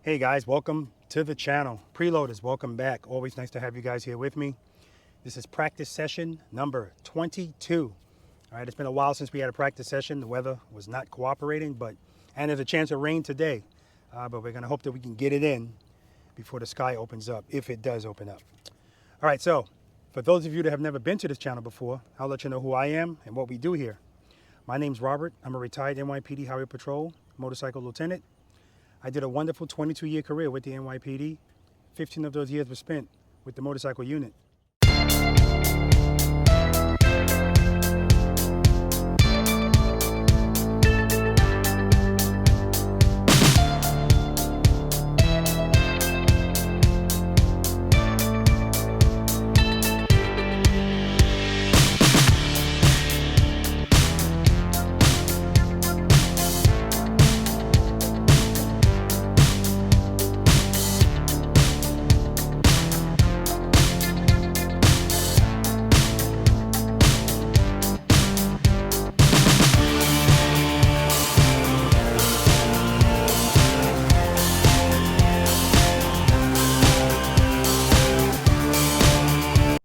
Hey guys, welcome to the channel. Preloaders, welcome back. Always nice to have you guys here with me. This is practice session number 22. All right, it's been a while since we had a practice session. The weather was not cooperating, and there's a chance of rain today. But we're gonna hope that we can get it in before the sky opens up, if it does open up. All right, so for those of you that have never been to this channel before, I'll let you know who I am and what we do here. My name's Robert. I'm a retired NYPD Highway Patrol motorcycle lieutenant. I did a wonderful 22-year career with the NYPD. 15 of those years were spent with the motorcycle unit.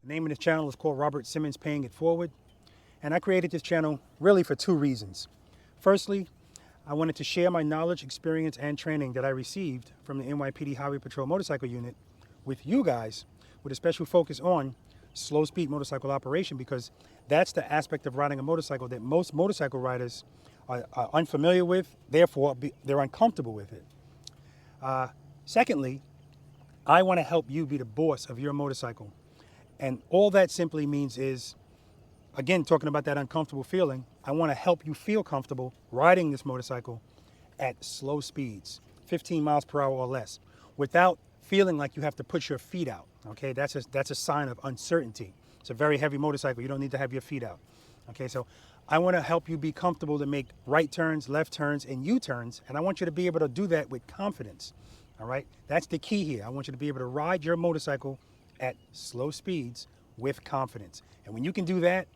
The name of this channel is called Robert Simmons Paying It Forward. And I created this channel really for two reasons. Firstly, I wanted to share my knowledge, experience, and training that I received from the NYPD Highway Patrol motorcycle unit with you guys, with a special focus on slow speed motorcycle operation, because that's the aspect of riding a motorcycle that most motorcycle riders are unfamiliar with, therefore they're uncomfortable with it. Secondly, I want to help you be the boss of your motorcycle. And all that simply means is, again, talking about that uncomfortable feeling, I want to help you feel comfortable riding this motorcycle at slow speeds, 15 miles per hour or less, without feeling like you have to put your feet out, okay? That's a sign of uncertainty. It's a very heavy motorcycle. You don't need to have your feet out, okay? So I want to help you be comfortable to make right turns, left turns, and U-turns, and I want you to be able to do that with confidence, all right? That's the key here. I want you to be able to ride your motorcycle at slow speeds with confidence. And when you can do that,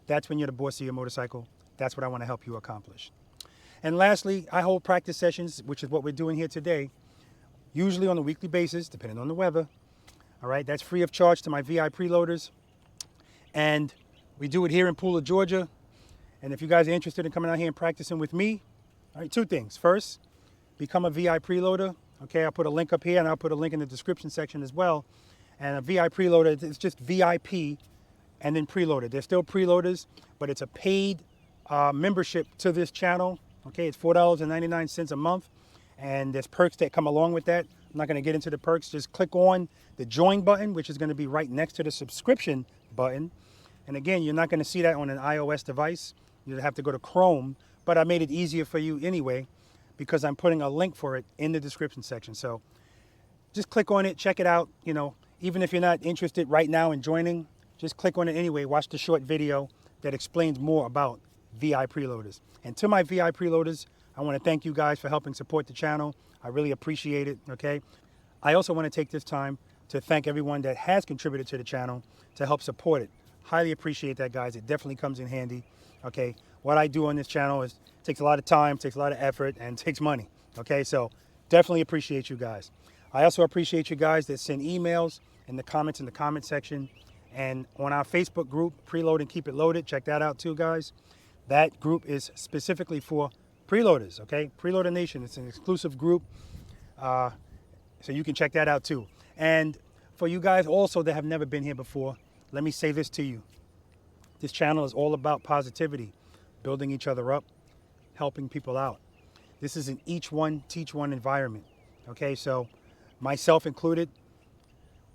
that's when you're the boss of your motorcycle. That's what I want to help you accomplish. And lastly, I hold practice sessions, which is what we're doing here today, usually on a weekly basis, depending on the weather. All right, that's free of charge to my V.I.Preloaders. And we do it here in Pooler, Georgia. And if you guys are interested in coming out here and practicing with me, all right, two things. First, become a V.I.Preloader. Okay, I'll put a link up here, and I'll put a link in the description section as well. And a V.I.Preloader, it's just VIP and then preloaded. They're still preloaders, but it's a paid membership to this channel. Okay, it's $4.99 a month, and there's perks that come along with that. I'm not going to get into the perks. Just click on the join button, which is going to be right next to the subscription button. And again, you're not going to see that on an iOS device. You have to go to Chrome, but I made it easier for you anyway because I'm putting a link for it in the description section. So just click on it, check it out. You know, even if you're not interested right now in joining, just click on it anyway. Watch the short video that explains more about V.I.Preloaders. And to my V.I.Preloaders, I want to thank you guys for helping support the channel. I really appreciate it, okay? I also want to take this time to thank everyone that has contributed to the channel to help support it. Highly appreciate that, guys. It definitely comes in handy, okay? What I do on this channel takes a lot of time, takes a lot of effort, and takes money, okay? So definitely appreciate you guys. I also appreciate you guys that send emails in the comments in the comment section, and on our Facebook group, Preload and Keep It Loaded. Check that out too, guys. That group is specifically for preloaders, okay? Preloader Nation, it's an exclusive group, so you can check that out too. And for you guys also that have never been here before, let me say this to you. This channel is all about positivity, building each other up, helping people out. This is an each one, teach one environment, okay? So myself included,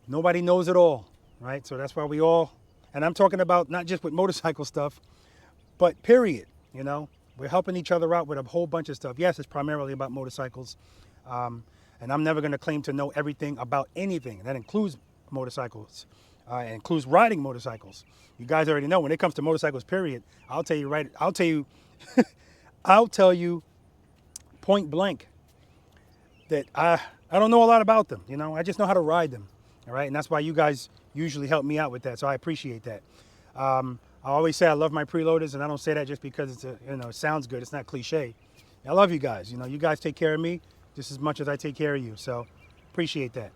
nobody knows it all, right? So that's why we all, and I'm talking about not just with motorcycle stuff, but period, you know? We're helping each other out with a whole bunch of stuff. Yes, it's primarily about motorcycles, and I'm never gonna claim to know everything about anything. That includes motorcycles, it includes riding motorcycles. You guys already know when it comes to motorcycles, period, I'll tell you I'll tell you point blank that I don't know a lot about them, you know? I just know how to ride them. All right, and that's why you guys usually help me out with that, so I appreciate that. I always say I love my preloaders, and I don't say that just because it's it sounds good. It's not cliche. I love you guys. You know, you guys take care of me. just as much as I take care of you. So appreciate that.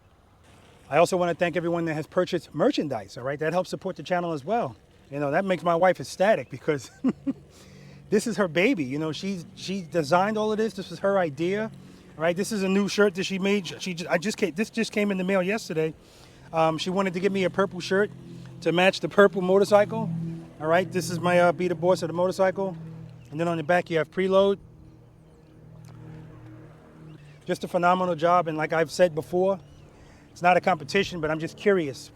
I also want to thank everyone that has purchased merchandise, all right? That helps support the channel as well. You know, that makes my wife ecstatic because this is her baby. You know, she designed all of this. This was her idea, all right? This is a new shirt that she made. This just came in the mail yesterday. She wanted to give me a purple shirt to match the purple motorcycle, all right? This is my Be the Boss of the motorcycle. And then on the back you have preload. Just a phenomenal job, and like I've said before, it's not a competition, but I'm just curious.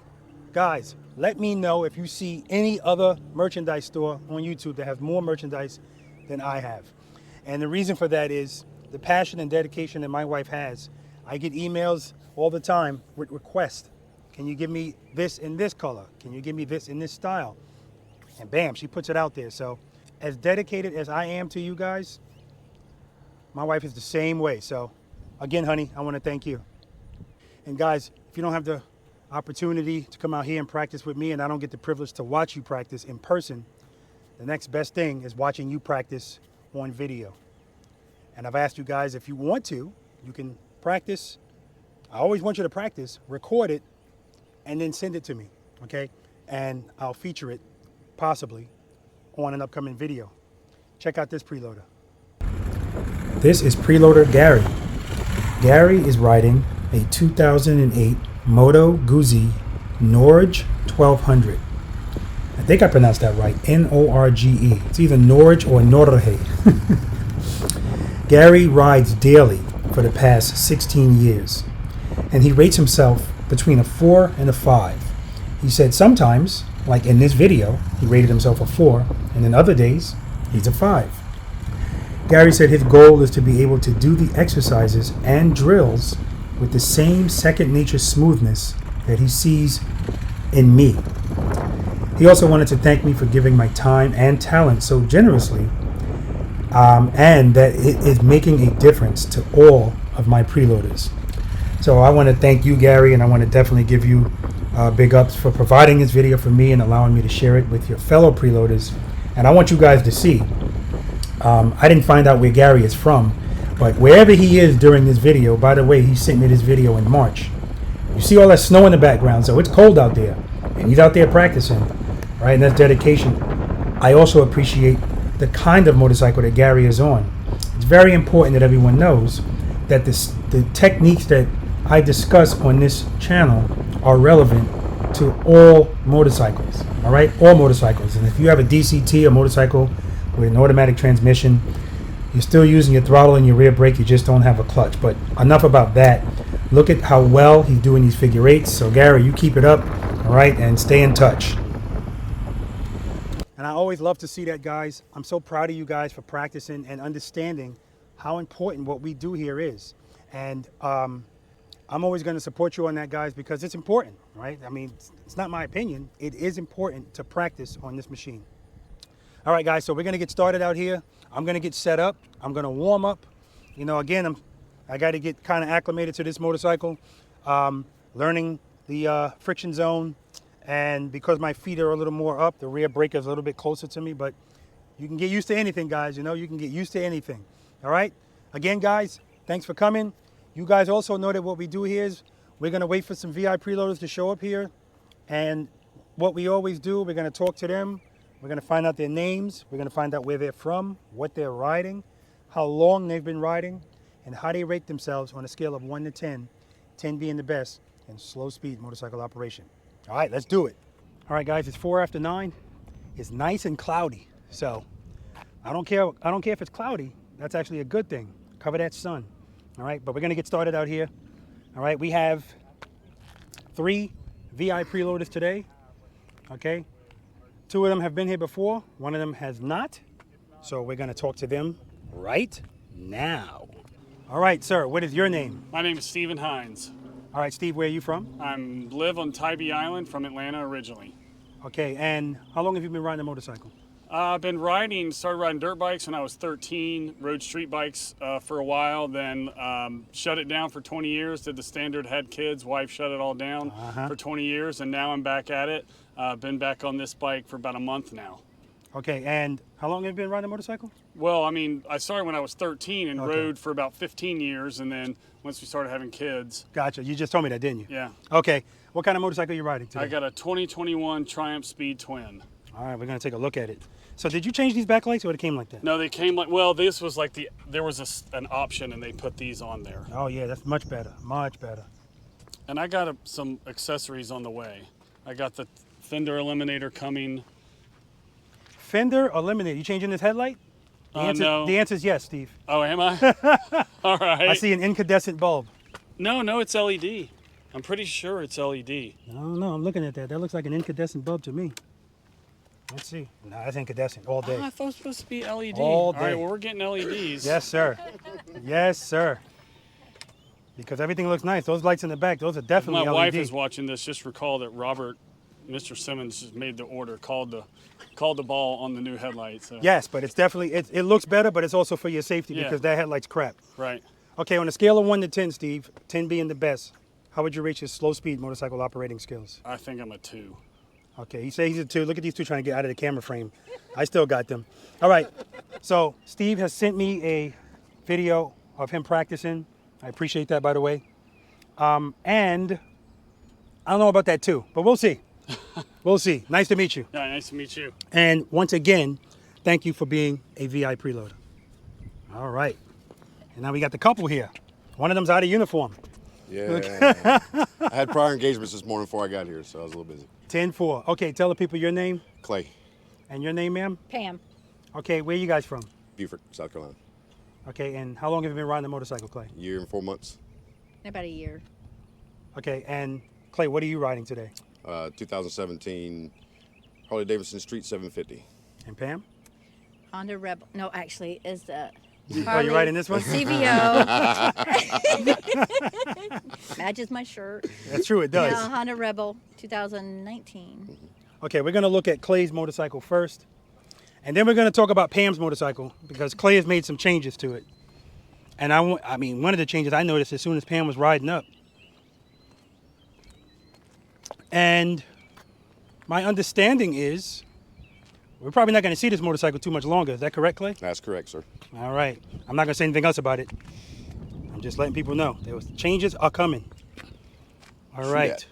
Guys, let me know if you see any other merchandise store on YouTube that has more merchandise than I have. And the reason for that is the passion and dedication that my wife has. I get emails all the time with requests. Can you give me this in this color? Can you give me this in this style? And bam, she puts it out there. So as dedicated as I am to you guys, my wife is the same way. So again, honey, I want to thank you. And guys, if you don't have the opportunity to come out here and practice with me, and I don't get the privilege to watch you practice in person, the next best thing is watching you practice on video. And I've asked you guys, if you want to, you can practice. I always want you to practice, record it, and then send it to me, okay? And I'll feature it, possibly, on an upcoming video. Check out this preloader. This is preloader Gary. Gary is riding a 2008 Moto Guzzi Norge 1200. I think I pronounced that right, N-O-R-G-E. It's either Norge or Norge. Gary rides daily for the past 16 years, and he rates himself between a 4 and a 5. He said sometimes, like in this video, he rated himself a 4, and in other days, he's a 5. Gary said his goal is to be able to do the exercises and drills with the same second nature smoothness that he sees in me. He also wanted to thank me for giving my time and talent so generously, and that it is making a difference to all of my preloaders. So I want to thank you, Gary, and I want to definitely give you big ups for providing this video for me and allowing me to share it with your fellow preloaders. And I want you guys to see, I didn't find out where Gary is from, but wherever he is during this video, by the way, he sent me this video in March. You see all that snow in the background, so it's cold out there, and he's out there practicing, right? And that's dedication. I also appreciate the kind of motorcycle that Gary is on. It's very important that everyone knows that the techniques that I discuss on this channel are relevant to all motorcycles, all right? All motorcycles. And if you have a DCT, a motorcycle with an automatic transmission, you're still using your throttle and your rear brake, you just don't have a clutch. But enough about that. Look at how well he's doing these figure 8s. So Gary, you keep it up, all right, and stay in touch. And I always love to see that, guys. I'm so proud of you guys for practicing and understanding how important what we do here is. And I'm always going to support you on that, guys, because it's important, right? I mean, it's not my opinion. It is important to practice on this machine. All right, guys, so we're going to get started out here. I'm going to get set up. I'm going to warm up. You know, again, I got to get kind of acclimated to this motorcycle, learning the friction zone. And because my feet are a little more up, the rear brake is a little bit closer to me. But you can get used to anything, guys. You know, you can get used to anything. All right? Again, guys, thanks for coming. You guys also know that what we do here is we're going to wait for some V.I.Preloaders to show up here. And what we always do, we're going to talk to them. We're going to find out their names. We're going to find out where they're from, what they're riding, how long they've been riding, and how they rate themselves on a scale of 1 to 10, 10 being the best in slow speed motorcycle operation. All right, let's do it. All right, guys, it's 4 after 9. It's nice and cloudy. So I don't care if it's cloudy. That's actually a good thing. Cover that sun. All right, but we're going to get started out here. All right, we have 3 V.I.Preloaders today. Okay. 2 of them have been here before. 1 of them has not. So we're going to talk to them right now. All right, sir, what is your name? My name is Stephen Hines. All right, Steve, where are you from? I live on Tybee Island from Atlanta originally. Okay, and how long have you been riding a motorcycle? I've been started riding dirt bikes when I was 13, rode street bikes for a while, then shut it down for 20 years, did the standard, had kids, wife shut it all down for 20 years, and now I'm back at it. Been back on this bike for about a month now. Okay, and how long have you been riding a motorcycle? Well, I mean, I started when I was 13 and Okay. rode for about 15 years, and then once we started having kids, Gotcha. You just told me that, didn't you? yeah. Okay. What kind of motorcycle are you riding today? I got a 2021 Triumph Speed Twin. All right, we're going to take a look at it. So did you change these backlights or it came like that? No, they came like, well, this was like there was an option and they put these on there. Oh, yeah, that's much better. Much better. And I got some accessories on the way. I got the fender eliminator coming. Fender eliminator. You changing this headlight? No. The answer is yes, Steve. Oh, am I? All right. I see an incandescent bulb. No, it's LED. I'm pretty sure it's LED. No, I'm looking at that. That looks like an incandescent bulb to me. Let's see. No, that's incandescent all day. Oh, I thought it was supposed to be LED. All day. All right, well, we're getting LEDs. Yes, sir. Yes, sir. Because everything looks nice. Those lights in the back, those are definitely My LED. wife is watching this. Just recall that Mr. Simmons just made the order, called the ball on the new headlight. So. Yes, but it's definitely, it looks better, but it's also for your safety Yeah. because that headlight's crap. Right. Okay, on a scale of 1 to 10, Steve, 10 being the best, how would you rate your slow speed motorcycle operating skills? I think I'm a 2. Okay, he says he's a 2. Look at these two trying to get out of the camera frame. I still got them. All right, so Steve has sent me a video of him practicing. I appreciate that, by the way. And I don't know about that 2, but we'll see. We'll see. Nice to meet you. Yeah, nice to meet you. And once again, thank you for being a VI preloader. All right. And now we got the couple here. One of them's out of uniform. Yeah. I had prior engagements this morning before I got here, so I was a little busy. 10-4. Okay, tell the people your name Clay, and your name, ma'am. Pam. Okay, where you guys from? Beaufort, South Carolina. Okay, and how long have you been riding a motorcycle, Clay? Year and 4 months. About a year. Okay, and Clay, what are you riding today? 2017 Harley Davidson Street 750. And Pam? Honda Rebel. No, actually, is the Oh, you riding this one? CVO. Matches my shirt. That's true, it does. Yeah, Honda Rebel 2019. Okay, we're gonna look at Clay's motorcycle first, and then we're gonna talk about Pam's motorcycle because Clay has made some changes to it. And I mean, one of the changes I noticed as soon as Pam was riding up, and my understanding is we're probably not gonna see this motorcycle too much longer. Is that correct, Clay? That's correct, sir. All right. I'm not gonna say anything else about it. I'm just letting people know there was changes are coming. All right. that.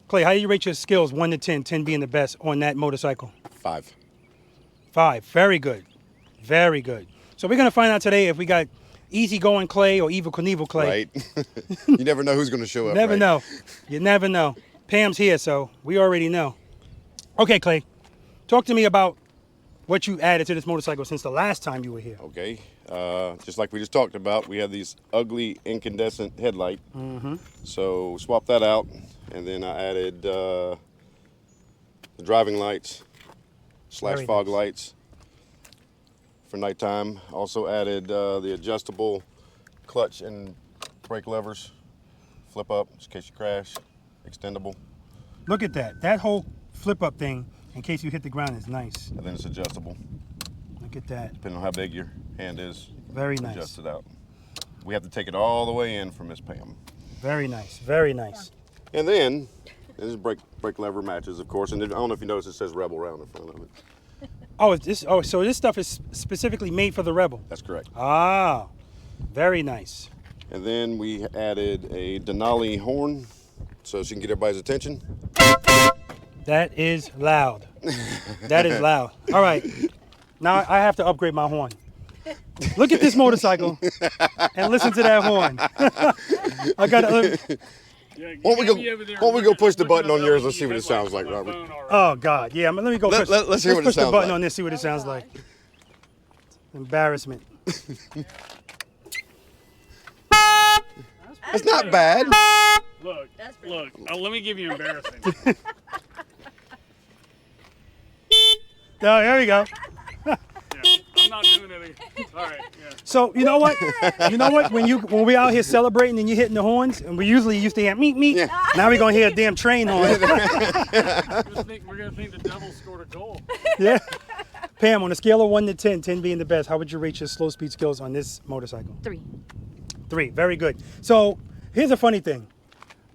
Clay, how do you rate your skills 1 to 10, 10 being the best on that motorcycle? 5. 5. Very good. Very good. So we're gonna find out today if we got easygoing Clay or Evil Knievel Clay. Right? You never know who's going to show up. Never right? know. You never know. Pam's here, so we already know. Okay, Clay. Talk to me about what you added to this motorcycle since the last time you were here. Okay. Just like we just talked about, we have these ugly incandescent headlight. So swap that out, and then I added the driving lights / Very fog nice. lights for nighttime. Also added the adjustable clutch and brake levers, flip up just in case you crash, extendable, Look at that. That whole flip up thing, in case you hit the ground, is nice. and then it's adjustable Look at that. depending on how big your hand is. Very nice. Adjust it out. We have to take it all the way in from Miss Pam. Very nice. Very nice. And then this brake lever matches, of course. And then, I don't know if you notice it says Rebel Round in front of it. So this stuff is specifically made for the Rebel. That's correct. Ah, very nice. And then we added a Denali horn so she can get everybody's attention. That is loud. That is loud. All right. Now I have to upgrade my horn. Look at this motorcycle and listen to that horn. I got to. Yeah, Why don't we go push the looking button up on yours? LED Let's see what it sounds like, headlights on my Robert. phone already. Oh God, yeah. Let me go. Let's hear what it push the sounds button like. on this. See what it sounds like. Embarrassment. It's not bad. Look, look. Let me give you embarrassing. Oh, there we go. Yeah, I'm not doing it. All right. Yeah. So you know what? You know what? When we out here celebrating and you're hitting the horns, and we usually used to hear meet meet. Yeah. Now we're gonna hear a damn train horn. We're gonna think the devil scored a goal. Yeah. Pam, on a scale of 1 to 10, 10 being the best, how would you rate your slow speed skills on this motorcycle? 3. 3. Very good. So here's a funny thing.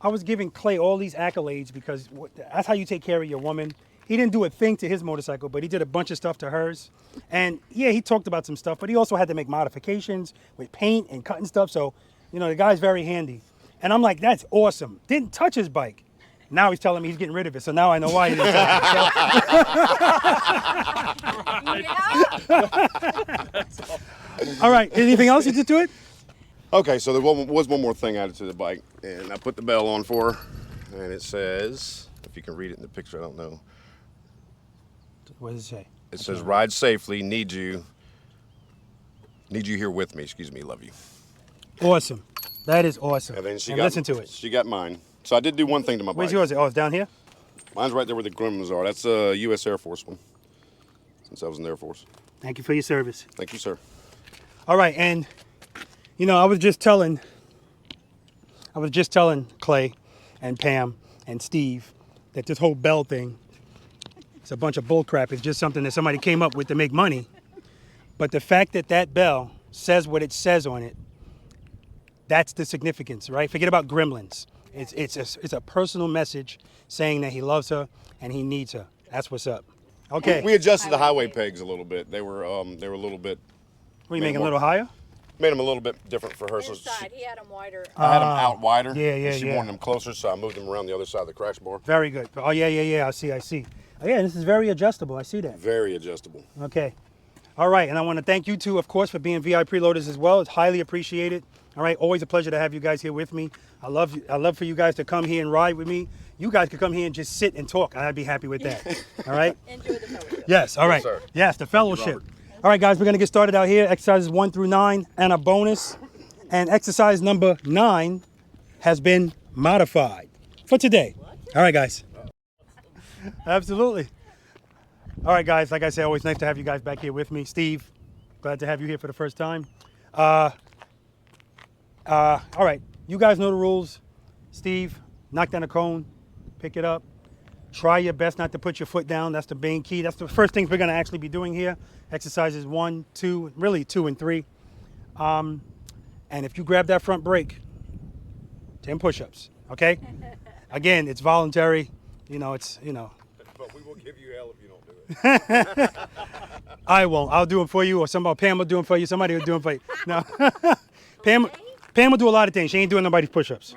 I was giving Clay all these accolades because that's how you take care of your woman. he didn't do a thing to his motorcycle, but he did a bunch of stuff to hers. And yeah, he talked about some stuff, but he also had to make modifications with paint and cutting stuff. So, you know, the guy's very handy. And I'm like, that's awesome. Didn't touch his bike. Now he's telling me he's getting rid of it. So now I know why he didn't touch it. All right, anything else you did to it? Okay, so there was one more thing added to the bike, and I put the bell on for her, and it says, if you can read it in the picture, I don't know. What does it say? It says, ride safely, need you here with me, excuse me, love you. Awesome. That is awesome. And then listen to it. She got mine. So I did do one thing to my Where's bike. yours? Oh, it's down here? Mine's right there where the gremlins are. That's a U.S. Air Force one, since I was in the Air Force. Thank you for your service. Thank you, sir. All right, and you know, I was just telling Clay and Pam and Steve that this whole bell thing is a bunch of bull crap. It's just something that somebody came up with to make money. But the fact that that bell says what it says on it, that's the significance, right? Forget about gremlins. It's a personal message saying that he loves her and he needs her. That's what's up. Okay. We adjusted the highway pegs a little bit. They were a little bit. What, you making a little higher? Made them a little bit different for her. So Inside, he had them wider. I had them out wider. Yeah, and she yeah. wanted them closer, so I moved them around the other side of the crash bar. Very good. Oh, yeah. I see. Oh, yeah, this is very adjustable. I see that. Very adjustable. Okay. All right, and I want to thank you two, of course, for being V.I.Preloaders as well. It's highly appreciated. All right, always a pleasure to have you guys here with me. I love for you guys to come here and ride with me. You guys could come here and just sit and talk, and I'd be happy with that. All right? Enjoy the fellowship. Yes, all right. Yes, sir. Yes, the fellowship. Robert. All right, guys, we're going to get started out here. Exercises 1 through 9 and a bonus. And exercise number 9 has been modified for today. All right, guys. Absolutely. All right, guys, like I said, always nice to have you guys back here with me. Steve, glad to have you here for the first time. All right, you guys know the rules. Steve, knock down a cone, pick it up. Try your best not to put your foot down. That's the main key. That's the first things we're going to actually be doing here. Exercises 1, 2, really 2 and 3. And if you grab that front brake, 10 push-ups, okay? Again, it's voluntary. You know, But we will give you hell if you don't do it. I won't. I'll do them for you, or Pam will do them for you. Somebody will do them for you. No. Pam will do a lot of things. She ain't doing nobody's push-ups.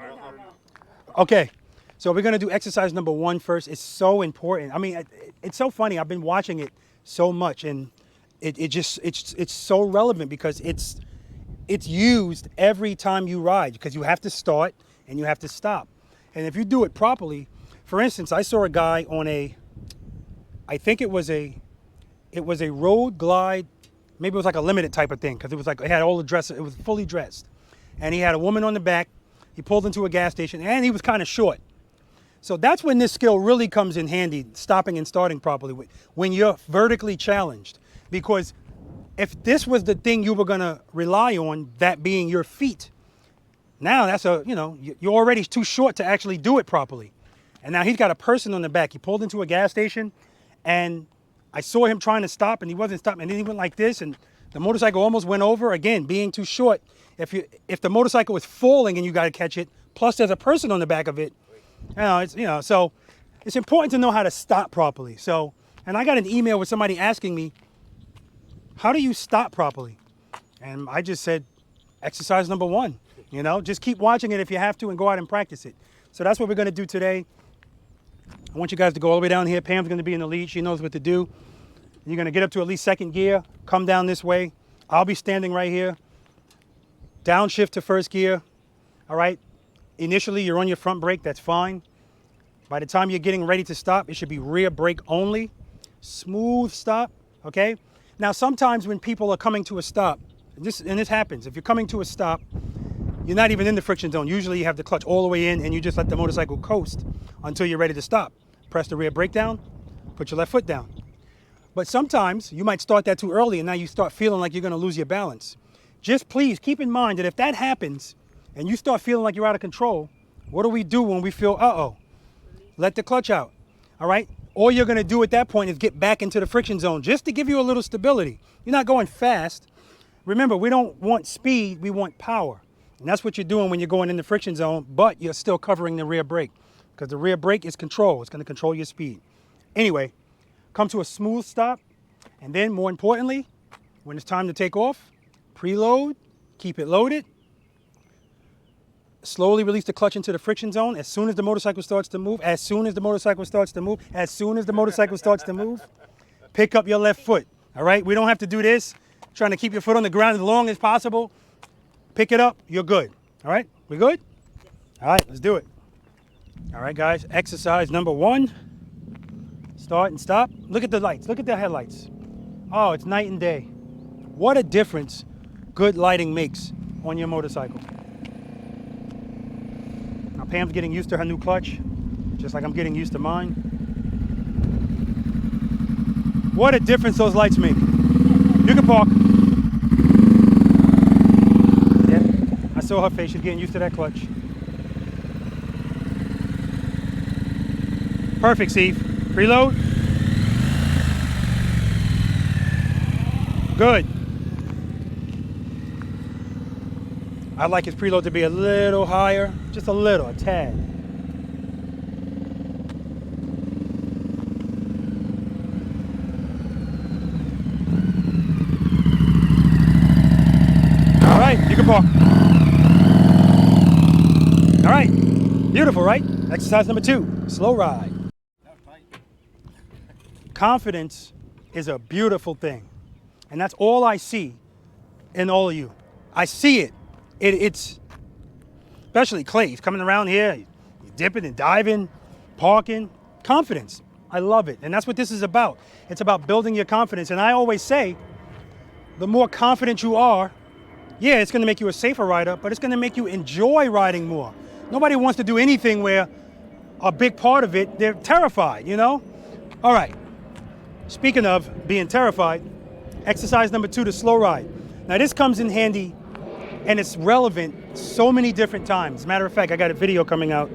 Okay, so we're gonna do exercise number 1 first. It's so important. I mean, it's so funny. I've been watching it so much, and it's so relevant because it's used every time you ride, because you have to start and you have to stop. And if you do it properly, for instance, I saw a guy on I think it was a road glide, maybe it was like a limited type of thing, because it had all the dress, it was fully dressed. And he had a woman on the back. He pulled into a gas station, and he was kind of short. So that's when this skill really comes in handy, stopping and starting properly, when you're vertically challenged. Because if this was the thing you were gonna rely on, that being your feet, now you're already too short to actually do it properly. And now he's got a person on the back. He pulled into a gas station, and I saw him trying to stop, and he wasn't stopping. And then he went like this, and the motorcycle almost went over. Again, being too short. If the motorcycle is falling and you got to catch it, plus there's a person on the back of it, so it's important to know how to stop properly. So, and I got an email with somebody asking me, how do you stop properly? And I just said, exercise number 1. Just keep watching it if you have to, and go out and practice it. So that's what we're going to do today. I want you guys to go all the way down here. Pam's going to be in the lead. She knows what to do. You're going to get up to at least 2nd gear, come down this way. I'll be standing right here. Downshift to 1st gear. All right. Initially, you're on your front brake. That's fine. By the time you're getting ready to stop, it should be rear brake only. Smooth stop. Okay. Now, sometimes when people are coming to a stop, and this happens, if you're coming to a stop, you're not even in the friction zone. Usually you have the clutch all the way in, and you just let the motorcycle coast until you're ready to stop. Press the rear brake down, put your left foot down. But sometimes you might start that too early, and now you start feeling like you're going to lose your balance. Just please keep in mind that if that happens and you start feeling like you're out of control, what do we do when we feel, uh-oh? Let the clutch out, all right? All you're going to do at that point is get back into the friction zone just to give you a little stability. You're not going fast. Remember, we don't want speed, we want power. And that's what you're doing when you're going in the friction zone, but you're still covering the rear brake, because the rear brake is control. It's going to control your speed. Anyway, come to a smooth stop, and then more importantly, when it's time to take off, preload, keep it loaded, slowly release the clutch into the friction zone as soon as the motorcycle starts to move, as soon as the motorcycle starts to move, as soon as the motorcycle starts to move, pick up your left foot, all right? We don't have to do this, trying to keep your foot on the ground as long as possible. Pick it up, you're good, all right? We good? All right, let's do it. All right, guys, exercise number 1. Start and stop. Look at the lights, look at the headlights. Oh, it's night and day. What a difference good lighting makes on your motorcycle. Now, Pam's getting used to her new clutch, just like I'm getting used to mine. What a difference those lights make. You can park. Yeah, I saw her face, she's getting used to that clutch. Perfect, Steve. Preload. Good. I'd like his preload to be a little higher, just a little, a tad. All right, you can park. All right, beautiful, right? Exercise number 2, slow ride. Confidence is a beautiful thing. And that's all I see in all of you. I see it. It's, especially Clay, he's coming around here, he's dipping and diving, parking. Confidence, I love it. And that's what this is about. It's about building your confidence. And I always say, the more confident you are, yeah, it's gonna make you a safer rider, but it's gonna make you enjoy riding more. Nobody wants to do anything where a big part of it, they're terrified, you know? All right, speaking of being terrified, exercise number 2, the slow ride. Now this comes in handy and it's relevant so many different times. As a matter of fact, I got a video coming out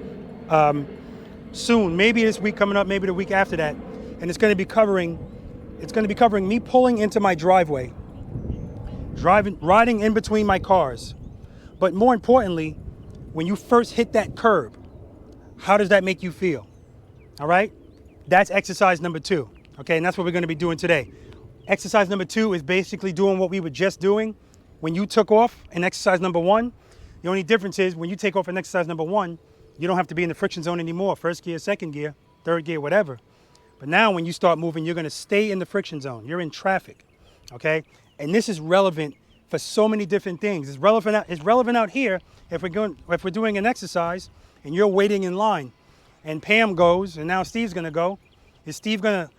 soon, maybe this week coming up, maybe the week after that. And it's gonna be covering me pulling into my driveway, riding in between my cars. But more importantly, when you first hit that curb, how does that make you feel? All right, that's exercise number 2. Okay, and that's what we're gonna be doing today. Exercise number 2 is basically doing what we were just doing when you took off in exercise number 1. The only difference is when you take off in exercise number 1, you don't have to be in the friction zone anymore. First gear, second gear, third gear, whatever. But now when you start moving, you're gonna stay in the friction zone. You're in traffic, okay? And this is relevant for so many different things. It's relevant out here if we're doing an exercise and you're waiting in line and Pam goes and now Steve's gonna go. Is Steve gonna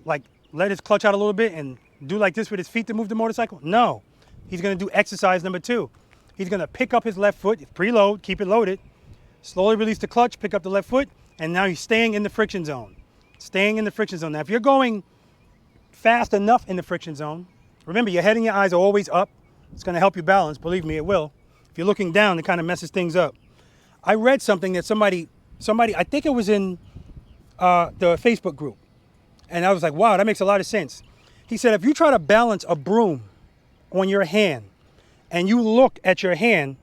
like let his clutch out a little bit and do like this with his feet to move the motorcycle? No, he's gonna do exercise number 2. He's gonna pick up his left foot, preload, keep it loaded, slowly release the clutch, pick up the left foot, and now he's staying in the friction zone. Staying in the friction zone. Now, if you're going fast enough in the friction zone, remember your head and your eyes are always up. It's gonna help you balance, believe me, it will. If you're looking down, it kind of messes things up. I read something that somebody, I think it was in the Facebook group, and I was like, wow, that makes a lot of sense. He said, if you try to balance a broom on your hand and you look at your hand,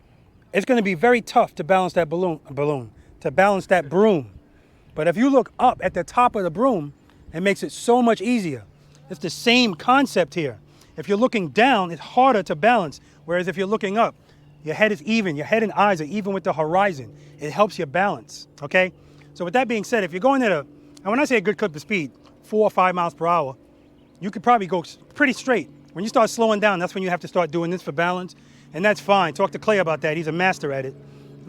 it's gonna be very tough to balance that to balance that broom. But if you look up at the top of the broom, it makes it so much easier. It's the same concept here. If you're looking down, it's harder to balance. Whereas if you're looking up, your head is even, your head and eyes are even with the horizon. It helps you balance, okay? So with that being said, if you're going at and when I say a good clip of speed, 4 or 5 miles per hour, you could probably go pretty straight. When you start slowing down, that's when you have to start doing this for balance, and that's fine. Talk to Clay about that. He's a master at it,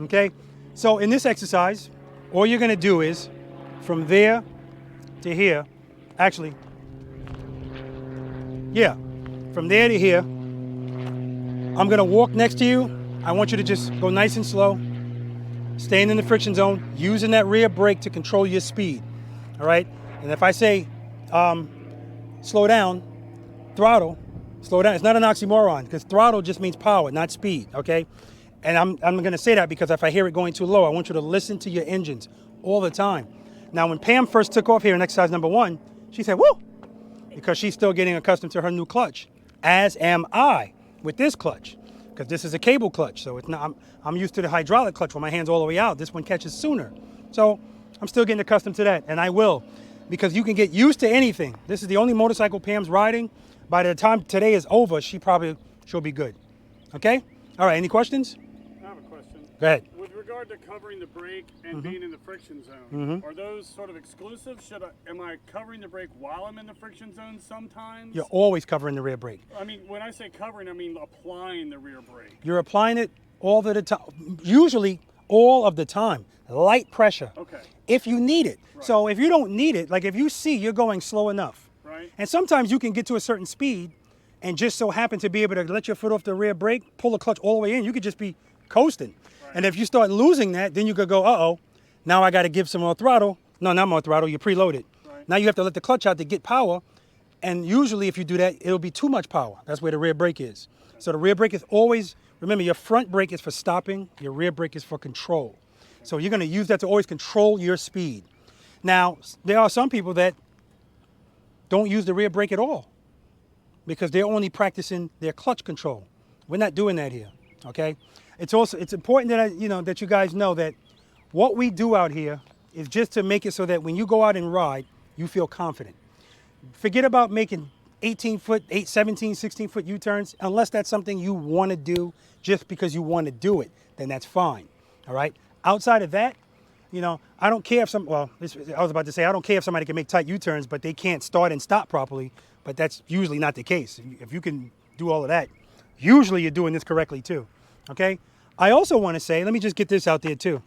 okay? So in this exercise, all you're gonna do is from there to here, actually, yeah, from there to here, I'm gonna walk next to you. I want you to just go nice and slow, staying in the friction zone, using that rear brake to control your speed, all right? And if I say slow down, throttle, slow down, it's not an oxymoron because throttle just means power, not speed, okay? And I'm gonna say that because if I hear it going too low, I want you to listen to your engines all the time. Now, when Pam first took off here in exercise number 1, she said, woo, because she's still getting accustomed to her new clutch, as am I with this clutch, because this is a cable clutch. So it's not, I'm used to the hydraulic clutch where my hand's all the way out. This one catches sooner. So I'm still getting accustomed to that, and I will. because you can get used to anything. This is the only motorcycle Pam's riding. By the time today is over, she'll be good. Okay? All right, any questions? I have a question. Go ahead. With regard to covering the brake and being in the friction zone, are those sort of exclusive? Am I covering the brake while I'm in the friction zone sometimes? You're always covering the rear brake. I mean, when I say covering, I mean applying the rear brake. You're applying it all the time, usually all of the time. Light pressure. Okay. If you need it. Right. So if you don't need it, like if you see you're going slow enough, Right. and sometimes you can get to a certain speed and just so happen to be able to let your foot off the rear brake, pull the clutch all the way in, you could just be coasting. Right. And if you start losing that, then you could go, uh-oh, now I got to give some more throttle. No, not more throttle, you're preloaded. Right. Now you have to let the clutch out to get power. And usually if you do that, it'll be too much power. That's where the rear brake is. So the rear brake is always, remember, your front brake is for stopping, your rear brake is for control. So you're going to use that to always control your speed. Now, there are some people that don't use the rear brake at all because they're only practicing their clutch control. We're not doing that here, okay? It's important that that you guys know that what we do out here is just to make it so that when you go out and ride, you feel confident. Forget about making 18-foot, 17, 16-foot U-turns. Unless that's something you want to do just because you want to do it, then that's fine, all right? Outside of that, I don't care if I was about to say, I don't care if somebody can make tight U-turns, but they can't start and stop properly, but that's usually not the case. If you can do all of that, usually you're doing this correctly too, okay? I also want to say, let me just get this out there too.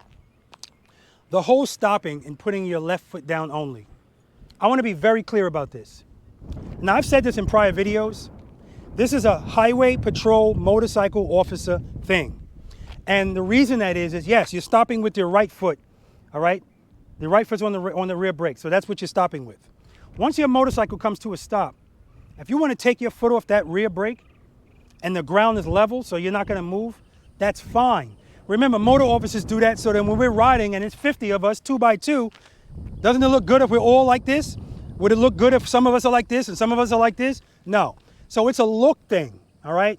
The whole stopping and putting your left foot down only. I want to be very clear about this. Now, I've said this in prior videos. This is a highway patrol motorcycle officer thing. And the reason that is yes, you're stopping with your right foot, all right? The right foot's on the rear brake, so that's what you're stopping with. Once your motorcycle comes to a stop, if you want to take your foot off that rear brake and the ground is level, so you're not going to move, that's fine. Remember, motor officers do that so that when we're riding and it's 50 of us, 2 by 2, doesn't it look good if we're all like this? Would it look good if some of us are like this and some of us are like this? No. So it's a look thing, all right?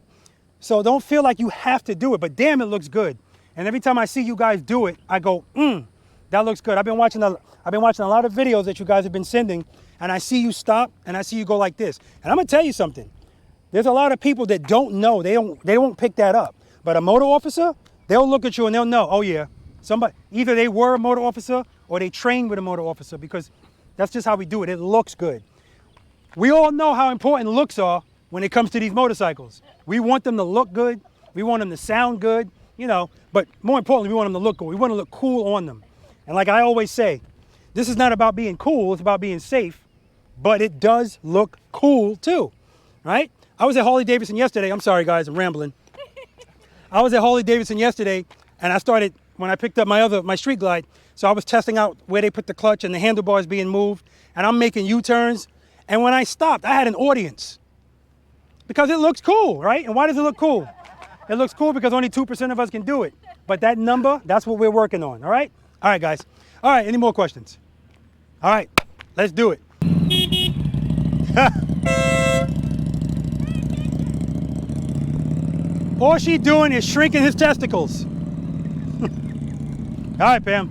So don't feel like you have to do it, but damn, it looks good. And every time I see you guys do it, I go, that looks good. I've been watching a lot of videos that you guys have been sending, and I see you stop and I see you go like this. And I'm gonna tell you something. There's a lot of people that don't know. They won't pick that up. But a motor officer, they'll look at you and they'll know, oh yeah, somebody, either they were a motor officer or they trained with a motor officer, because that's just how we do it. It looks good. We all know how important looks are when it comes to these motorcycles. We want them to look good. We want them to sound good, but more importantly, we want them to look good. We want to look cool on them. And like I always say, this is not about being cool, it's about being safe, but it does look cool too, right? I was at Harley-Davidson yesterday. I'm sorry guys, I'm rambling. I was at Harley-Davidson yesterday and I started, when I picked up my Street Glide, so I was testing out where they put the clutch and the handlebars being moved, and I'm making U-turns. And when I stopped, I had an audience because it looks cool, right? And why does it look cool? It looks cool because only 2% of us can do it. But that number, that's what we're working on, all right? All right, guys. All right, any more questions? All right, let's do it. All she's doing is shrinking his testicles. All right, Pam.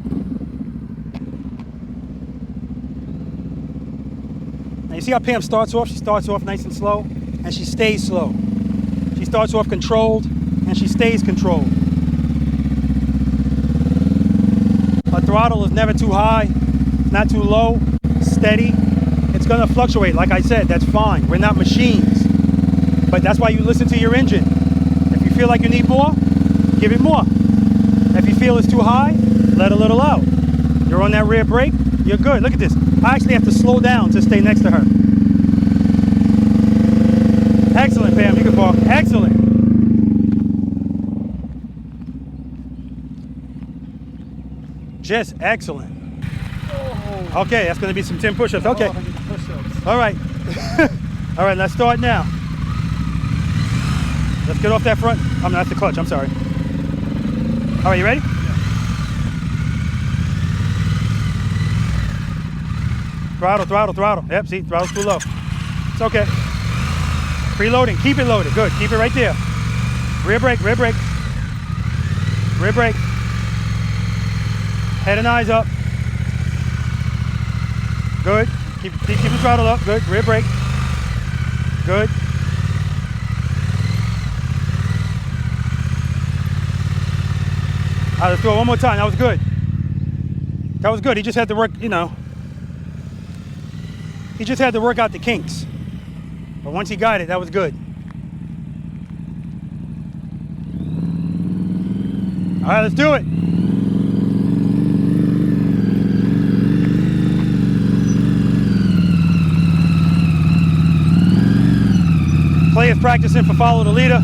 Now you see how Pam starts off? She starts off nice and slow, and she stays slow. She starts off controlled, and she stays controlled. Her throttle is never too high, not too low, steady. It's gonna fluctuate, like I said, that's fine. We're not machines. But that's why you listen to your engine. If you feel like you need more, give it more. If you feel it's too high, let a little out. You're on that rear brake, you're good. Look at this. I actually have to slow down to stay next to her. Excellent, Pam, you can park. Excellent. Just excellent. Okay, that's gonna be some 10 push-ups, okay. All right. All right, let's start now. Let's get off that front. That's the clutch, I'm sorry. All right, you ready? Throttle, throttle, throttle. Yep, see, throttle's too low. It's okay. Preloading, keep it loaded. Good, keep it right there. Rear brake, rear brake. Rear brake. Head and eyes up. Good. Keep the throttle up. Good. Rear brake. Good. All right, let's do it one more time. That was good. That was good. He just had to work, you know. He just had to work out the kinks. But once he got it, that was good. All right, let's do it. Clay is practicing for follow the leader.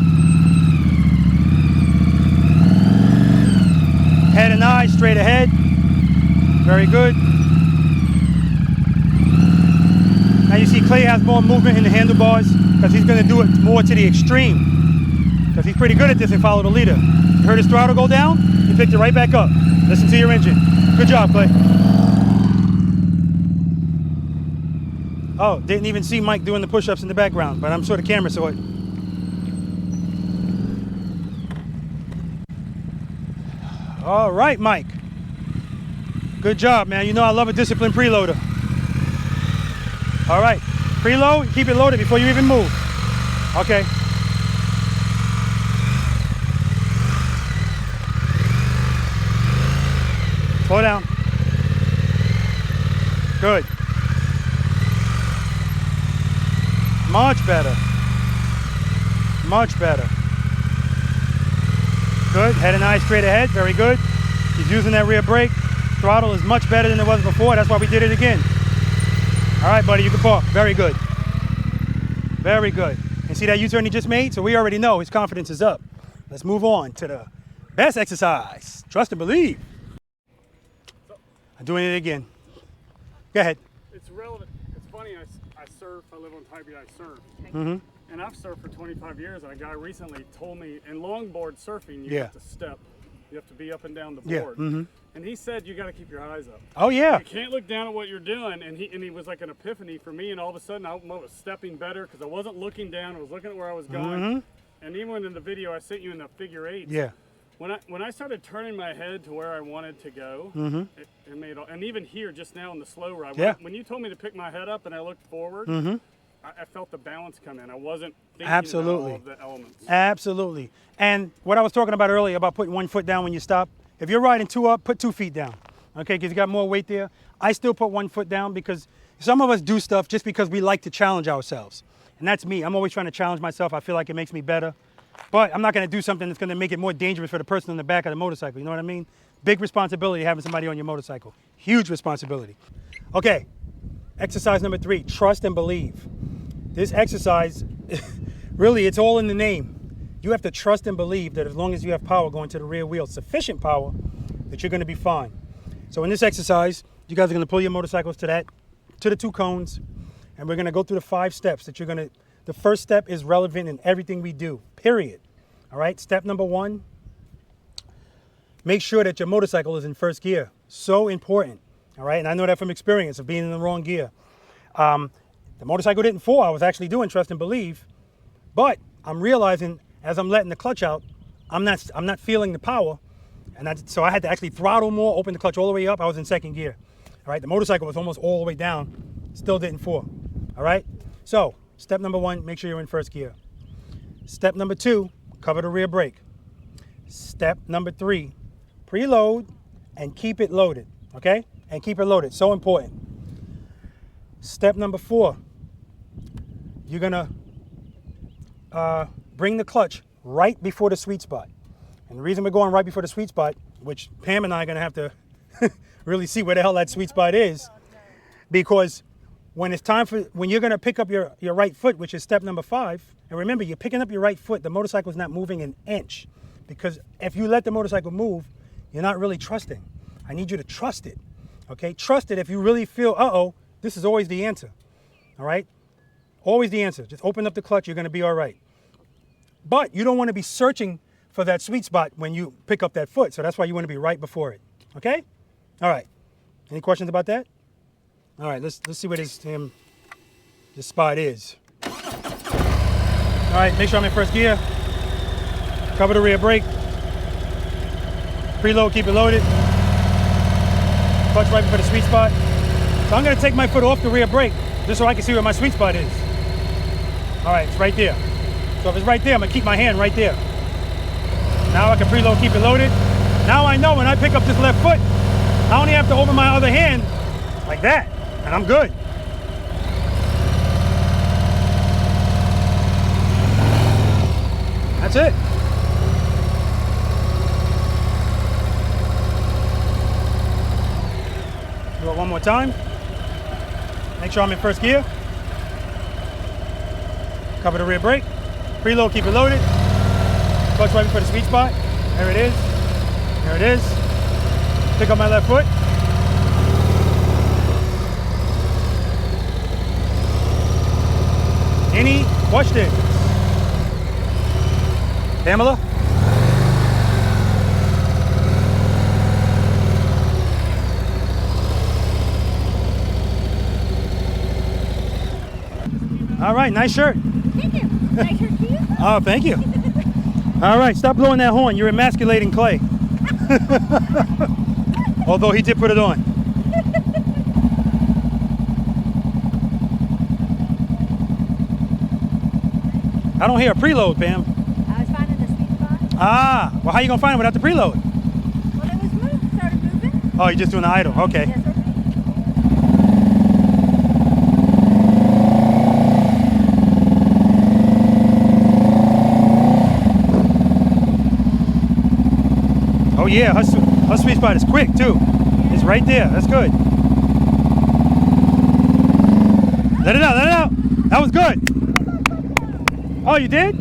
Head and eyes straight ahead. Very good. Now you see Clay has more movement in the handlebars because he's going to do it more to the extreme because he's pretty good at this and follow the leader. You heard his throttle go down? He picked it right back up. Listen to your engine. Good job, Clay. Oh, didn't even see Mike doing the push-ups in the background, but I'm sure the camera saw it. All right, Mike. Good job, man. You know I love a disciplined preloader. All right, preload, keep it loaded before you even move. Okay. Slow down. Good. Much better. Much better. Good. Head and eyes straight ahead. Very good. He's using that rear brake. Throttle is much better than it was before. That's why we did it again. All right, buddy, you can park. Very good. Very good. And see that U-turn he just made? So we already know his confidence is up. Let's move on to the best exercise. Trust and believe. I'm doing it again. Go ahead. It's relevant. It's funny, I surf, I live on Tybee, I surf. Mm-hmm. And I've surfed for 25 years, and a guy recently told me, in longboard surfing, you Yeah. have to step. You have to be up and down the Yeah. board. Mm-hmm. And he said you got to keep your eyes up. Oh, yeah. You can't look down at what you're doing. And he was like an epiphany for me. And all of a sudden, I was stepping better because I wasn't looking down. I was looking at where I was going. Mm-hmm. And even in the video I sent you in the figure eight. Yeah. When I started turning my head to where I wanted to go, Mm-hmm. it made all, and even here just now in the slow ride. Yeah. When you told me to pick my head up and I looked forward, Mm-hmm. I felt the balance come in. I wasn't thinking Absolutely. about all of the elements. Absolutely. And what I was talking about earlier about putting one foot down when you stop, if you're riding two up, put 2 feet down, okay, because you got more weight there. I still put 1 foot down because some of us do stuff just because we like to challenge ourselves. And that's me. I'm always trying to challenge myself. I feel like it makes me better. But I'm not going to do something that's going to make it more dangerous for the person in the back of the motorcycle. You know what I mean? Big responsibility having somebody on your motorcycle. Huge responsibility. Okay, exercise number 3, trust and believe. This exercise, really, it's all in the name. You have to trust and believe that as long as you have power going to the rear wheel, sufficient power, that you're going to be fine. So in this exercise, you guys are going to pull your motorcycles to the 2 cones, and we're going to go through the 5 steps that you're going to. The first step is relevant in everything we do, period. All right, step number 1, make sure that your motorcycle is in first gear. So important. All right, and I know that from experience of being in the wrong gear. The motorcycle didn't fall. I was actually doing trust and believe, but I'm realizing as I'm letting the clutch out, I'm not feeling the power, and so I had to actually throttle more, open the clutch all the way up. I was in second gear. All right, the motorcycle was almost all the way down, still didn't fall. All right, so step number 1, make sure you're in first gear. Step number 2, cover the rear brake. Step number 3, preload and keep it loaded. Okay, and keep it loaded. So important. Step number 4, you're gonna bring the clutch right before the sweet spot. And the reason we're going right before the sweet spot, which Pam and I are gonna have to really see where the hell that sweet spot is, because when it's time when you're gonna pick up your right foot, which is step number 5, and remember, you're picking up your right foot, the motorcycle's not moving an inch, because if you let the motorcycle move, you're not really trusting. I need you to trust it, okay? Trust it if you really feel, uh-oh, this is always the answer, all right? Always the answer. Just open up the clutch, you're gonna be all right. But you don't wanna be searching for that sweet spot when you pick up that foot, so that's why you wanna be right before it, okay? All right, any questions about that? All right, let's see where this spot is. All right, make sure I'm in first gear. Cover the rear brake. Preload, keep it loaded. Clutch right before the sweet spot. So I'm gonna take my foot off the rear brake just so I can see where my sweet spot is. All right, it's right there. So if it's right there, I'm gonna keep my hand right there. Now I can preload, keep it loaded. Now I know when I pick up this left foot, I only have to open my other hand like that, and I'm good. That's it. Do it one more time. Make sure I'm in first gear. Cover the rear brake. Preload, keep it loaded. Clutch right for the sweet spot. There it is. There it is. Pick up my left foot. Any questions? Pamela? All right, nice shirt. Thank you. Nice shirt to you. Oh, thank you. All right, stop blowing that horn. You're emasculating Clay. Although he did put it on. I don't hear a preload, Pam. I was finding the sweet spot. Ah, well, how you gonna find it without the preload? Well, it was moved, started moving. Oh, you're just doing the idle. Okay. Yes, sir. Oh yeah, her sweet spot is quick too. It's right there. That's good. Let it out. Let it out. That was good. Oh, you did?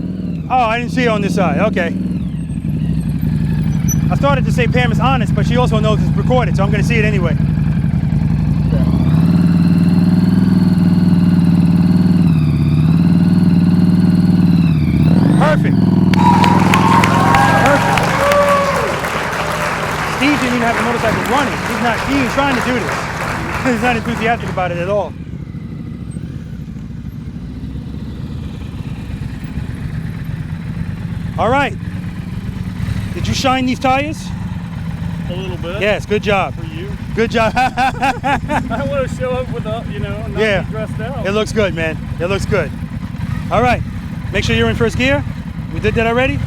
Oh, I didn't see it on this side. Okay. I started to say Pam is honest, but she also knows it's recorded, so I'm going to see it anyway. Perfect. Perfect. Steve didn't even have the motorcycle running. He ain't trying to do this. He's not enthusiastic about it at all. All right. Did you shine these tires? A little bit. Yes, good job. For you. Good job. I want to show up with a, not Yeah. be dressed out. It looks good, man. It looks good. All right. Make sure you're in first gear. We did that already.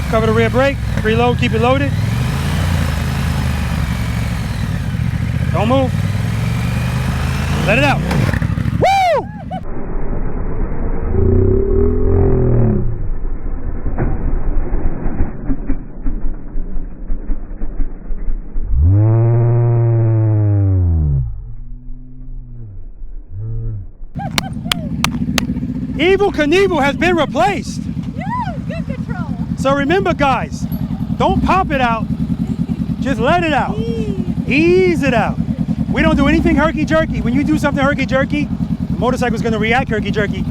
Cover the rear brake. Preload, keep it loaded. Don't move. Let it out. Woo! Evel Knievel has been replaced. No, good control. So remember, guys, don't pop it out. Just let it out. Ease it out. We don't do anything herky-jerky. When you do something herky-jerky, the motorcycle's going to react herky-jerky,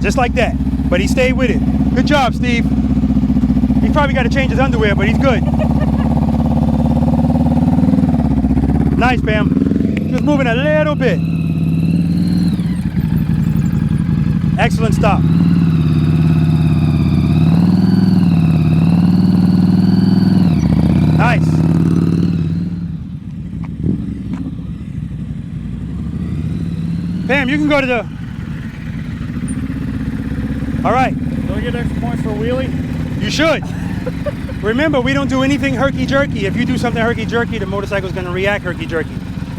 just like that. But he stayed with it. Good job, Steve. He probably got to change his underwear, but he's good. Nice, Pam. Just moving a little bit. Excellent stop. Nice. Pam, you can go to the... All right. Do I get extra points for a wheelie? You should. Remember, we don't do anything herky-jerky. If you do something herky-jerky, the motorcycle's going to react herky-jerky.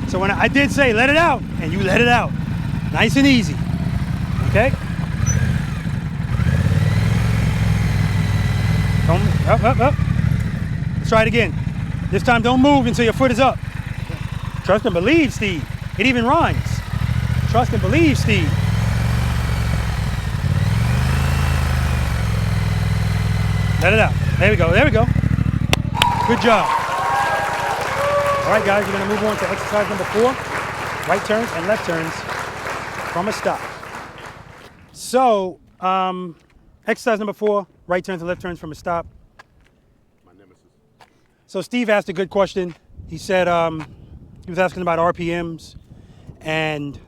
So when I did say let it out, and you let it out. Nice and easy. Okay? Up. Let's try it again. This time, don't move until your foot is up. Trust and believe, Steve. It even rhymes. Trust and believe, Steve. Let it out. There we go. There we go. Good job. All right, guys, we're going to move on to exercise number 4. Right turns and left turns from a stop. So, exercise number 4, right turns and left turns from a stop. My nemesis. So Steve asked a good question. He said he was asking about RPMs and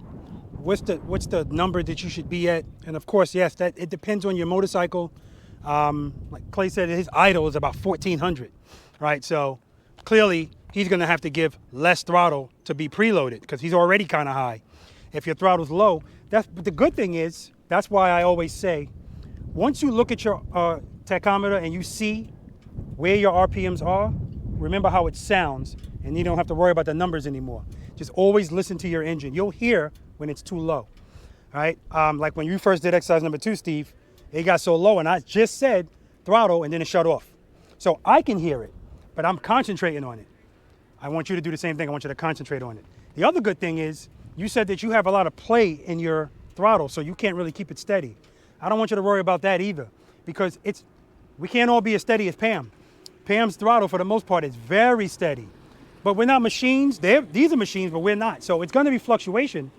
what's the number that you should be at. And of course, yes, that it depends on your motorcycle. Like Clay said, his idle is about 1,400, right? So clearly he's going to have to give less throttle to be preloaded because he's already kind of high. If your throttle's low, but the good thing is, that's why I always say, once you look at your tachometer and you see where your RPMs are, remember how it sounds, and you don't have to worry about the numbers anymore. Just always listen to your engine. You'll hear when it's too low, all right? Like when you first did exercise number 2, Steve, it got so low, and I just said throttle, and then it shut off. So I can hear it, but I'm concentrating on it. I want you to do the same thing. I want you to concentrate on it. The other good thing is, you said that you have a lot of play in your throttle, so you can't really keep it steady. I don't want you to worry about that either, because we can't all be as steady as Pam. Pam's throttle, for the most part, is very steady. But we're not machines. These are machines, but we're not. So it's going to be fluctuation.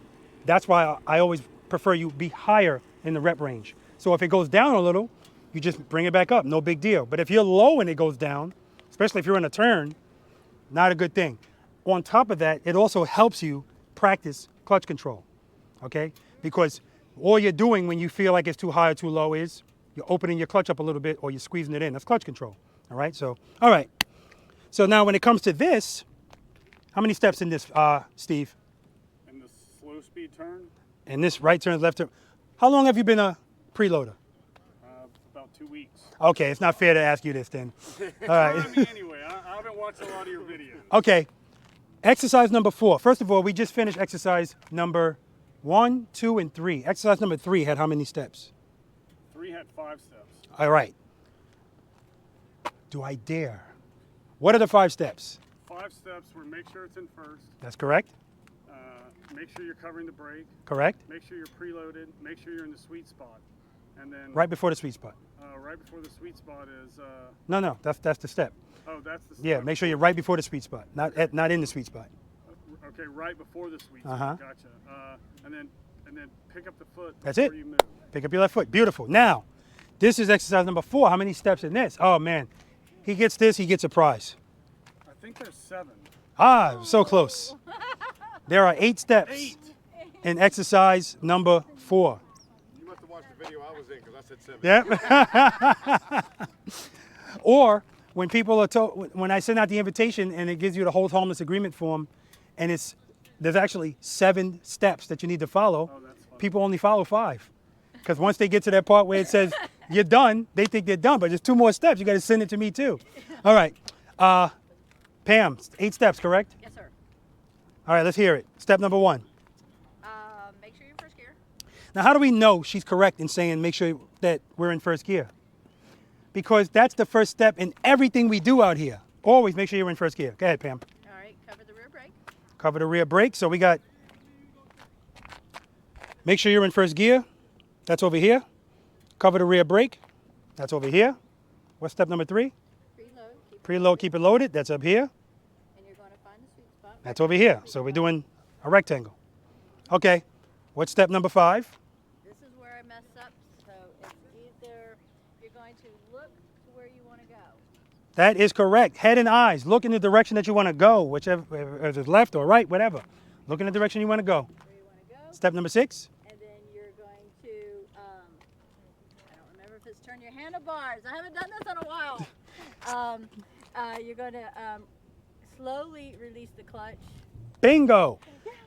That's why I always prefer you be higher in the rep range. So if it goes down a little, you just bring it back up. No big deal. But if you're low and it goes down, especially if you're in a turn, not a good thing. On top of that, it also helps you practice clutch control, okay? Because all you're doing when you feel like it's too high or too low is you're opening your clutch up a little bit or you're squeezing it in. That's clutch control, all right? So, all right. So now when it comes to this, how many steps in this, Steve? In the slow speed turn, In this right turn, left turn. How long have you been a preloader? about 2 weeks. Okay, it's not fair to ask you this then. All right. I mean, anyway, I haven't watched a lot of your videos. Okay, exercise number 4. First of all, we just finished exercise number 1, 2, and 3. Exercise number 3 had how many steps? 3 had 5 steps. All right. Do I dare? What are the 5 steps? 5 steps were make sure it's in first, That's correct. make sure you're covering the brake, Correct. make sure you're preloaded, make sure you're in the sweet spot, and then Right before the sweet spot. right before the sweet spot is No, that's the step. oh, that's the Yeah, make sure you're right before the sweet spot, not in the sweet spot. Okay, right before the sweet spot. Uh-huh. Gotcha. And then pick up the foot That's before it. you move. Pick up your left foot. Beautiful. Now, this is exercise number 4. How many steps in this? Oh man, he gets this. He gets a prize. I think there's 7. So close. There are 8 steps 8. in exercise number 4. You must have watched the video I was in because I said 7. Yep. Or when people are told, when I send out the invitation and it gives you the hold harmless agreement form, and there's actually 7 steps that you need to follow. Oh, that's fun. People only follow 5, because once they get to that part where it says you're done, they think they're done. But there's 2 more steps. You got to send it to me too. All right, Pam, 8 steps, correct? Yes, sir. All right, let's hear it. Step number 1. Make sure you're in first gear. Now, how do we know she's correct in saying make sure that we're in first gear? Because that's the first step in everything we do out here. Always make sure you're in first gear. Go ahead, Pam. All right, cover the rear brake. Cover the rear brake. So we got, make sure you're in first gear. That's over here. Cover the rear brake. That's over here. What's step number 3? Preload, keep it loaded. That's up here. And you're going to find the sweet spot. That's over here. So we're doing a rectangle. Okay. What's step number 5? This is where I mess up. So it's either you're going to look to where you want to go. That is correct. Head and eyes. Look in the direction that you want to go, whichever, if it's left or right, whatever. Look in the direction you want to go. Where you want to go. Step number 6. And then you're going to, I don't remember if it's turn your handlebars. I haven't done this in a while. You're going to slowly release the clutch. Bingo.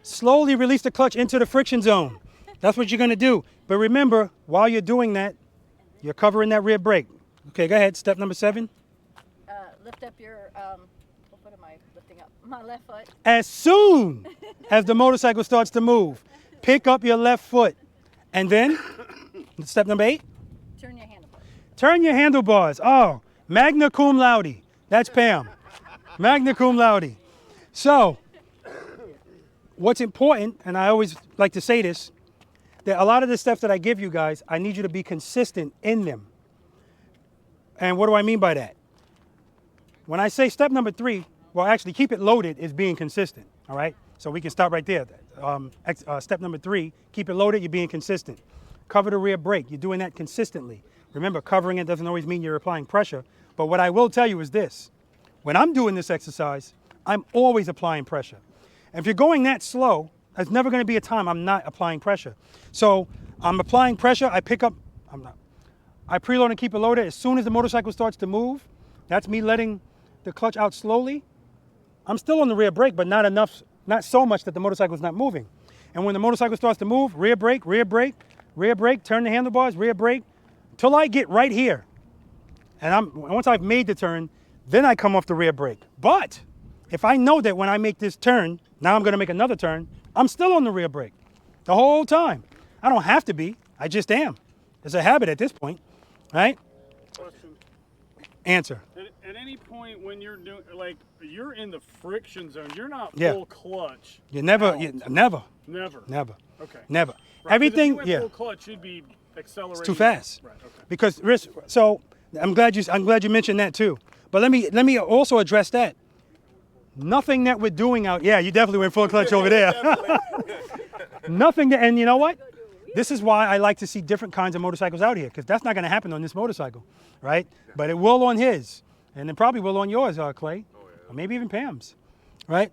Slowly release the clutch into the friction zone. That's what you're going to do. But remember, while you're doing that, you're covering that rear brake. Okay, go ahead. Step number 7. Lift up your, what am I lifting up? My left foot. As soon as the motorcycle starts to move, pick up your left foot. And then, step number 8. Turn your handlebars. Turn your handlebars. Oh, magna cum laude. That's Pam. Magna cum laude. So, what's important, and I always like to say this, that a lot of the steps that I give you guys, I need you to be consistent in them. And what do I mean by that? When I say step number 3, well, actually, keep it loaded is being consistent, all right? So we can stop right there. Step number 3, keep it loaded, you're being consistent. Cover the rear brake, you're doing that consistently. Remember, covering it doesn't always mean you're applying pressure, but what I will tell you is this. When I'm doing this exercise, I'm always applying pressure. And if you're going that slow, there's never going to be a time I'm not applying pressure. So I'm applying pressure, I preload and keep it loaded. As soon as the motorcycle starts to move, that's me letting the clutch out slowly, I'm still on the rear brake, but not enough, not so much that the motorcycle's not moving. And when the motorcycle starts to move, rear brake, rear brake, rear brake, turn the handlebars, rear brake, till I get right here. And once I've made the turn, then I come off the rear brake. But if I know that when I make this turn, now I'm gonna make another turn, I'm still on the rear brake the whole time. I don't have to be, I just am. It's a habit at this point, right? Question. Answer. At any point when you're doing, like, you're in the friction zone, you're not Yeah. full clutch. Never. Never. Okay. Never. Right, 'cause Everything, if you went full clutch, you'd be accelerating. It's too fast. Right. Okay. Because so I'm glad you mentioned that too. But let me also address that. Nothing that we're doing out. Yeah, you definitely went full clutch over there. Nothing that, and you know what? This is why I like to see different kinds of motorcycles out here, because that's not going to happen on this motorcycle, right? But it will on his, and it probably will on yours, Clay, or maybe even Pam's, right?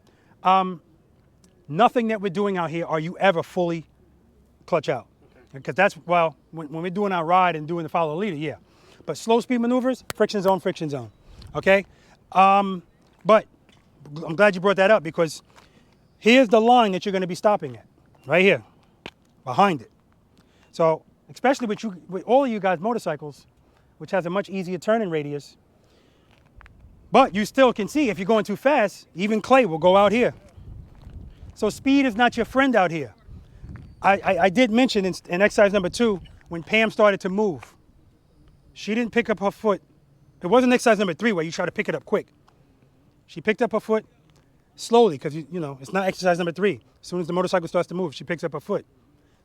Nothing that we're doing out here are you ever fully clutch out, because that's, well, when we're doing our ride and doing the follow the leader, yeah. But slow speed maneuvers, friction zone, okay? But I'm glad you brought that up, because here's the line that you're going to be stopping at, right here, behind it. So, especially with all of you guys' motorcycles, which has a much easier turning radius, but you still can see if you're going too fast, even Clay will go out here. So speed is not your friend out here. I did mention in exercise number 2, when Pam started to move, she didn't pick up her foot. It wasn't exercise number 3 where you try to pick it up quick. She picked up her foot slowly, because you know, it's not exercise number 3. As soon as the motorcycle starts to move, she picks up her foot.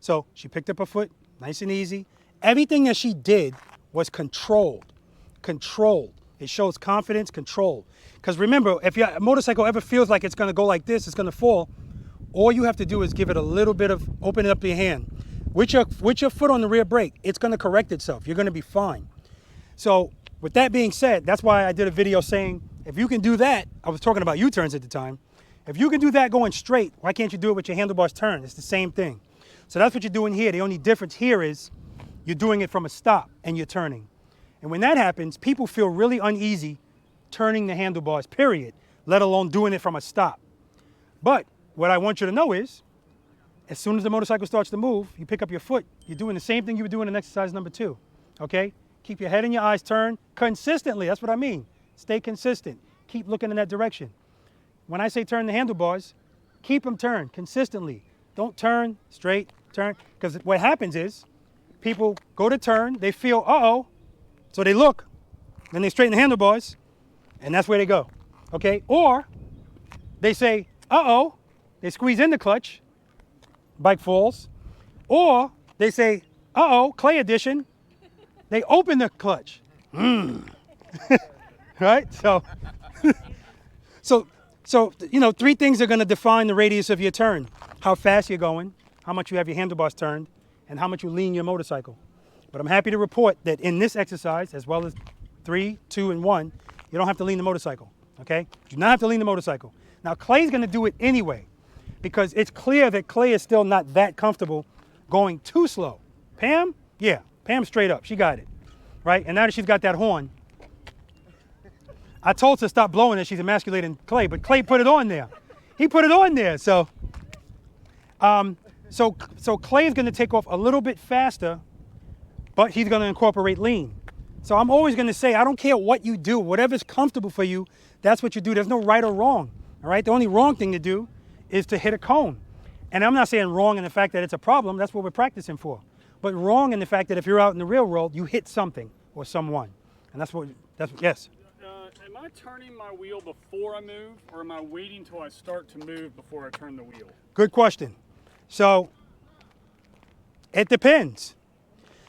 So she picked up her foot, nice and easy. Everything that she did was controlled. It shows confidence, control. Because remember, if your motorcycle ever feels like it's going to go like this, it's going to fall, all you have to do is give it a little bit of, open it up your hand. With your foot on the rear brake, it's going to correct itself. You're going to be fine. So with that being said, that's why I did a video saying, if you can do that, I was talking about U-turns at the time. If you can do that going straight, why can't you do it with your handlebars turned? It's the same thing. So that's what you're doing here. The only difference here is you're doing it from a stop and you're turning. And when that happens, people feel really uneasy turning the handlebars, period, let alone doing it from a stop. But what I want you to know is, as soon as the motorcycle starts to move, you pick up your foot, you're doing the same thing you were doing in exercise number 2, okay? Keep your head and your eyes turned consistently, that's what I mean. Stay consistent, keep looking in that direction. When I say turn the handlebars, keep them turned consistently. Don't turn straight, turn, because what happens is people go to turn, they feel, uh-oh, so they look, then they straighten the handlebars, and that's where they go, okay? Or they say, uh-oh, they squeeze in the clutch, bike falls, or they say, uh-oh, Clay edition, they open the clutch. Right? So, you know, 3 things are going to define the radius of your turn. How fast you're going, how much you have your handlebars turned, and how much you lean your motorcycle. But I'm happy to report that in this exercise, as well as 3, 2, and 1, you don't have to lean the motorcycle, okay? You do not have to lean the motorcycle. Now, Clay's going to do it anyway, because it's clear that Clay is still not that comfortable going too slow. Pam? Yeah, Pam straight up, she got it, right? And now that she's got that horn, I told her to stop blowing it, she's emasculating Clay, but Clay put it on there. He put it on there, so Clay's gonna take off a little bit faster, but he's gonna incorporate lean. So I'm always gonna say, I don't care what you do, whatever's comfortable for you, that's what you do. There's no right or wrong, all right? The only wrong thing to do is to hit a cone. And I'm not saying wrong in the fact that it's a problem, that's what we're practicing for. But wrong in the fact that if you're out in the real world, you hit something or someone. And that's what, yes? Am I turning my wheel before I move, or am I waiting till I start to move before I turn the wheel? Good question. So, it depends.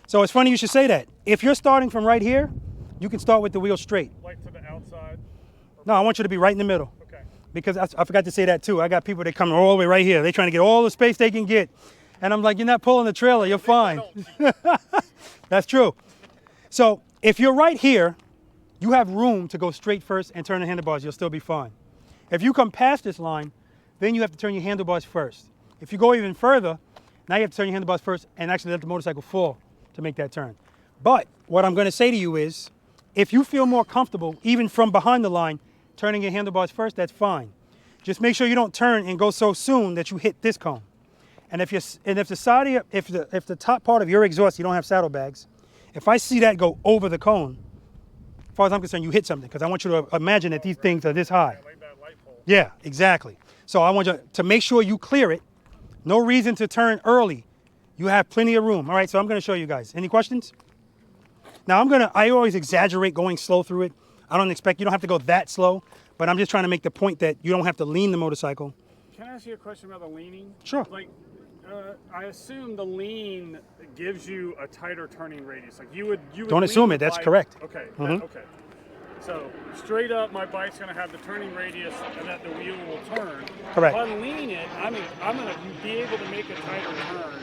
So it's funny you should say that. If you're starting from right here, you can start with the wheel straight. Like to the outside? No, I want you to be right in the middle. Okay. Because I forgot to say that too. I got people that come all the way right here. They're trying to get all the space they can get. And I'm like, you're not pulling the trailer, you're fine. That's true. So if you're right here, you have room to go straight first and turn the handlebars, you'll still be fine. If you come past this line, then you have to turn your handlebars first. If you go even further, now you have to turn your handlebars first and actually let the motorcycle fall to make that turn. But what I'm going to say to you is, if you feel more comfortable, even from behind the line, turning your handlebars first, that's fine. just make sure you don't turn and go so soon that you hit this cone. And if the top part of your exhaust, you don't have saddlebags, if I see that go over the cone, as far as I'm concerned, you hit something, because I want you to imagine that these things are this high. Like that light pole. Yeah, exactly. So I want you to make sure you clear it. No reason to turn early. You have plenty of room. All right, so I'm gonna show you guys. Any questions? Now I always exaggerate going slow through it. I don't expect, you don't have to go that slow, but I'm just trying to make the point that you don't have to lean the motorcycle. Can I ask you a question about the leaning? Sure. Like, I assume the lean gives you a tighter turning radius. Like you would Don't assume lean it, the that's bike- correct. Okay. Mhm. Okay. So straight up, my bike's going to have the turning radius and that the wheel will turn. Correct. If I lean it, I'm going to be able to make a tighter turn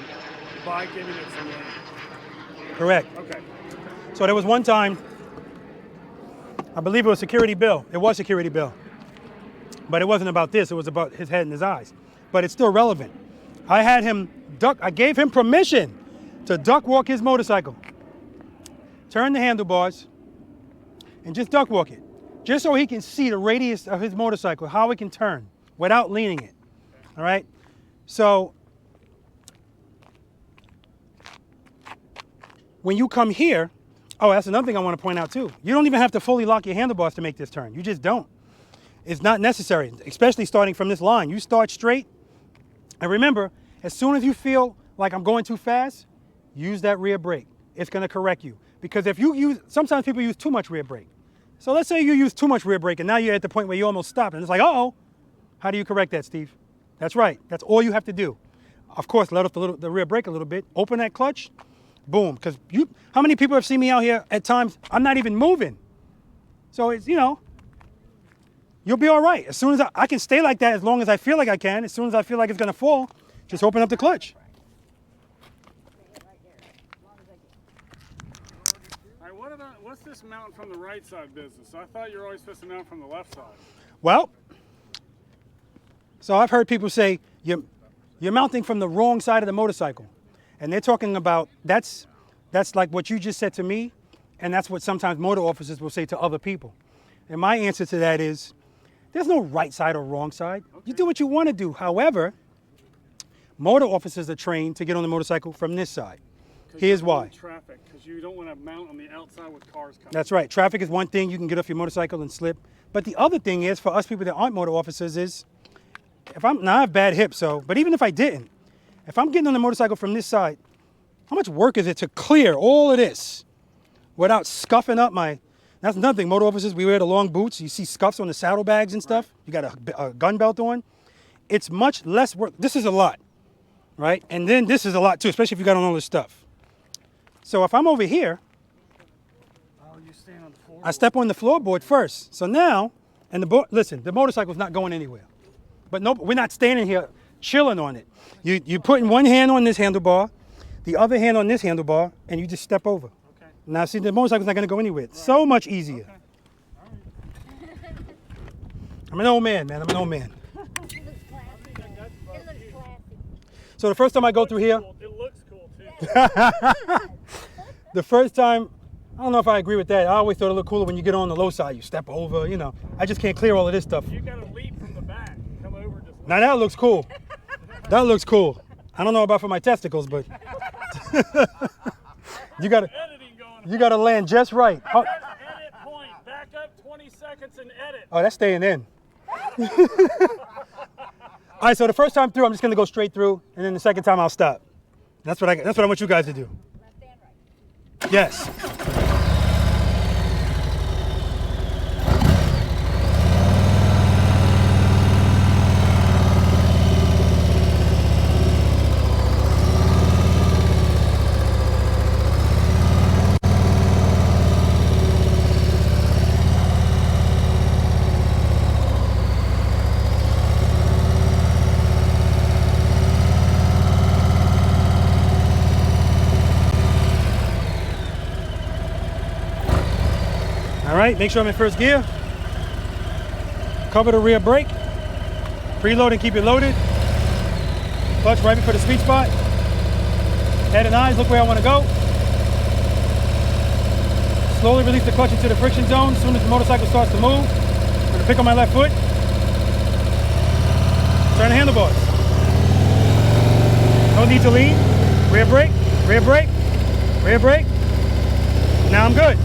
by giving it some lean. Correct. Okay. So there was one time, I believe it was Security Bill. It was Security Bill. But it wasn't about this, it was about his head and his eyes. But it's still relevant. I had him I gave him permission to duck walk his motorcycle. Turn the handlebars and just duck walk it. Just so he can see the radius of his motorcycle, how it can turn without leaning it. All right? So when you come here, oh, that's another thing I want to point out too. You don't even have to fully lock your handlebars to make this turn. You just don't. It's not necessary, especially starting from this line. You start straight, and remember, as soon as you feel like I'm going too fast, use that rear brake. It's going to correct you. Because if you use, sometimes people use too much rear brake. So let's say you use too much rear brake, and now you're at the point where you almost stop, and it's like, uh-oh. How do you correct that, Steve? That's right. That's all you have to do. Of course, let off the rear brake a little bit. Open that clutch. Boom. Because how many people have seen me out here at times, I'm not even moving. So it's, you'll be all right. As soon as I can stay like that as long as I feel like I can. As soon as I feel like it's going to fall, just open up the clutch. All right, what's this mount from the right side business? I thought you were always supposed to mount from the left side. Well, so I've heard people say you're mounting from the wrong side of the motorcycle. And they're talking about, that's like what you just said to me, and that's what sometimes motor officers will say to other people. And my answer to that is, there's no right side or wrong side. Okay. You do what you want to do. However, motor officers are trained to get on the motorcycle from this side. Here's why. Traffic, because you don't want to mount on the outside with cars coming. That's right. Traffic is one thing. You can get off your motorcycle and slip. But the other thing is, for us people that aren't motor officers, is now I have bad hips, but even if I didn't, if I'm getting on the motorcycle from this side, how much work is it to clear all of this without scuffing up that's another thing. Motor officers, we wear the long boots. You see scuffs on the saddlebags and stuff. You got a gun belt on. It's much less work. This is a lot, right? And then this is a lot too, especially if you got on all this stuff. So if I'm over here, You stand on the floor. I step on the floorboard first. So now, listen, the motorcycle's not going anywhere. But no, we're not standing here chilling on it. You're putting one hand on this handlebar, the other hand on this handlebar, and you just step over. Okay. Now, see, the motorcycle's not going to go anywhere. It's so much easier. Okay. All right. I'm an old man, man. I'm an old man. It looks classy. It looks classy. So the first time I go through here, It looks cool too. the first time, I don't know if I agree with that. I always thought it looked cooler when you get on the low side. You step over, I just can't clear all of this stuff. You got to leap from the back. Come over just. Now that looks cool. That looks cool. I don't know about for my testicles, but you gotta Editing going. you gotta land just right. Oh, Edit point. Back up 20 seconds and edit. oh, that's staying in. All right, so the first time through, I'm just gonna go straight through, and then the second time I'll stop. That's what I want you guys to do. Left and right. Yes. All right, make sure I'm in first gear. Cover the rear brake. Preload and keep it loaded. Clutch right before the sweet spot. Head and eyes, look where I want to go. Slowly release the clutch into the friction zone. As soon as the motorcycle starts to move, I'm going to pick on my left foot. Turn the handlebars. No need to lean. Rear brake, rear brake, rear brake. Now I'm good.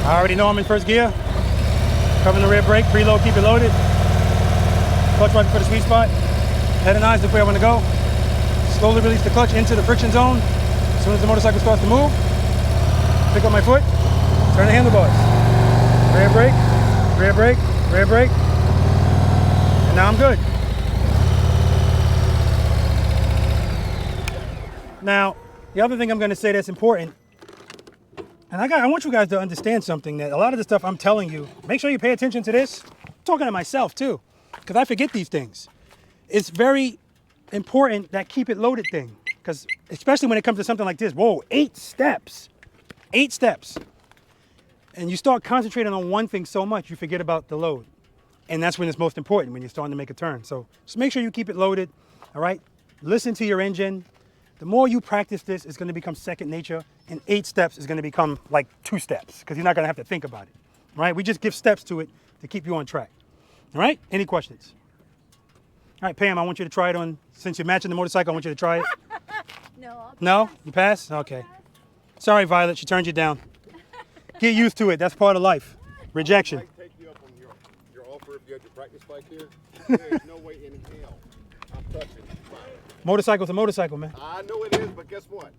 I already know I'm in first gear. Covering the rear brake, preload, keep it loaded. Clutch right before the sweet spot. Head and eyes is where I want to go. Slowly release the clutch into the friction zone. As soon as the motorcycle starts to move, pick up my foot, turn the handlebars. Rear brake, rear brake, rear brake. And now I'm good. Now, the other thing I'm going to say that's important, and I want you guys to understand something, that a lot of the stuff I'm telling you, make sure you pay attention to this. I'm talking to myself too, because I forget these things. It's very important, that keep it loaded thing, because especially when it comes to something like this, whoa, 8 steps. 8 steps. And you start concentrating on one thing so much, you forget about the load. And that's when it's most important, when you're starting to make a turn. So just make sure you keep it loaded, all right? Listen to your engine. The more you practice this, it's going to become second nature, and 8 steps is going to become like 2 steps, because you're not going to have to think about it, right? We just give steps to it to keep you on track, all right? Any questions? All right, Pam, I want you to try it on, since you're matching the motorcycle, I want you to try it. No? You pass? Okay. Sorry, Violet, she turned you down. Get used to it. That's part of life. Rejection. I take you up on your offer if you had your practice bike here. There's no way in hell I'm touching Violet. Motorcycle's a motorcycle, man. I know it is, but guess what?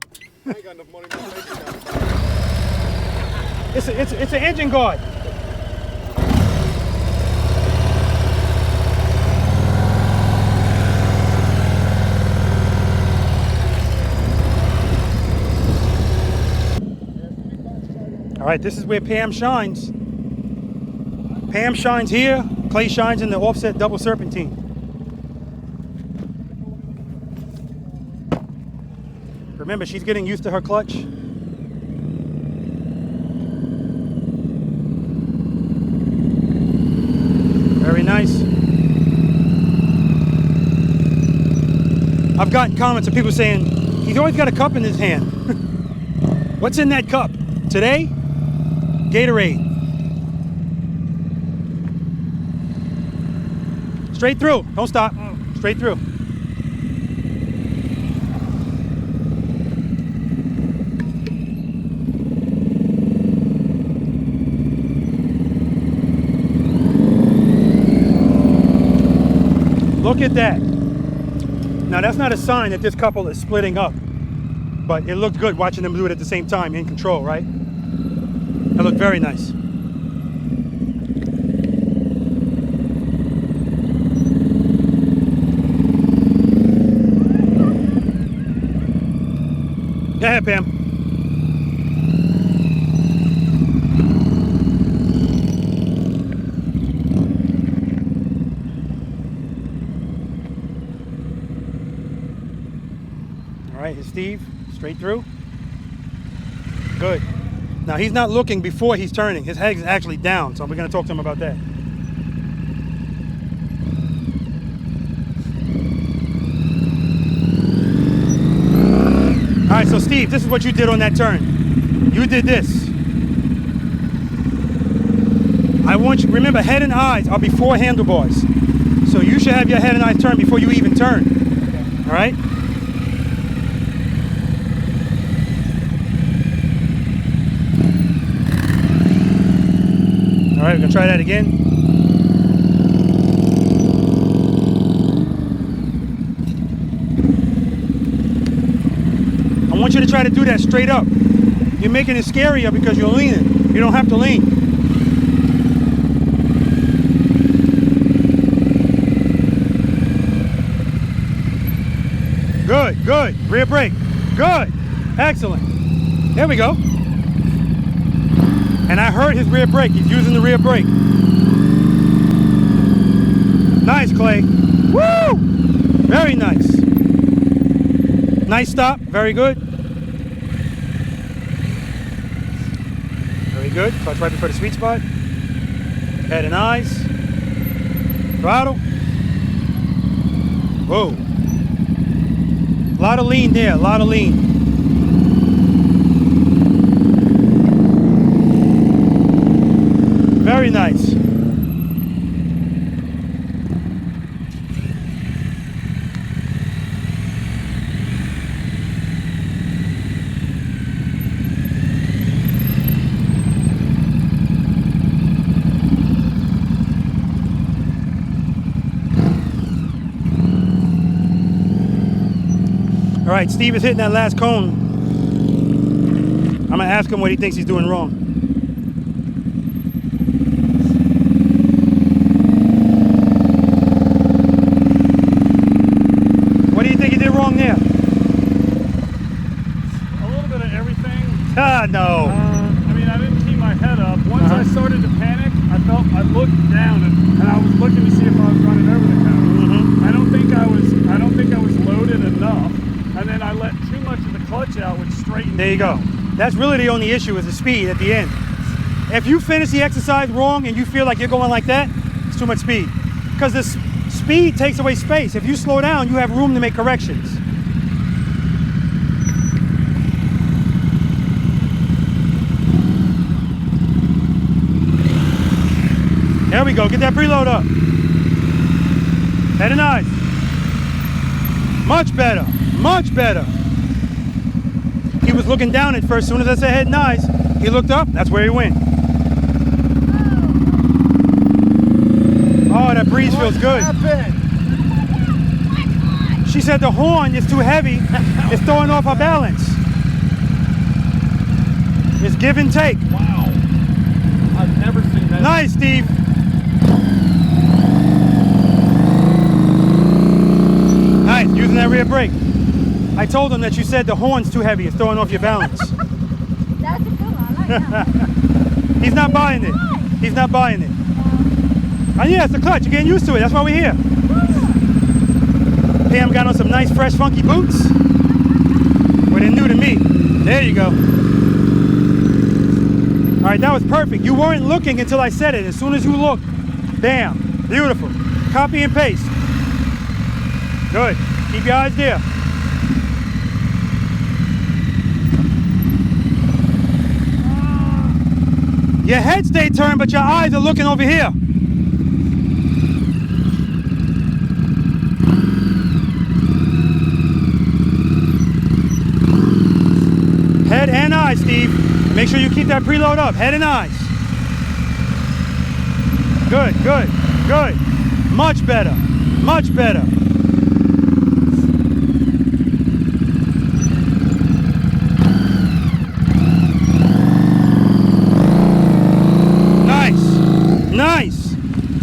I ain't got enough money to make it. It's an engine guard. All right, this is where Pam shines. Pam shines here, Clay shines in the offset double serpentine. Remember, she's getting used to her clutch. Very nice. I've gotten comments of people saying, he's always got a cup in his hand. What's in that cup? Today? Gatorade. Straight through. Don't stop. Straight through. Look at that. Now that's not a sign that this couple is splitting up, but it looked good watching them do it at the same time, in control, right? That looked very nice. Go ahead, Pam. All right, here's Steve, straight through. Good. Now he's not looking before he's turning. His head is actually down, so we're going to talk to him about that. All right, so Steve, this is what you did on that turn. You did this. I want you, remember, head and eyes are before handlebars. So you should have your head and eyes turned before you even turn. All right? All right, we're gonna try that again. I want you to try to do that straight up. You're making it scarier because you're leaning. You don't have to lean. Good, good. Rear brake. Good. Excellent. There we go. And I heard his rear brake. He's using the rear brake. Nice, Clay. Woo! Very nice. Nice stop. Very good. Very good. Clutch right before the sweet spot. Head and eyes. Throttle. Whoa. A lot of lean there, a lot of lean. Very nice. All right, Steve is hitting that last cone. I'm gonna ask him what he thinks he's doing wrong. What do you think he did wrong there? A little bit of everything. Ah, no. I mean, I didn't keep my head up. Once I started to panic, I looked down and I was looking to see if I was running over the cone. I don't think I was loaded enough. And then I let too much of the clutch out, which straightened. There you go. That's really the only issue is the speed at the end. If you finish the exercise wrong and you feel like you're going like that, it's too much speed. Because the speed takes away space. If you slow down, you have room to make corrections. There we go. Get that preload up. Head and eyes. Much better. Much better. He was looking down at first. As soon as I said head and eyes, he looked up. That's where he went. Oh, that breeze feels good. She said the horn is too heavy. It's throwing off her balance. It's give and take. Wow. I've never seen that. Nice, Steve. Nice, using that rear brake. I told him that you said the horn's too heavy. It's throwing off your balance. That's a good one. I like that one. He's not buying it. He's not buying it. And yeah, it's the clutch. You're getting used to it. That's why we're here. Pam got on some nice, fresh, funky boots. Well, they're new to me. There you go. All right, that was perfect. You weren't looking until I said it. As soon as you looked, bam. Beautiful. Copy and paste. Good. Keep your eyes there. Your head stayed turned, but your eyes are looking over here. Head and eyes, Steve. Make sure you keep that preload up. Head and eyes. Good, good, good. Much better, much better. Nice.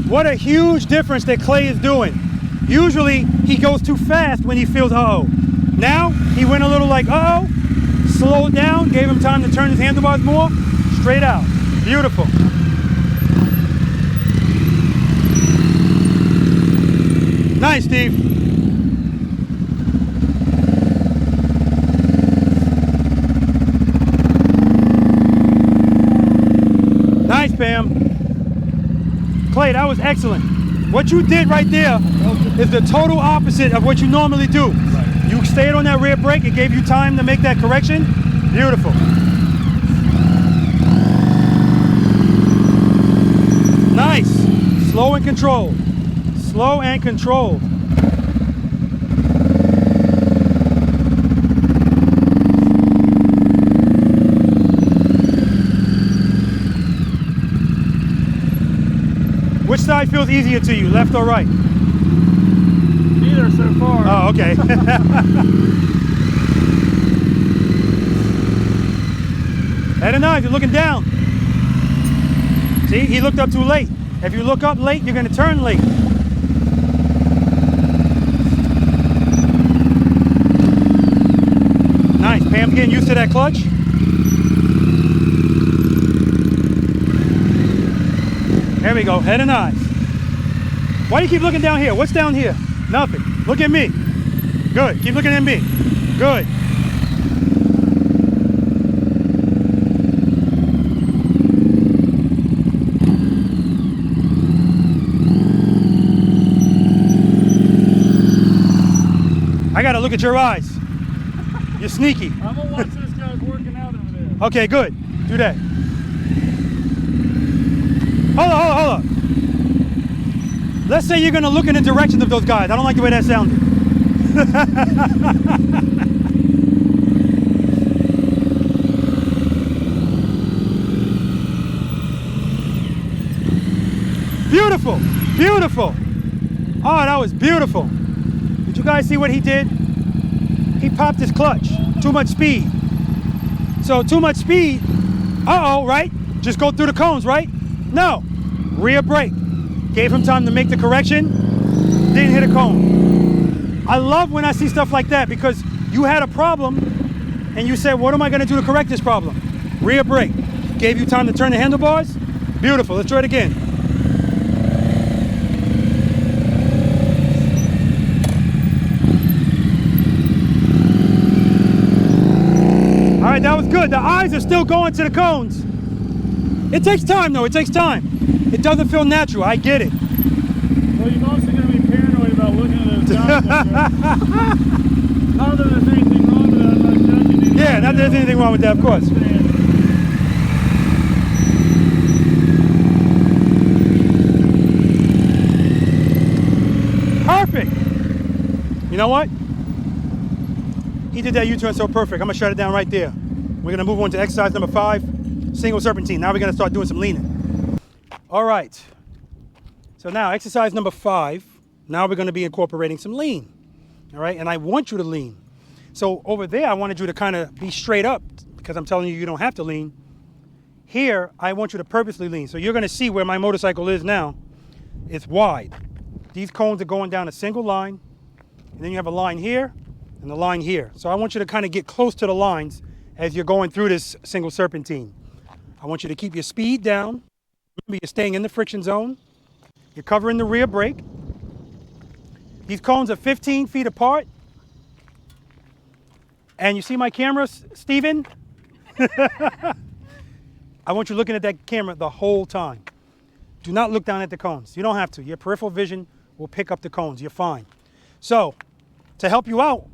What a huge difference that Clay is doing. Usually he goes too fast when he feels uh-oh. Now he went a little like uh-oh, slowed down, gave him time to turn his handlebars more, straight out. Beautiful. Nice, Steve. Nice, Pam. Clay, that was excellent. What you did right there is the total opposite of what you normally do. Right. You stayed on that rear brake. It gave you time to make that correction. Beautiful. Nice. Slow and controlled. Slow and controlled. Which side feels easier to you, left or right? Neither so far. Oh, okay. Head and eyes, you're looking down. See, he looked up too late. If you look up late, you're going to turn late. Nice, Pam's getting used to that clutch. There we go, head and eyes. Why do you keep looking down here? What's down here? Nothing. Look at me. Good, keep looking at me. Good. I gotta look at your eyes. You're sneaky. I'm gonna watch this guy working out over there. Okay, good. Do that. Hold on. Let's say you're gonna look in the direction of those guys. I don't like the way that sounded. Beautiful, beautiful. Oh, that was beautiful. Did you guys see what he did? He popped his clutch. Too much speed. So too much speed, right? Just go through the cones, right? No, rear brake. Gave him time to make the correction, didn't hit a cone. I love when I see stuff like that because you had a problem and you said, what am I gonna do to correct this problem? Rear brake. Gave you time to turn the handlebars. Beautiful, let's try it again. All right, that was good. The eyes are still going to the cones. It takes time though, it takes time. It doesn't feel natural, I get it. Well, you're also going to be paranoid about looking at those guys. Not that there's anything wrong with that, I'm not judging you. Yeah, not that there's anything wrong with that, of course. Perfect. You know what? He did that U-turn so perfect. I'm gonna shut it down right there. We're gonna move on to exercise number 5, single serpentine. Now we're gonna start doing some leaning. All right. So now exercise number 5, now we're gonna be incorporating some lean. All right, and I want you to lean. So over there, I wanted you to kind of be straight up because I'm telling you, you don't have to lean. Here, I want you to purposely lean. So you're gonna see where my motorcycle is now. It's wide. These cones are going down a single line, and then you have a line here and a line here. So I want you to kind of get close to the lines as you're going through this single serpentine. I want you to keep your speed down. Remember, you're staying in the friction zone. You're covering the rear brake. These cones are 15 feet apart. And you see my camera, Steven? I want you looking at that camera the whole time. Do not look down at the cones. You don't have to. Your peripheral vision will pick up the cones. You're fine. So, to help you out,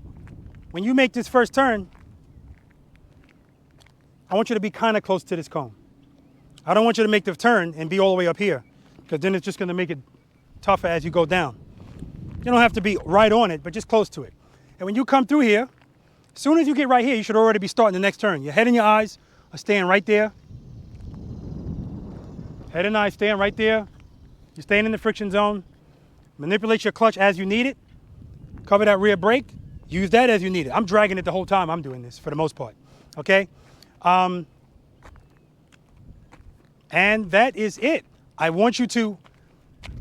when you make this first turn, I want you to be kind of close to this cone. I don't want you to make the turn and be all the way up here, because then it's just going to make it tougher as you go down. You don't have to be right on it, but just close to it. And when you come through here, as soon as you get right here, you should already be starting the next turn. Your head and your eyes are staying right there. Head and eyes staying right there. You're staying in the friction zone. Manipulate your clutch as you need it. Cover that rear brake. Use that as you need it. I'm dragging it the whole time I'm doing this for the most part. Okay? And that is it. I want you to,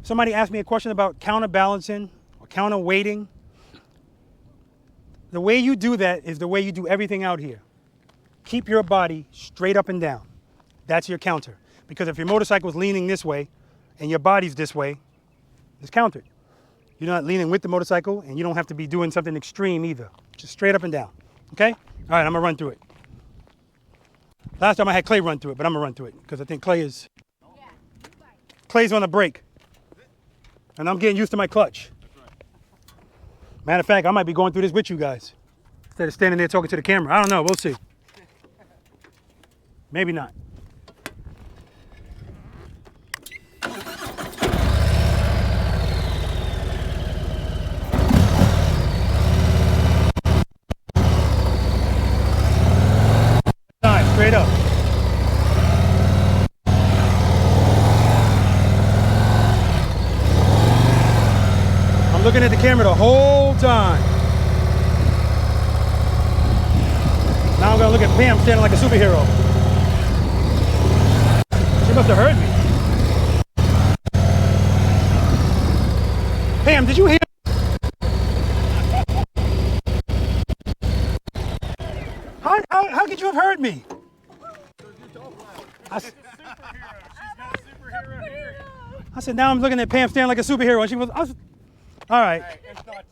somebody asked me a question about counterbalancing or counterweighting. The way you do that is the way you do everything out here. Keep your body straight up and down. That's your counter. Because if your motorcycle is leaning this way and your body's this way, it's countered. You're not leaning with the motorcycle and you don't have to be doing something extreme either. Just straight up and down. Okay? All right, I'm gonna run through it. Last time I had Clay run through it, but I'm gonna run through it because I think Clay's on the brake. And I'm getting used to my clutch. Matter of fact, I might be going through this with you guys instead of standing there talking to the camera. I don't know, we'll see. Maybe not. Straight up. I'm looking at the camera the whole time. Now I'm gonna look at Pam standing like a superhero. She must have heard me. Pam, did you hear? How could you have heard me? I said, now I'm looking at Pam standing like a superhero, and she was, all right. Hey, it's not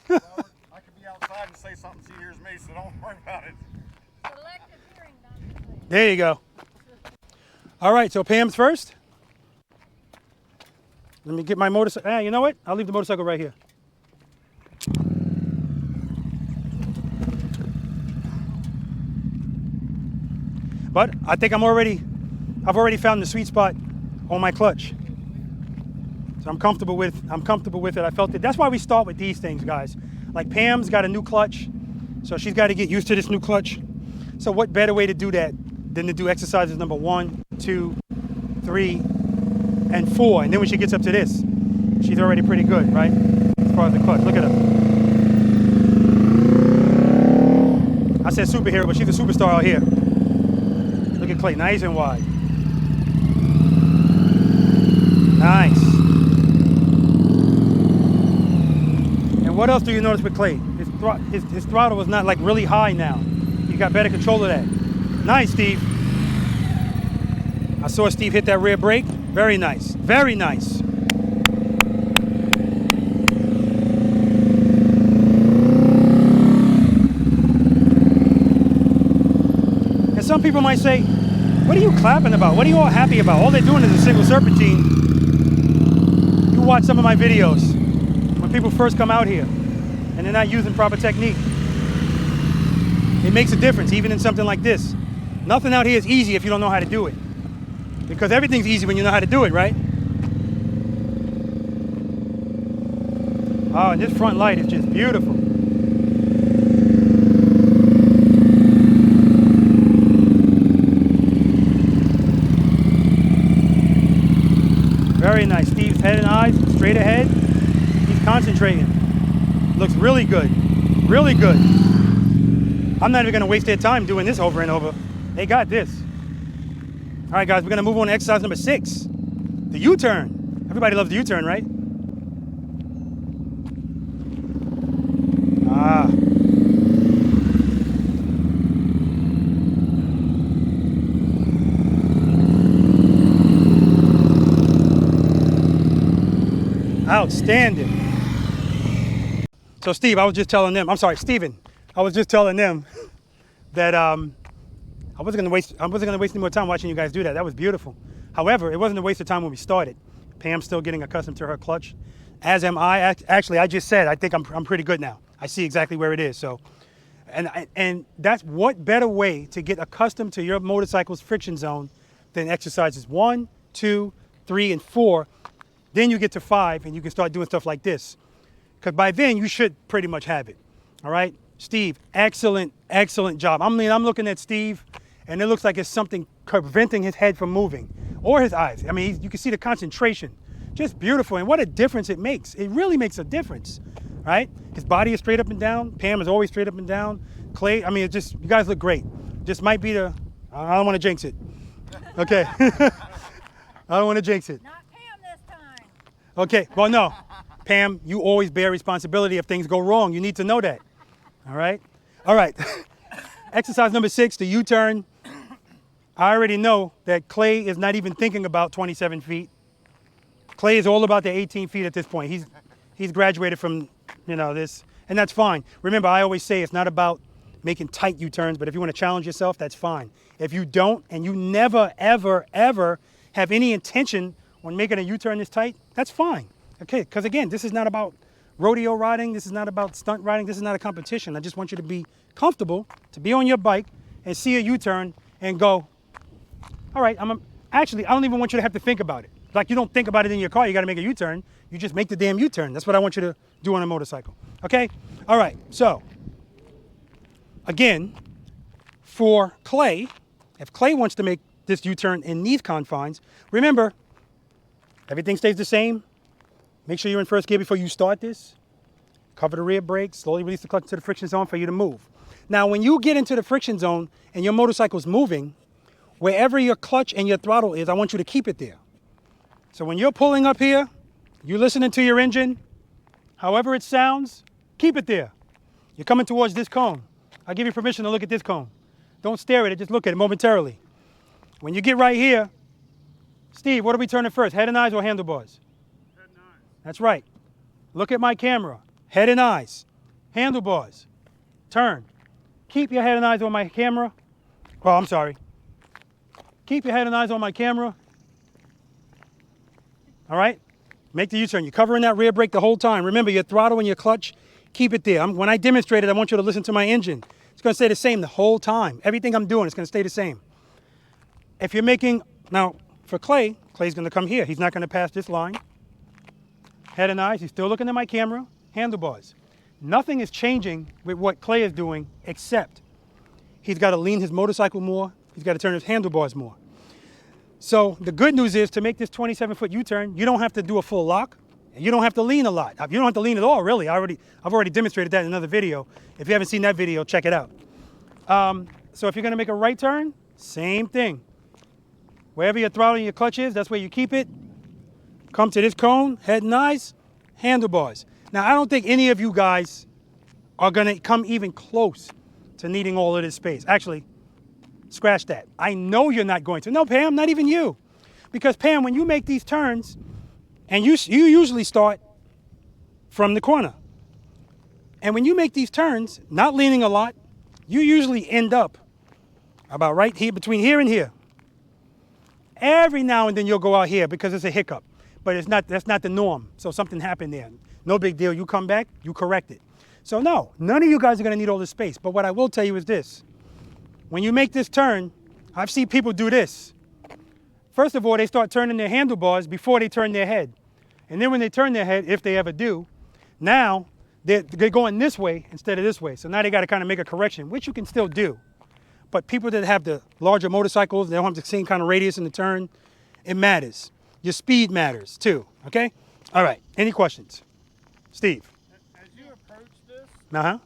you. Well, I could be outside and say something she hears me, so don't worry about it. Selective hearing, not There you go. All right, so Pam's first. Let me get my motorcycle. You know what? I'll leave the motorcycle right here. But I think I've already found the sweet spot on my clutch. So I'm comfortable with it. I felt it. That's why we start with these things, guys. Like Pam's got a new clutch, so she's got to get used to this new clutch. So what better way to do that than to do exercises number 1, 2, 3, and 4. And then when she gets up to this, she's already pretty good, right? As far as the clutch. Look at her. I said superhero, but she's a superstar out here. Look at Clay, nice and wide. Nice. And what else do you notice with Clay? His throttle is not like really high now. You got better control of that. Nice, Steve. I saw Steve hit that rear brake. Very nice. Very nice. And some people might say, what are you clapping about? What are you all happy about? All they're doing is a single serpentine. You watch some of my videos when people first come out here and they're not using proper technique. It makes a difference, even in something like this. Nothing out here is easy if you don't know how to do it. Because everything's easy when you know how to do it, right? Oh, and this front light is just beautiful. Very nice. Steve's head and eyes straight ahead. He's concentrating. Looks really good. Really good. I'm not even going to waste their time doing this over and over. They got this. All right, guys, we're going to move on to exercise number 6. The U-turn. Everybody loves the U-turn, right? Ah. Outstanding. So Steve, I was just telling them, I'm sorry, Steven, I was just telling them that I wasn't gonna waste any more time watching you guys do that. That was beautiful. However, it wasn't a waste of time when we started. Pam's still getting accustomed to her clutch, as am I. Actually, I just said I think I'm pretty good now. I see exactly where it is. So, and that's what better way to get accustomed to your motorcycle's friction zone than exercises 1, 2, 3, and 4. Then you get to 5 and you can start doing stuff like this. Because by then you should pretty much have it. All right, Steve, excellent, excellent job. I mean, I'm looking at Steve and it looks like it's something preventing his head from moving or his eyes. I mean, you can see the concentration. Just beautiful. And what a difference it makes. It really makes a difference, right? His body is straight up and down. Pam is always straight up and down. Clay, I mean, it's just, you guys look great. Just might be the, I don't want to jinx it. Okay. I don't want to jinx it. Not Pam this time. Okay, well, no. Pam, you always bear responsibility if things go wrong. You need to know that. All right? All right. Exercise number 6, the U-turn. I already know that Clay is not even thinking about 27 feet. Clay is all about the 18 feet at this point. He's graduated from, you know, this, and that's fine. Remember, I always say it's not about making tight U-turns, but if you want to challenge yourself, that's fine. If you don't, and you never, ever, ever have any intention on making a U-turn this tight, that's fine. Okay, because again, this is not about rodeo riding. This is not about stunt riding. This is not a competition. I just want you to be comfortable, to be on your bike and see a U-turn and go, all right, actually, I don't even want you to have to think about it. Like you don't think about it in your car, you got to make a U-turn. You just make the damn U-turn. That's what I want you to do on a motorcycle. Okay? All right, so again, for Clay, if Clay wants to make this U-turn in these confines, remember, everything stays the same. Make sure you're in first gear before you start this. Cover the rear brake, slowly release the clutch into the friction zone for you to move. Now, when you get into the friction zone and your motorcycle's moving, wherever your clutch and your throttle is, I want you to keep it there. So when you're pulling up here, you're listening to your engine, however it sounds, keep it there. You're coming towards this cone. I'll give you permission to look at this cone. Don't stare at it, just look at it momentarily. When you get right here, Steve, what are we turning first, head and eyes or handlebars? Head and eyes. That's right. Look at my camera, head and eyes, handlebars, turn. Keep your head and eyes on my camera. Oh, I'm sorry. Keep your head and eyes on my camera. All right? Make the U-turn. You're covering that rear brake the whole time. Remember, your throttle and your clutch, keep it there. When I demonstrate it, I want you to listen to my engine. It's going to stay the same the whole time. Everything I'm doing is going to stay the same. if you're making, now for Clay, Clay's gonna come here. He's not gonna pass this line. Head and eyes, he's still looking at my camera. Handlebars. Nothing is changing with what Clay is doing except he's gotta lean his motorcycle more. He's gotta turn his handlebars more. So the good news is to make this 27-foot U-turn, you don't have to do a full lock. You don't have to lean a lot. You don't have to lean at all, really. I've already demonstrated that in another video. If you haven't seen that video, check it out. So if you're gonna make a right turn, same thing. Wherever your throttle and your clutch is, that's where you keep it. Come to this cone, head and eyes, handlebars. Now, I don't think any of you guys are gonna come even close to needing all of this space. Actually, scratch that. I know you're not going to. No, Pam, not even you. Because Pam, when you make these turns, and you usually start from the corner. And when you make these turns, not leaning a lot, you usually end up about right here, between here and here. Every now and then you'll go out here because it's a hiccup, but that's not the norm. So something happened there. No big deal. You come back, you correct it. So no, none of you guys are gonna need all this space. But what I will tell you is this. When you make this turn, I've seen people do this. First of all, they start turning their handlebars before they turn their head. And then when they turn their head, if they ever do, now they're going this way instead of this way. So now they got to kind of make a correction, which you can still do. But people that have the larger motorcycles, they don't have the same kind of radius in the turn, it matters. Your speed matters too, okay? All right, any questions? Steve? As you approach this, Uh-huh.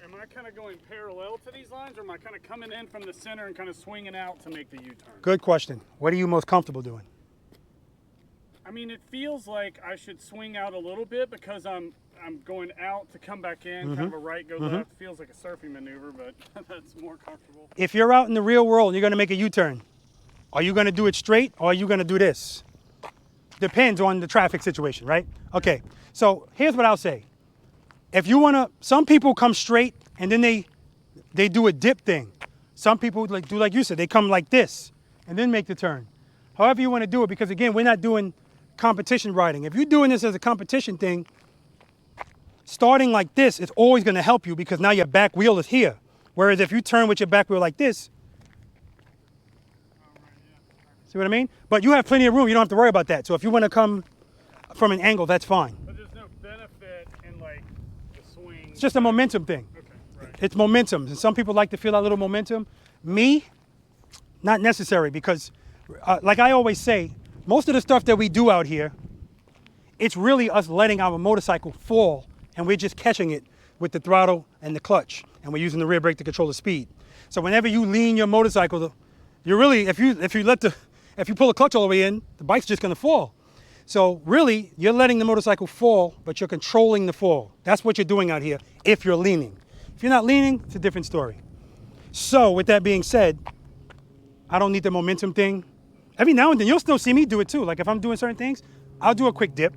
am I kind of going parallel to these lines, or am I kind of coming in from the center and kind of swinging out to make the U-turn? Good question. What are you most comfortable doing? I mean, it feels like I should swing out a little bit because I'm going out to come back in, kind of a right, go left. Feels like a surfing maneuver, but that's more comfortable. If you're out in the real world and you're gonna make a U-turn, are you gonna do it straight or are you gonna do this? Depends on the traffic situation, right? Okay, so here's what I'll say. If you wanna, some people come straight and then they do a dip thing. Some people do like you said, they come like this and then make the turn. However you wanna do it, because again, we're not doing competition riding. If you're doing this as a competition thing, starting like this is always going to help you because now your back wheel is here. Whereas if you turn with your back wheel like this, see what I mean? But you have plenty of room. You don't have to worry about that. So if you want to come from an angle, that's fine. But there's no benefit in like the swing. It's just a momentum thing. Okay, right. It's momentum. And some people like to feel that little momentum. Me, not necessary because like I always say, most of the stuff that we do out here, it's really us letting our motorcycle fall and we're just catching it with the throttle and the clutch. And we're using the rear brake to control the speed. So whenever you lean your motorcycle, you're really, if you pull the clutch all the way in, the bike's just gonna fall. So really, you're letting the motorcycle fall, but you're controlling the fall. That's what you're doing out here if you're leaning. If you're not leaning, it's a different story. So with that being said, I don't need the momentum thing. Every now and then, you'll still see me do it too. Like if I'm doing certain things, I'll do a quick dip.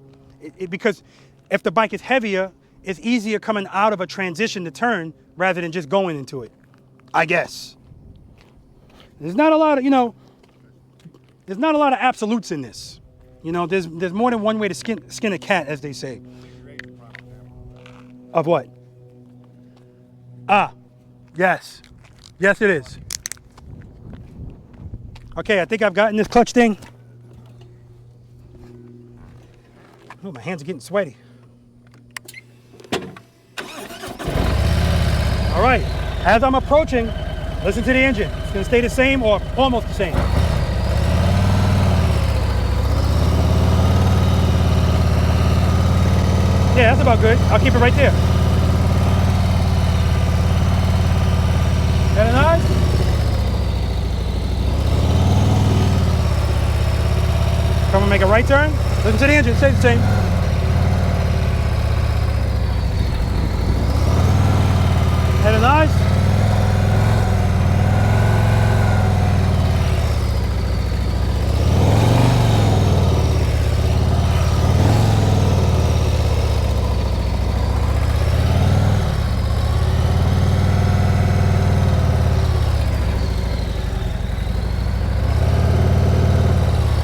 Because if the bike is heavier, it's easier coming out of a transition to turn rather than just going into it, I guess. There's not a lot of, there's not a lot of absolutes in this. There's more than one way to skin a cat, as they say. Of what? Yes. Yes, it is. Okay, I think I've gotten this clutch thing. Oh, my hands are getting sweaty. All right, as I'm approaching, listen to the engine. It's gonna stay the same or almost the same. Yeah, that's about good. I'll keep it right there. Got it nice? Come and make a right turn. Listen to the engine, stay the same. Head and eyes.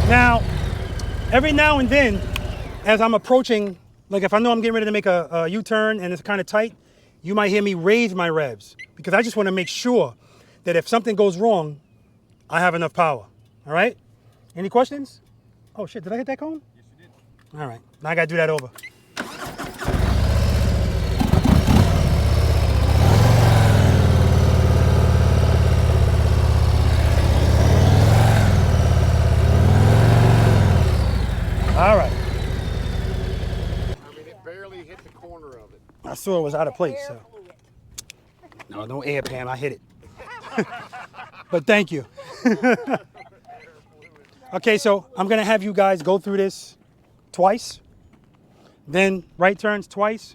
Now, every now and then, as I'm approaching, like if I know I'm getting ready to make a U-turn and it's kind of tight, you might hear me raise my revs because I just want to make sure that if something goes wrong, I have enough power. All right? Any questions? Oh shit, did I hit that cone? Yes, you did. All right, now I gotta do that over. All right. I mean, it barely hit the corner of it. I saw it was out of place, Air so. fluid. No, no air, Pam, I hit it. But thank you. Okay, so I'm gonna have you guys go through this twice, then right turns twice,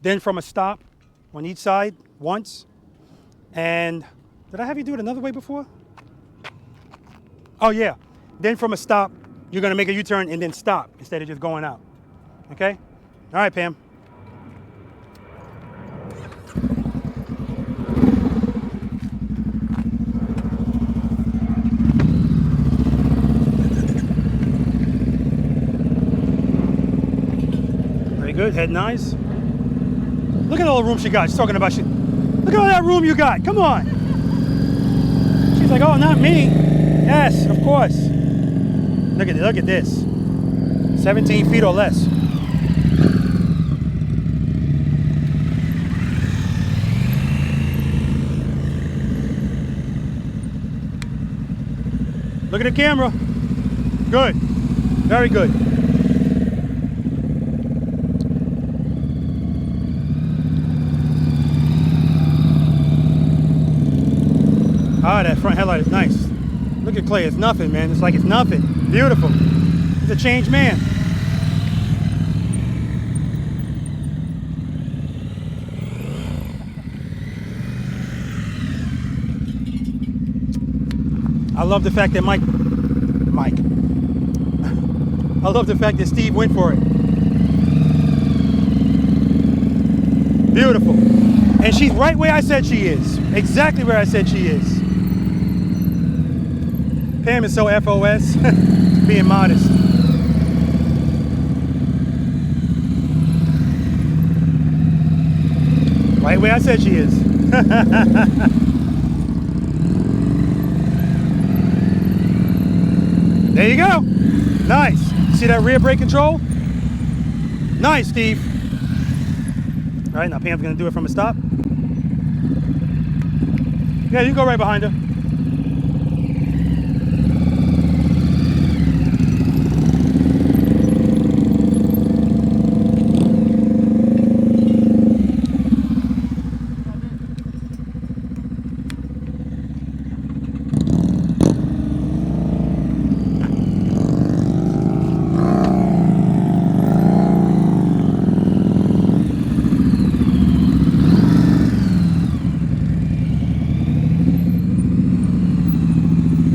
then from a stop on each side once, and did I have you do it another way before? Oh yeah, then from a stop, you're gonna make a U-turn and then stop instead of just going out, okay? All right, Pam. Very good, head nice. Look at all the room she got. She's talking about shit. Look at all that room you got. Come on. She's like, oh, not me. Yes, of course. Look at this. 17 feet or less. Look at the camera. Good. Very good. Ah, that front headlight is nice. Look at Clay, it's nothing, man. It's like it's nothing. Beautiful. He's a changed man. I love the fact that Mike. I love the fact that Steve went for it. Beautiful. And she's right where I said she is. Exactly where I said she is. Pam is so FOS, being modest. Right where I said she is. There you go. Nice. See that rear brake control? Nice, Steve. All right, now Pam's gonna do it from a stop. Yeah, you can go right behind her.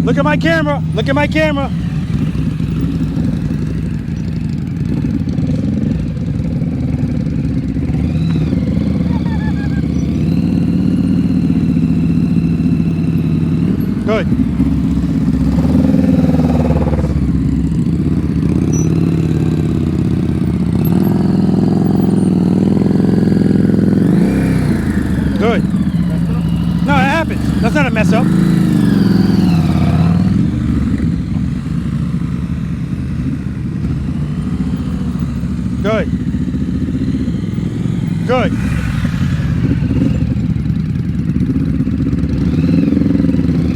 Look at my camera. Look at my camera. Good. Good. No, it happens. That's not a mess up. Good. Good.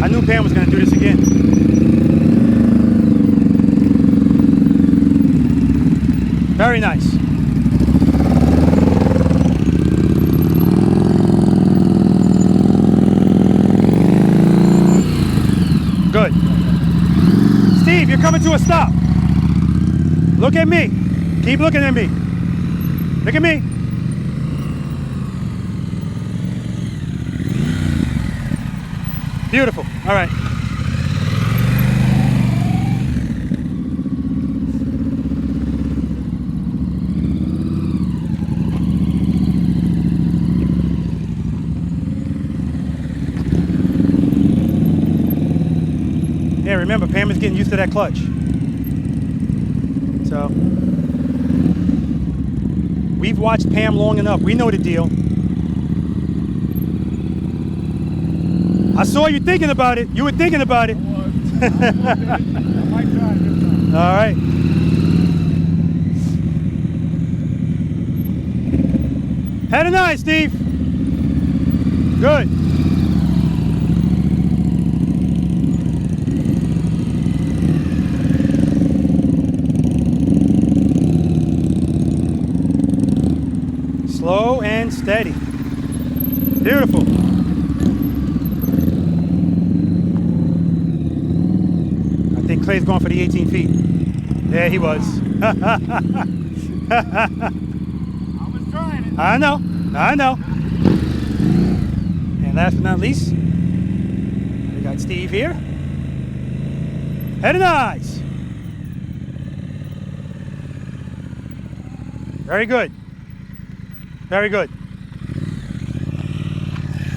I knew Pam was going to do this again. Very nice. Good. Steve, you're coming to a stop. Look at me. Keep looking at me. Look at me. Beautiful. All right. Yeah, remember, Pam is getting used to that clutch. So, we've watched Pam long enough. We know the deal. I saw you thinking about it. You were thinking about it. I might try it this time. All right. Head and eye, Steve. Good. Slow and steady. Beautiful. I think Clay's going for the 18 feet. There he was. I was trying it. I know. And last but not least, we got Steve here. Head and eyes. Very good. Very good.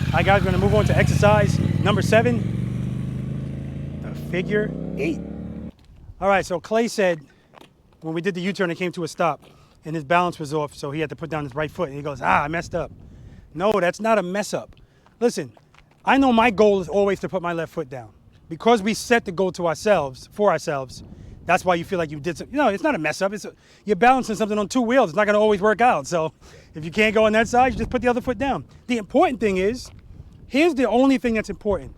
All right, guys, we're going to move on to exercise number 7, the figure 8. All right, so Clay said when we did the U-turn, it came to a stop, and his balance was off, so he had to put down his right foot, and he goes, I messed up. No, that's not a mess up. Listen, I know my goal is always to put my left foot down. Because we set the goal to ourselves, for ourselves, that's why you feel like you did something. You know, it's not a mess up. You're balancing something on 2 wheels. It's not going to always work out. So if you can't go on that side, you just put the other foot down. The important thing is, here's the only thing that's important.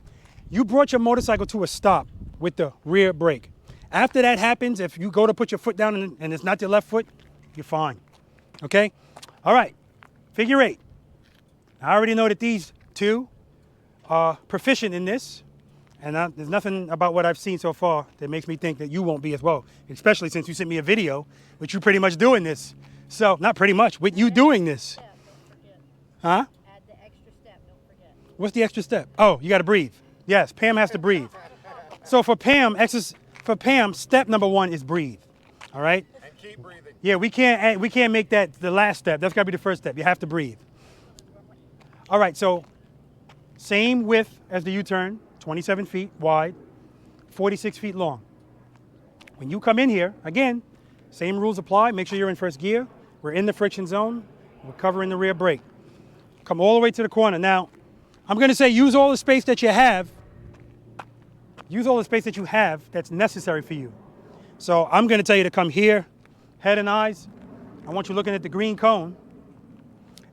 You brought your motorcycle to a stop with the rear brake. After that happens, if you go to put your foot down and it's not your left foot, you're fine. Okay? All right. Figure 8. I already know that these two are proficient in this. And there's nothing about what I've seen so far that makes me think that you won't be as well, especially since you sent me a video with you pretty much doing this. So, not pretty much, with you doing this. Don't forget. Huh? Add the extra step, don't forget. What's the extra step? Oh, you got to breathe. Yes, Pam has to breathe. So for Pam, step number 1 is breathe. All right? And keep breathing. Yeah, we can't make that the last step. That's got to be the first step. You have to breathe. All right, so same width as the U-turn. 27 feet wide, 46 feet long. When you come in here, again, same rules apply. Make sure you're in first gear. We're in the friction zone. We're covering the rear brake. Come all the way to the corner. Now, I'm going to say use all the space that you have. Use all the space that you have that's necessary for you. So I'm going to tell you to come here, head and eyes. I want you looking at the green cone.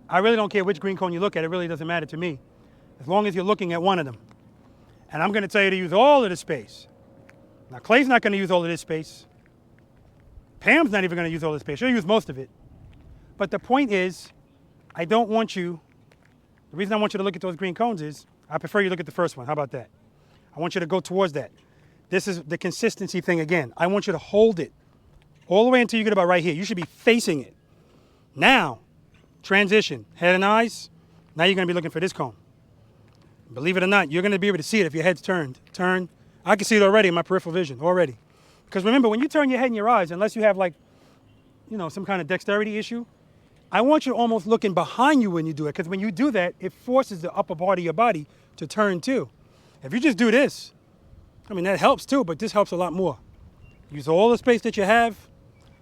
I really don't care which green cone you look at. It really doesn't matter to me, as long as you're looking at one of them. And I'm going to tell you to use all of the space. Now, Clay's not going to use all of this space. Pam's not even going to use all this space. She'll use most of it. But the point is, I don't want you, the reason I want you to look at those green cones is, I prefer you look at the first one. How about that? I want you to go towards that. This is the consistency thing again. I want you to hold it all the way until you get about right here. You should be facing it. Now, transition, head and eyes. Now you're going to be looking for this cone. Believe it or not, you're going to be able to see it if your head's turned. Turn. I can see it already in my peripheral vision, already. Because remember, when you turn your head and your eyes, unless you have like, you know, some kind of dexterity issue, I want you almost looking behind you when you do it. Because when you do that, it forces the upper part of your body to turn too. If you just do this, I mean, that helps too, but this helps a lot more. Use all the space that you have.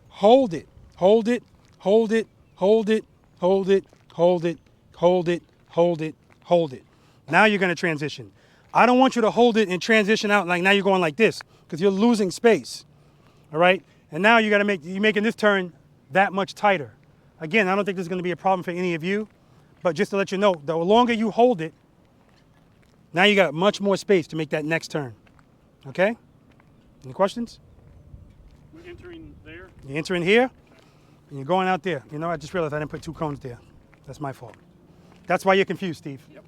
Hold it. Hold it. Hold it. Hold it. Hold it. Hold it. Hold it. Hold it. Hold it. Now you're going to transition. I don't want you to hold it and transition out like now you're going like this because you're losing space. All right? And now you're making this turn that much tighter. Again, I don't think this is going to be a problem for any of you, but just to let you know, the longer you hold it, now you got much more space to make that next turn. Okay? Any questions? We're entering there. You're entering here and you're going out there. You know, I just realized I didn't put 2 cones there. That's my fault. That's why you're confused, Steve. Yep.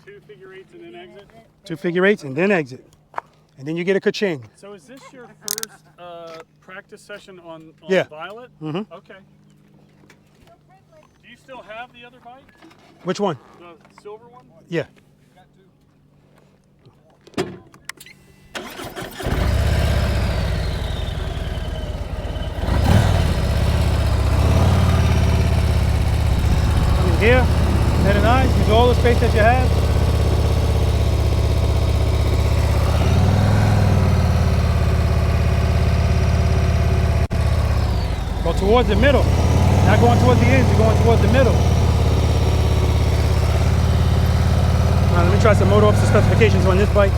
Two figure 8s and then exit. 2 figure 8s and then exit. And then you get a ka-ching. So is this your first practice session on Yeah. Violet? Mm-hmm. Okay. Do you still have the other bike? Which one? The silver one? Yeah. Come in here, head and eyes, use all the space that you have. Go towards the middle. Not going towards the ends, you're going towards the middle. All right, let me try some motor officer specifications on this bike.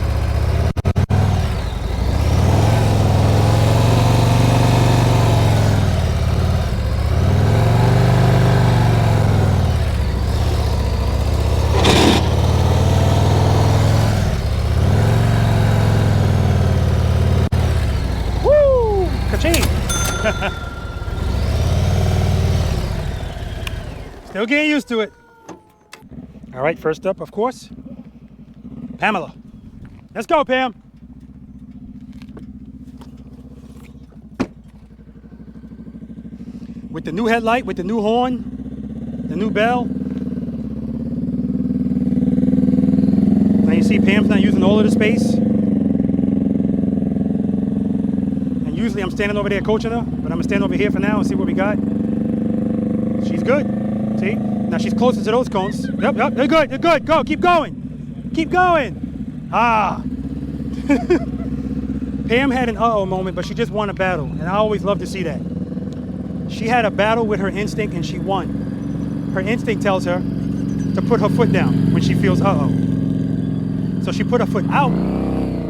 Still getting used to it. All right, first up, of course, Pamela. Let's go, Pam. With the new headlight, with the new horn, the new bell. Now you see Pam's not using all of the space. And usually I'm standing over there coaching her, but I'm gonna stand over here for now and see what we got. She's good, see? Now she's closer to those cones. Yep, yep, they're good, go, keep going. Keep going. Ah. Pam had an uh-oh moment, but she just won a battle, and I always love to see that. She had a battle with her instinct and she won. Her instinct tells her to put her foot down when she feels uh-oh. So she put her foot out,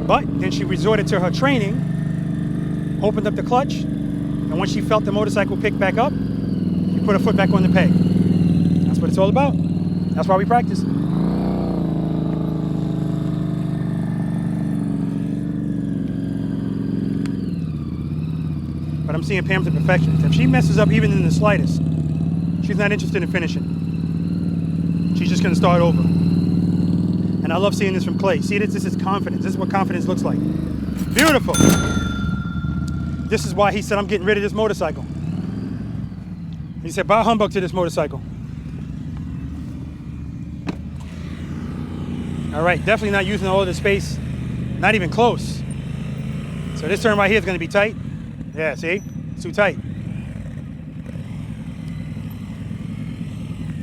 but then she resorted to her training, opened up the clutch, and when she felt the motorcycle pick back up, she put her foot back on the peg. That's what it's all about. That's why we practice. But I'm seeing Pam's a perfectionist. If she messes up even in the slightest, she's not interested in finishing. She's just gonna start over. And I love seeing this from Clay. See, this is confidence. This is what confidence looks like. Beautiful. This is why he said, I'm getting rid of this motorcycle. He said, buy a humbug to this motorcycle. All right, definitely not using all of the space. Not even close. So this turn right here is gonna be tight. Yeah, see? It's too tight.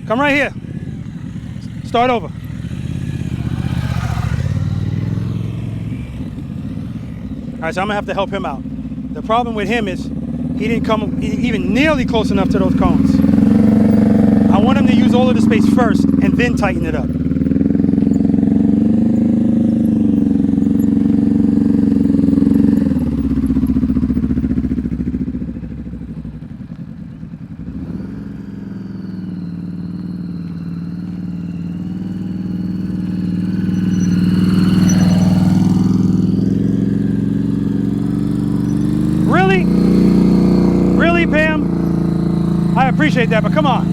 Come right here. Start over. All right, so I'm gonna have to help him out. The problem with him is he didn't come even nearly close enough to those cones. I want him to use all of the space first and then tighten it up. Really, Pam? I appreciate that, but come on.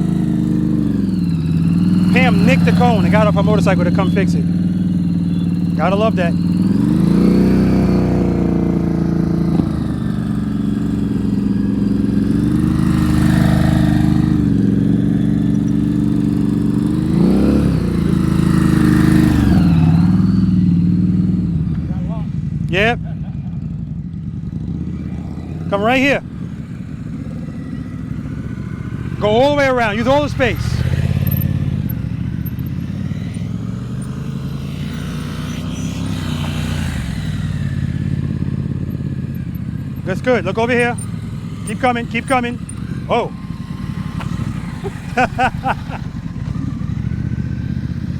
Pam nicked the cone and got off her motorcycle to come fix it. Gotta love that. Yep. Come right here. Go all the way around. Use all the space. That's good. Look over here. Keep coming. Keep coming. Oh.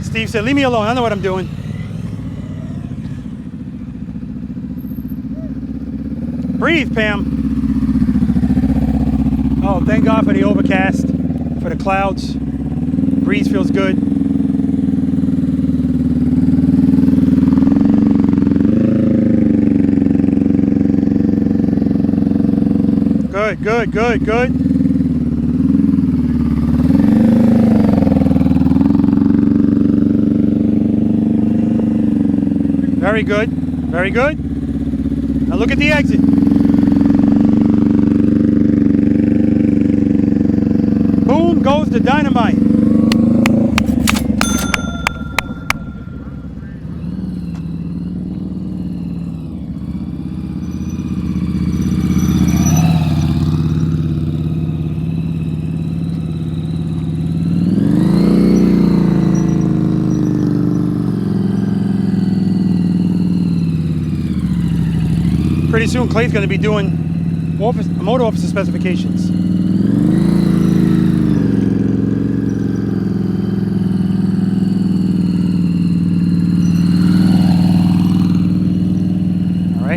Steve said, leave me alone. I know what I'm doing. Breathe, Pam. Oh, thank God for the overcast, for the clouds. Breeze feels good. Good, good, good, good. Very good, very good. Now look at the exit. Boom goes the dynamite. Pretty soon Clay's going to be doing motor officer specifications.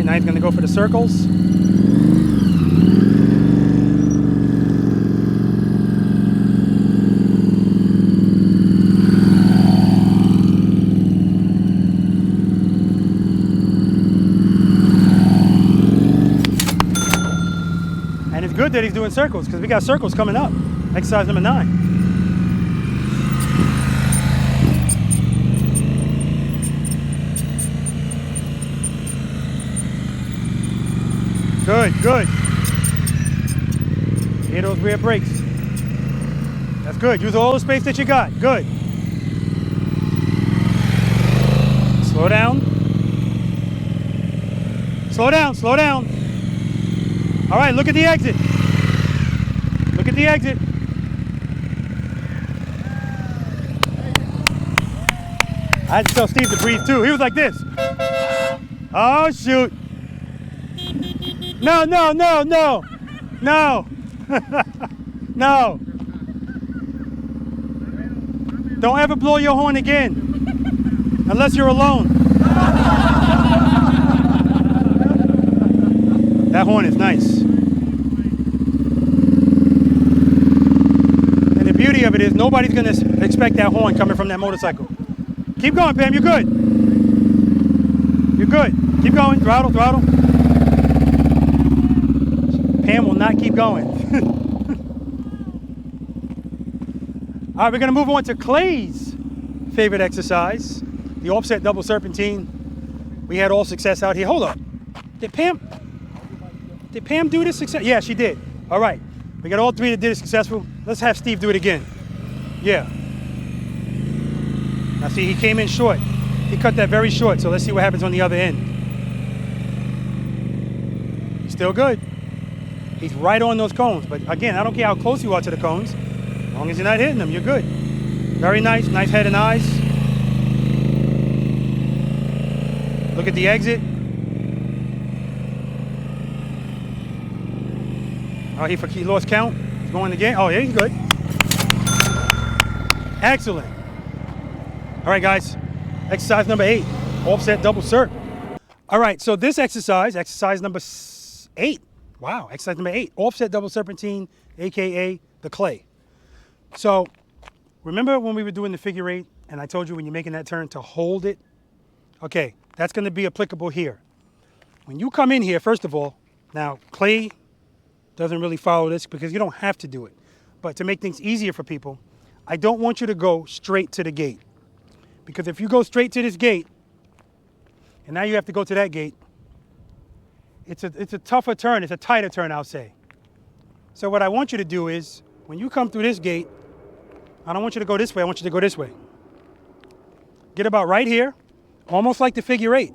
Now he's going to go for the circles. And it's good that he's doing circles because we got circles coming up. Exercise number 9. Good, good. Hear those rear brakes. That's good. Use all the space that you got. Good. Slow down. Slow down, slow down. All right, look at the exit. Look at the exit. I had to tell Steve to breathe too. He was like this. Oh, shoot. No, no, no, no. No. No. Don't ever blow your horn again. Unless you're alone. That horn is nice. And the beauty of it is nobody's going to expect that horn coming from that motorcycle. Keep going, Pam. You're good. You're good. Keep going. Throttle, throttle. Pam will not keep going. All right, we're going to move on to Clay's favorite exercise, the offset double serpentine. We had all success out here. Hold up. Did Pam do this success? Yeah, she did. All right. We got all three that did it successful. Let's have Steve do it again. Yeah. Now see, he came in short. He cut that very short, so let's see what happens on the other end. Still good. He's right on those cones, but again, I don't care how close you are to the cones. As long as you're not hitting them, you're good. Very nice, nice head and eyes. Look at the exit. Oh, he lost count. He's going again. Oh, yeah, he's good. Excellent. All right, guys. Exercise number 8, offset double serp. All right, so this exercise number 8. Wow, exercise number 8, offset double serpentine, AKA the clay. So remember when we were doing the figure 8 and I told you when you're making that turn to hold it? Okay, that's going to be applicable here. When you come in here, first of all, now clay doesn't really follow this because you don't have to do it. But to make things easier for people, I don't want you to go straight to the gate. Because if you go straight to this gate, and now you have to go to that gate, it's a tougher turn, it's a tighter turn, I'll say. So what I want you to do is, when you come through this gate, I don't want you to go this way, I want you to go this way. Get about right here, almost like the figure 8.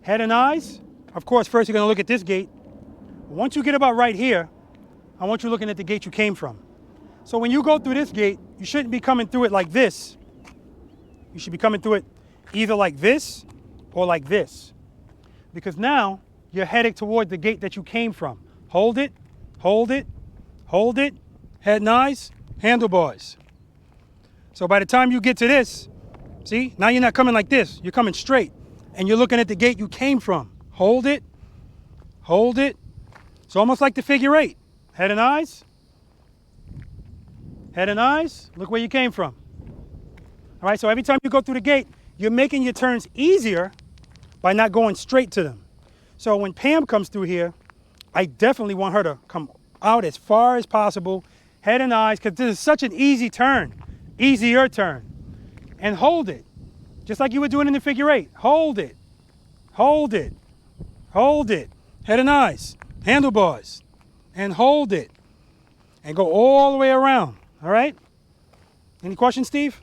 Head and eyes, of course, first you're gonna look at this gate. Once you get about right here, I want you looking at the gate you came from. So when you go through this gate, you shouldn't be coming through it like this. You should be coming through it either like this or like this. Because now you're heading toward the gate that you came from. Hold it, hold it, hold it, head and eyes, handlebars. So by the time you get to this, see, now you're not coming like this, you're coming straight. And you're looking at the gate you came from. Hold it, hold it. It's almost like the figure 8. Head and eyes. Head and eyes, look where you came from. All right, so every time you go through the gate, you're making your turns easier by not going straight to them. So when Pam comes through here, I definitely want her to come out as far as possible, head and eyes, because this is such an easy turn, easier turn. And hold it, just like you were doing in the figure 8. Hold it, hold it, hold it. Head and eyes, handlebars, and hold it. And go all the way around. All right? Any questions, Steve?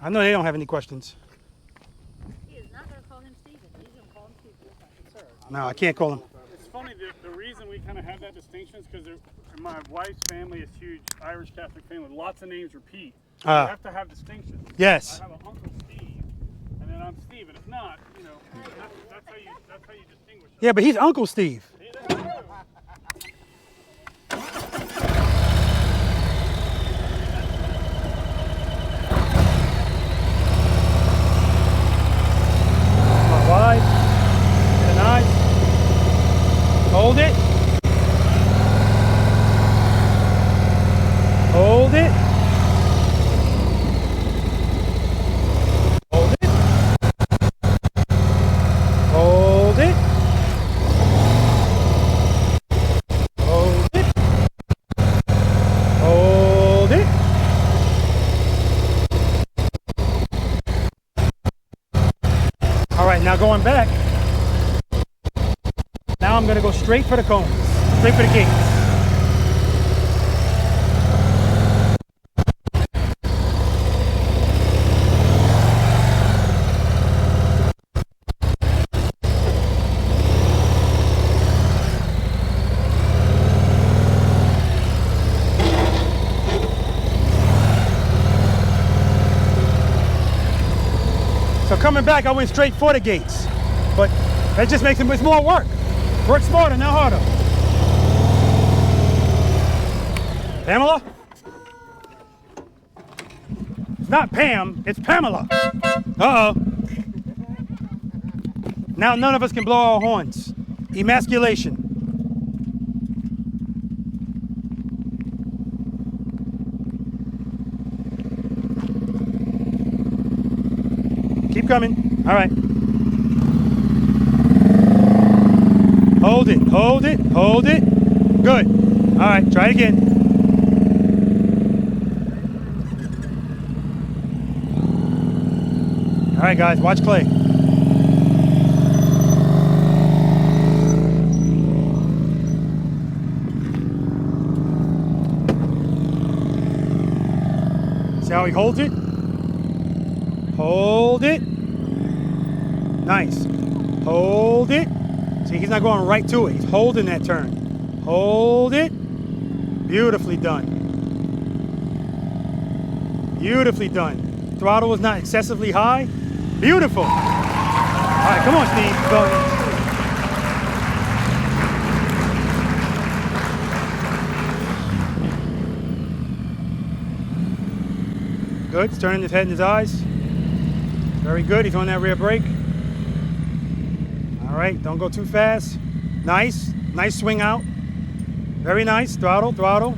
I know they don't have any questions. He is not going to call him Steven. He's going to call him Steve. No, I can't call him. It's funny, the reason we kind of have that distinction is because my wife's family is huge Irish Catholic family. Lots of names repeat. So you have to have distinctions. Yes. I have an Uncle Steve, and then I'm Steve. And if not, you know, that's how you distinguish them. Yeah, but he's Uncle Steve. Wide, and nice. Hold it. Hold it. Hold it. Hold it. Hold it. Hold it. All right, now going back. straight for the cones, straight for the gates. So coming back, I went straight for the gates, but that just makes it it's more work. Work smarter, not harder. Pamela? It's not Pam, it's Pamela. Uh-oh. Now none of us can blow our horns. Emasculation. Keep coming. All right. Hold it, hold it, hold it. Good. All right, try it again. All right, guys, watch Clay. See how he holds it? Hold it. Nice. Hold it. See, he's not going right to it. He's holding that turn. Hold it. Beautifully done. Beautifully done. Throttle was not excessively high. Beautiful. All right, come on, Steve. Go. Good. He's turning his head and his eyes. Very good. He's on that rear brake. All right, don't go too fast. Nice. Nice swing out. Very nice. Throttle, throttle.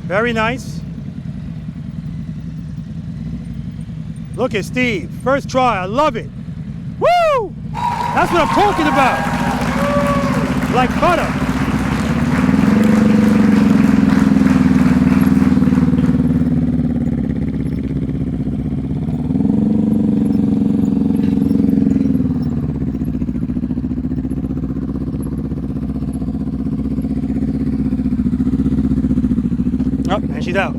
Very nice. Look at Steve. First try. I love it. Woo! That's what I'm talking about. Like butter. Oh, and she's out.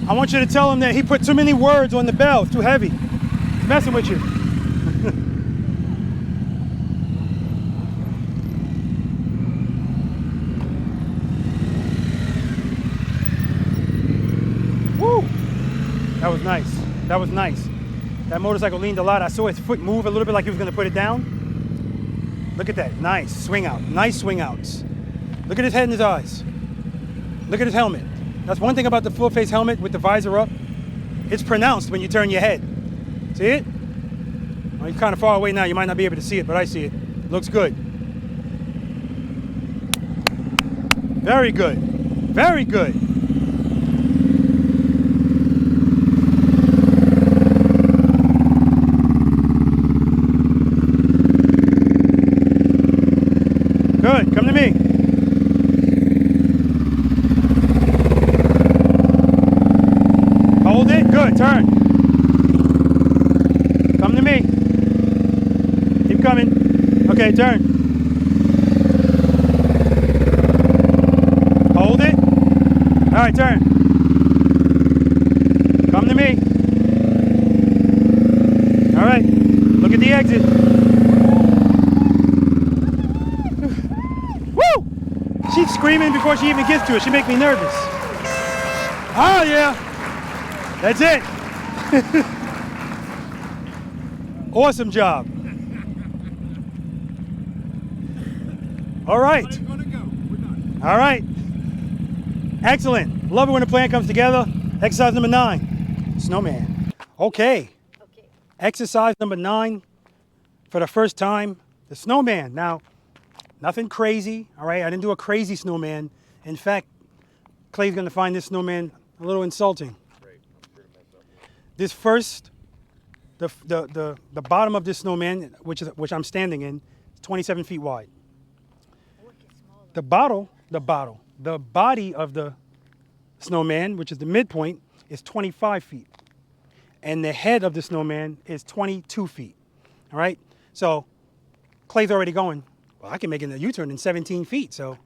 I want you to tell him that he put too many words on the bell. It's too heavy. He's messing with you. Woo! That was nice. That was nice. That motorcycle leaned a lot. I saw his foot move a little bit like he was going to put it down. Look at that. Nice swing out. Nice swing outs. Look at his head and his eyes. Look at his helmet. That's one thing about the full face helmet with the visor up. It's pronounced when you turn your head. See it? Well, you're kind of far away now. You might not be able to see it, but I see it. Looks good. Very good. Very good. Good. Come to me. Hold it. Good. Turn. Come to me. Keep coming. Okay, turn. Hold it. All right, turn. Come to me. All right. Look at the exit. Woo! She's screaming before she even gets to it. She makes me nervous. Oh, yeah. That's it. Awesome job. All right. All right. Excellent. Love it when the plan comes together. Exercise number 9, snowman. Okay. Okay. Exercise number 9 for the first time, the snowman. Now, nothing crazy, all right? I didn't do a crazy snowman. In fact, Clay's gonna find this snowman a little insulting. Great. I'm sure to this first, the bottom of this snowman, which I'm standing in, is 27 feet wide. The body of the snowman, which is the midpoint, is 25 feet. And the head of the snowman is 22 feet. All right? So Clay's already going, well, I can make a U-turn in 17 feet, so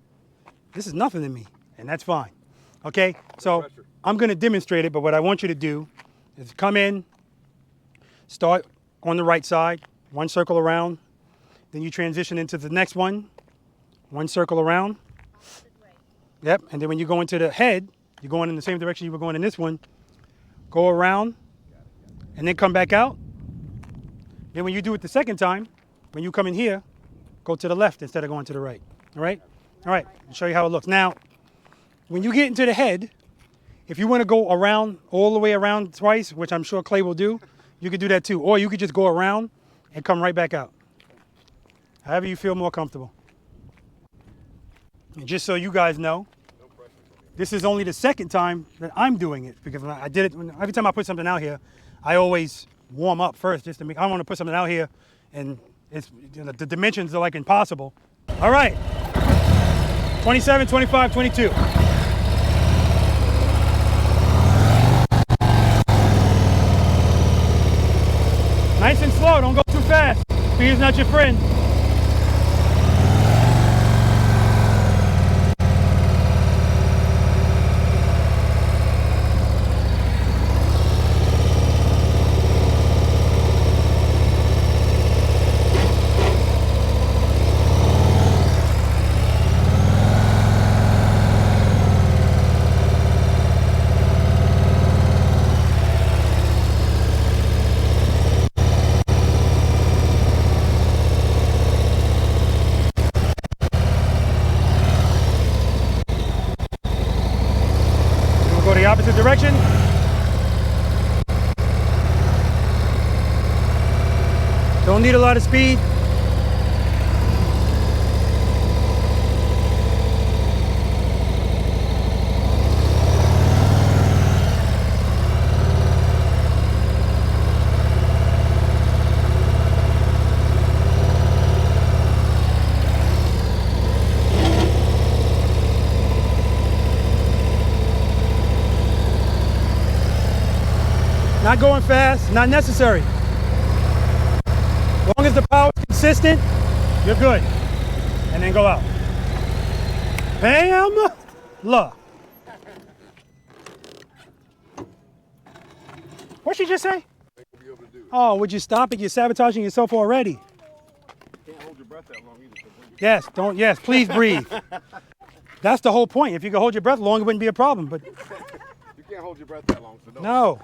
this is nothing to me, and that's fine. Okay? So I'm going to demonstrate it, but what I want you to do is come in, start on the right side, one circle around, then you transition into the next one circle around. Yep, and then when you go into the head, you're going in the same direction you were going in this one. Go around, and then come back out. Then when you do it the second time, when you come in here, go to the left instead of going to the right. All right? All right, I'll show you how it looks. Now, when you get into the head, if you want to go around, all the way around twice, which I'm sure Clay will do, you could do that too. Or you could just go around and come right back out. However you feel more comfortable. And just so you guys know, this is only the second time that I'm doing it, because when I did it, every time I put something out here, I always warm up first just to make, I don't want to put something out here and it's, you know, the dimensions are like impossible. All right, 27, 25, 22. Nice and slow, don't go too fast. Speed is not your friend. Go the opposite direction. Don't need a lot of speed. Not going fast, not necessary. As long as the power is consistent, you're good. And then go out. Bam! La. What'd she just say? Oh, would you stop it? You're sabotaging yourself already. Can't hold your breath that long either. Yes, don't, yes, please breathe. That's the whole point. If you could hold your breath long, it wouldn't be a problem, but. You can't hold your breath that long, so don't. No.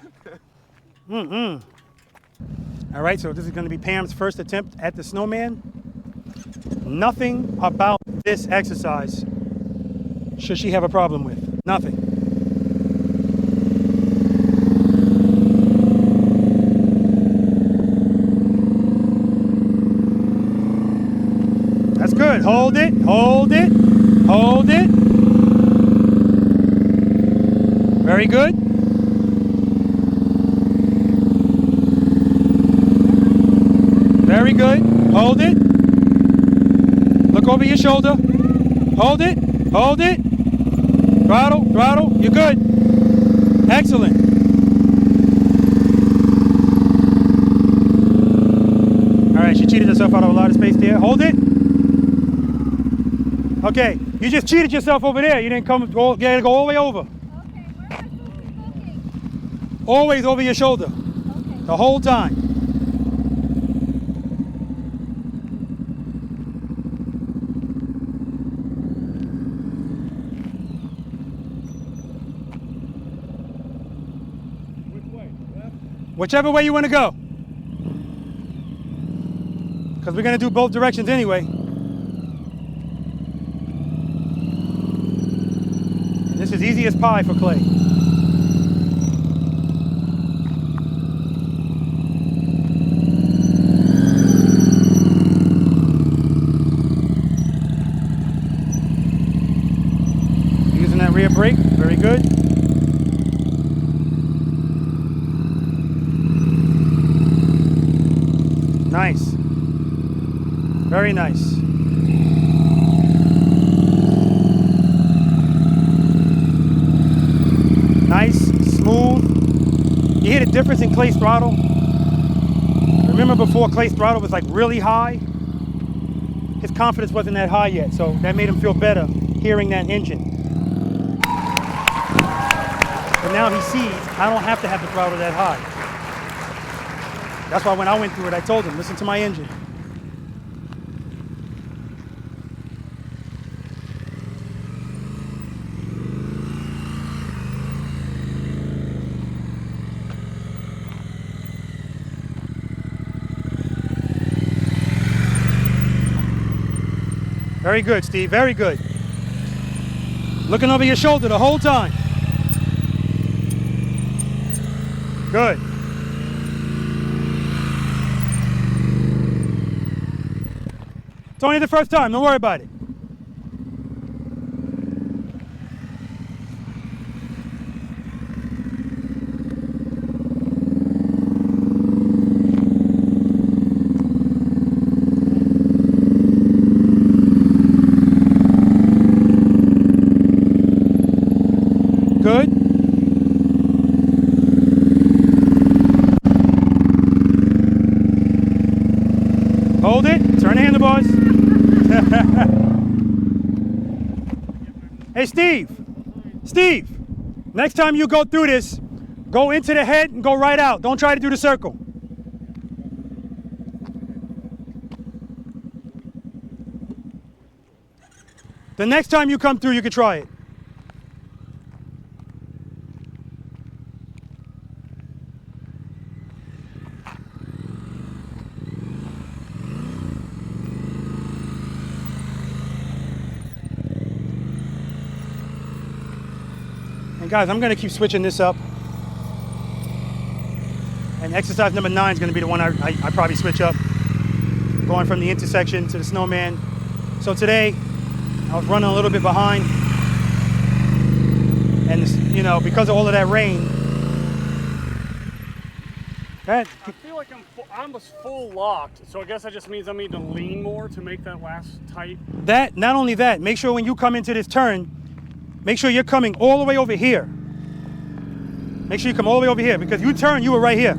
All right, so this is going to be Pam's first attempt at the snowman. Nothing about this exercise should she have a problem with. Nothing. That's good. Hold it, hold it, hold it. Very good. Very good. Hold it. Look over your shoulder. Hold it. Hold it. Throttle. Throttle. You're good. Excellent. All right, she cheated herself out of a lot of space there. Hold it. Okay, you just cheated yourself over there. You didn't come. You gotta go all the way over. Okay, where am I supposed to be looking? Always over your shoulder. Okay. The whole time. Whichever way you want to go. Because we're going to do both directions anyway. And this is easy as pie for Clay. Using that rear brake, very good. Nice. Very nice. Nice, smooth. You hear the difference in Clay's throttle? Remember before Clay's throttle was like really high? His confidence wasn't that high yet, so that made him feel better hearing that engine. But now he sees I don't have to have the throttle that high. That's why when I went through it, I told him, listen to my engine. Very good, Steve, very good. Looking over your shoulder the whole time. Good. It's only the first time, don't worry about it. Good. Hold it, turn the handlebars. Hey, Steve, next time you go through this, go into the head and go right out. Don't try to do the circle. The next time you come through, you can try it. And guys, I'm gonna keep switching this up. And exercise number 9 is gonna be the one I probably switch up. Going from the intersection to the snowman. So today, I was running a little bit behind. And you know, because of all of that rain. I feel like I'm full locked, so I guess that just means I need to lean more to make that last tight. Not only that, make sure when you come into this turn, make sure you're coming all the way over here. Make sure you come all the way over here, because you turn, you were right here.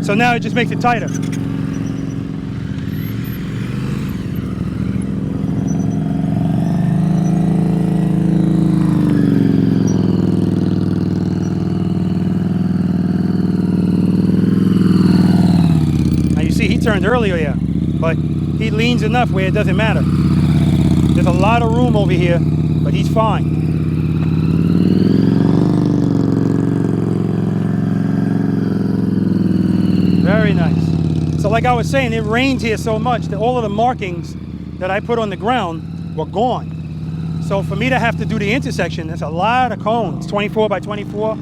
So now it just makes it tighter. Now you see he turned earlier here, but he leans enough where it doesn't matter. There's a lot of room over here, but he's fine. Very nice. So like I was saying, it rained here so much that all of the markings that I put on the ground were gone. So for me to have to do the intersection, that's a lot of cones, 24 by 24.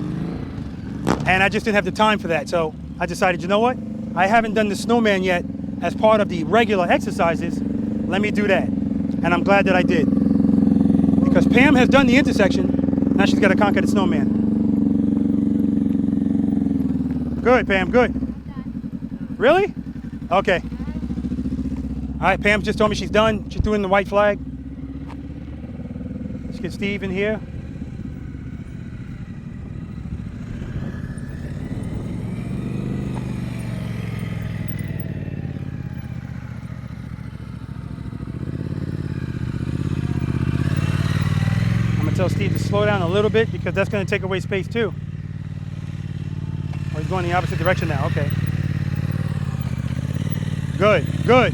And I just didn't have the time for that. So I decided, you know what? I haven't done the snowman yet as part of the regular exercises. Let me do that. And I'm glad that I did. Because Pam has done the intersection, now she's got to conquer the snowman. Good, Pam, good. Really? Okay. All right, Pam just told me she's done. She's doing the white flag. Let's get Steve in here. Tell Steve to slow down a little bit because that's going to take away space too. Oh, he's going the opposite direction now. Okay. Good, good.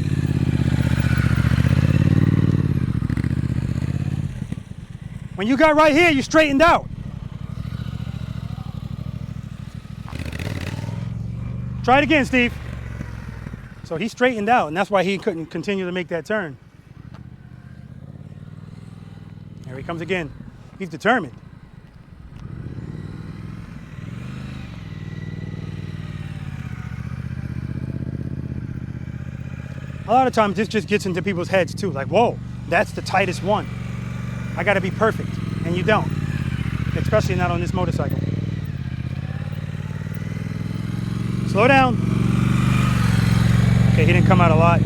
When you got right here, you straightened out. Try it again, Steve. So he straightened out, and that's why he couldn't continue to make that turn. Here he comes again. He's determined. A lot of times this just gets into people's heads too. Like, whoa, that's the tightest one. I gotta be perfect. And you don't. Especially not on this motorcycle. Slow down. Okay, he didn't come out a lot.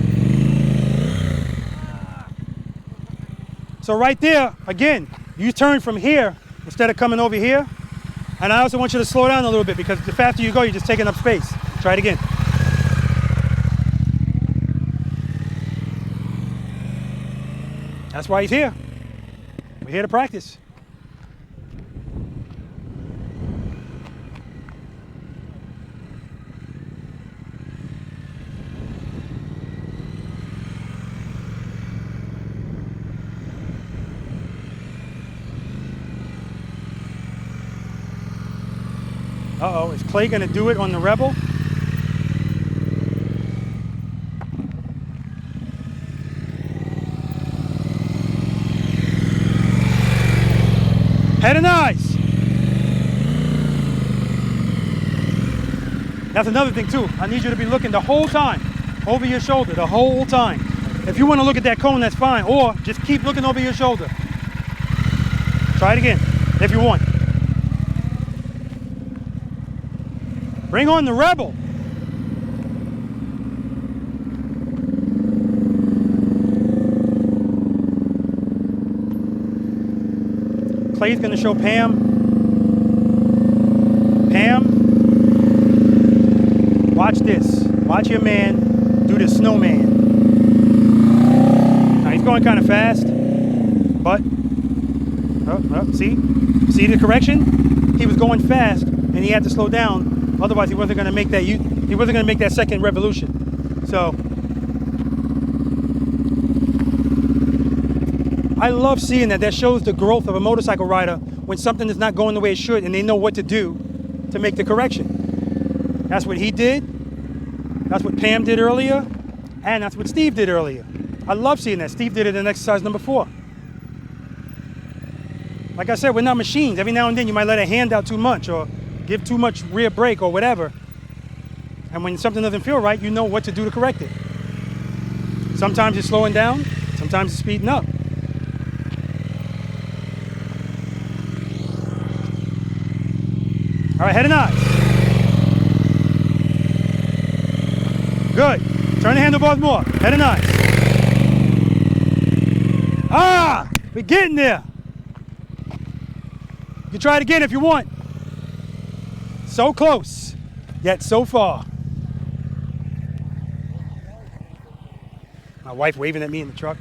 So right there, again, you turn from here instead of coming over here. And I also want you to slow down a little bit because the faster you go, you're just taking up space. Try it again. That's why he's here. We're here to practice. Uh-oh, is Clay gonna do it on the Rebel? Head and eyes. That's another thing too. I need you to be looking the whole time over your shoulder, the whole time. If you want to look at that cone, that's fine, or just keep looking over your shoulder. Try it again, if you want. Bring on the Rebel. Clay's gonna show Pam. Pam, watch this. Watch your man do the snowman. Now he's going kind of fast, but, see the correction? He was going fast and he had to slow down. Otherwise, he wasn't going to make that. He wasn't going to make that second revolution. So, I love seeing that. That shows the growth of a motorcycle rider when something is not going the way it should, and they know what to do to make the correction. That's what he did. That's what Pam did earlier, and that's what Steve did earlier. I love seeing that. Steve did it in exercise number 4. Like I said, we're not machines. Every now and then, you might let a hand out too much, or give too much rear brake or whatever. And when something doesn't feel right, you know what to do to correct it. Sometimes you're slowing down, sometimes you're speeding up. All right, head and eyes. Good. Turn the handlebars more. Head and eyes. Ah, we're getting there. You can try it again if you want. So close, yet so far. My wife waving at me in the truck.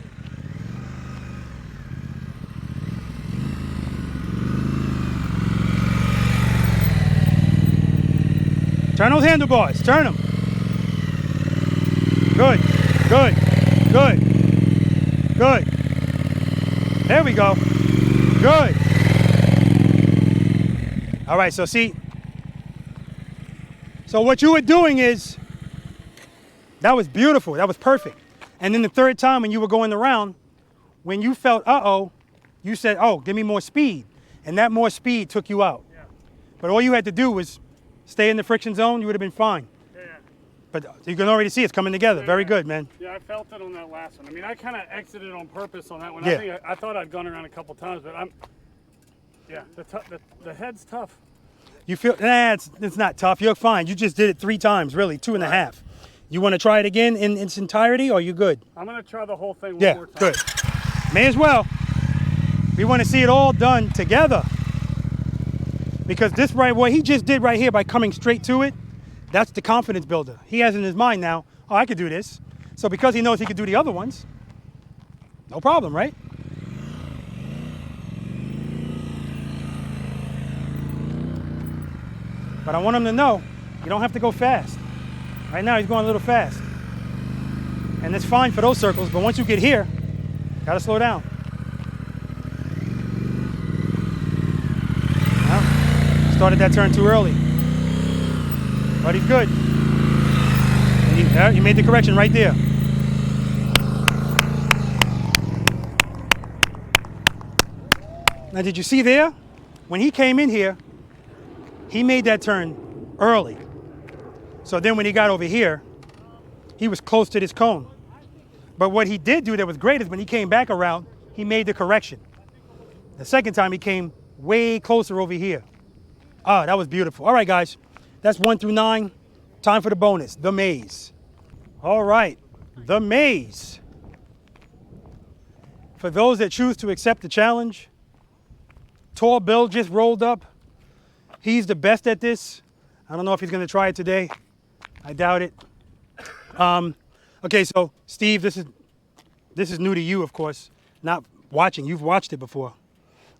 Turn those handlebars, turn them. Good, good, good, good. There we go, good. All right, so see, so what you were doing is, that was beautiful, that was perfect. And then the third time when you were going around, when you felt, uh-oh, you said, oh, give me more speed. And that more speed took you out. Yeah. But all you had to do was stay in the friction zone, you would have been fine. Yeah. But you can already see it's coming together. Yeah, Very good, man. Yeah, I felt it on that last one. I mean, I kind of exited on purpose on that one. Yeah. I thought I'd gone around a couple times, but the head's tough. You feel, it's not tough, you're fine. You just did it 3 times, really, 2.5. You want to try it again in its entirety, or are you good? I'm going to try the whole thing one more time. Good. May as well. We want to see it all done together. Because this what he just did right here by coming straight to it, that's the confidence builder. He has in his mind now, oh, I could do this. So because he knows he could do the other ones, no problem, right? But I want him to know, you don't have to go fast. Right now he's going a little fast. And it's fine for those circles, but once you get here, gotta slow down. Well, started that turn too early. But he's good. And you made the correction right there. Now did you see there? When he came in here, he made that turn early. So then when he got over here, he was close to this cone. But what he did do that was great is when he came back around, he made the correction. The second time he came way closer over here. Ah, that was beautiful. All right, guys, that's 1 through 9. Time for the bonus, the maze. All right, the maze. For those that choose to accept the challenge, Tall Bill just rolled up. He's the best at this. I don't know if he's gonna try it today. I doubt it. Okay, so Steve, this is new to you, of course, not watching. You've watched it before.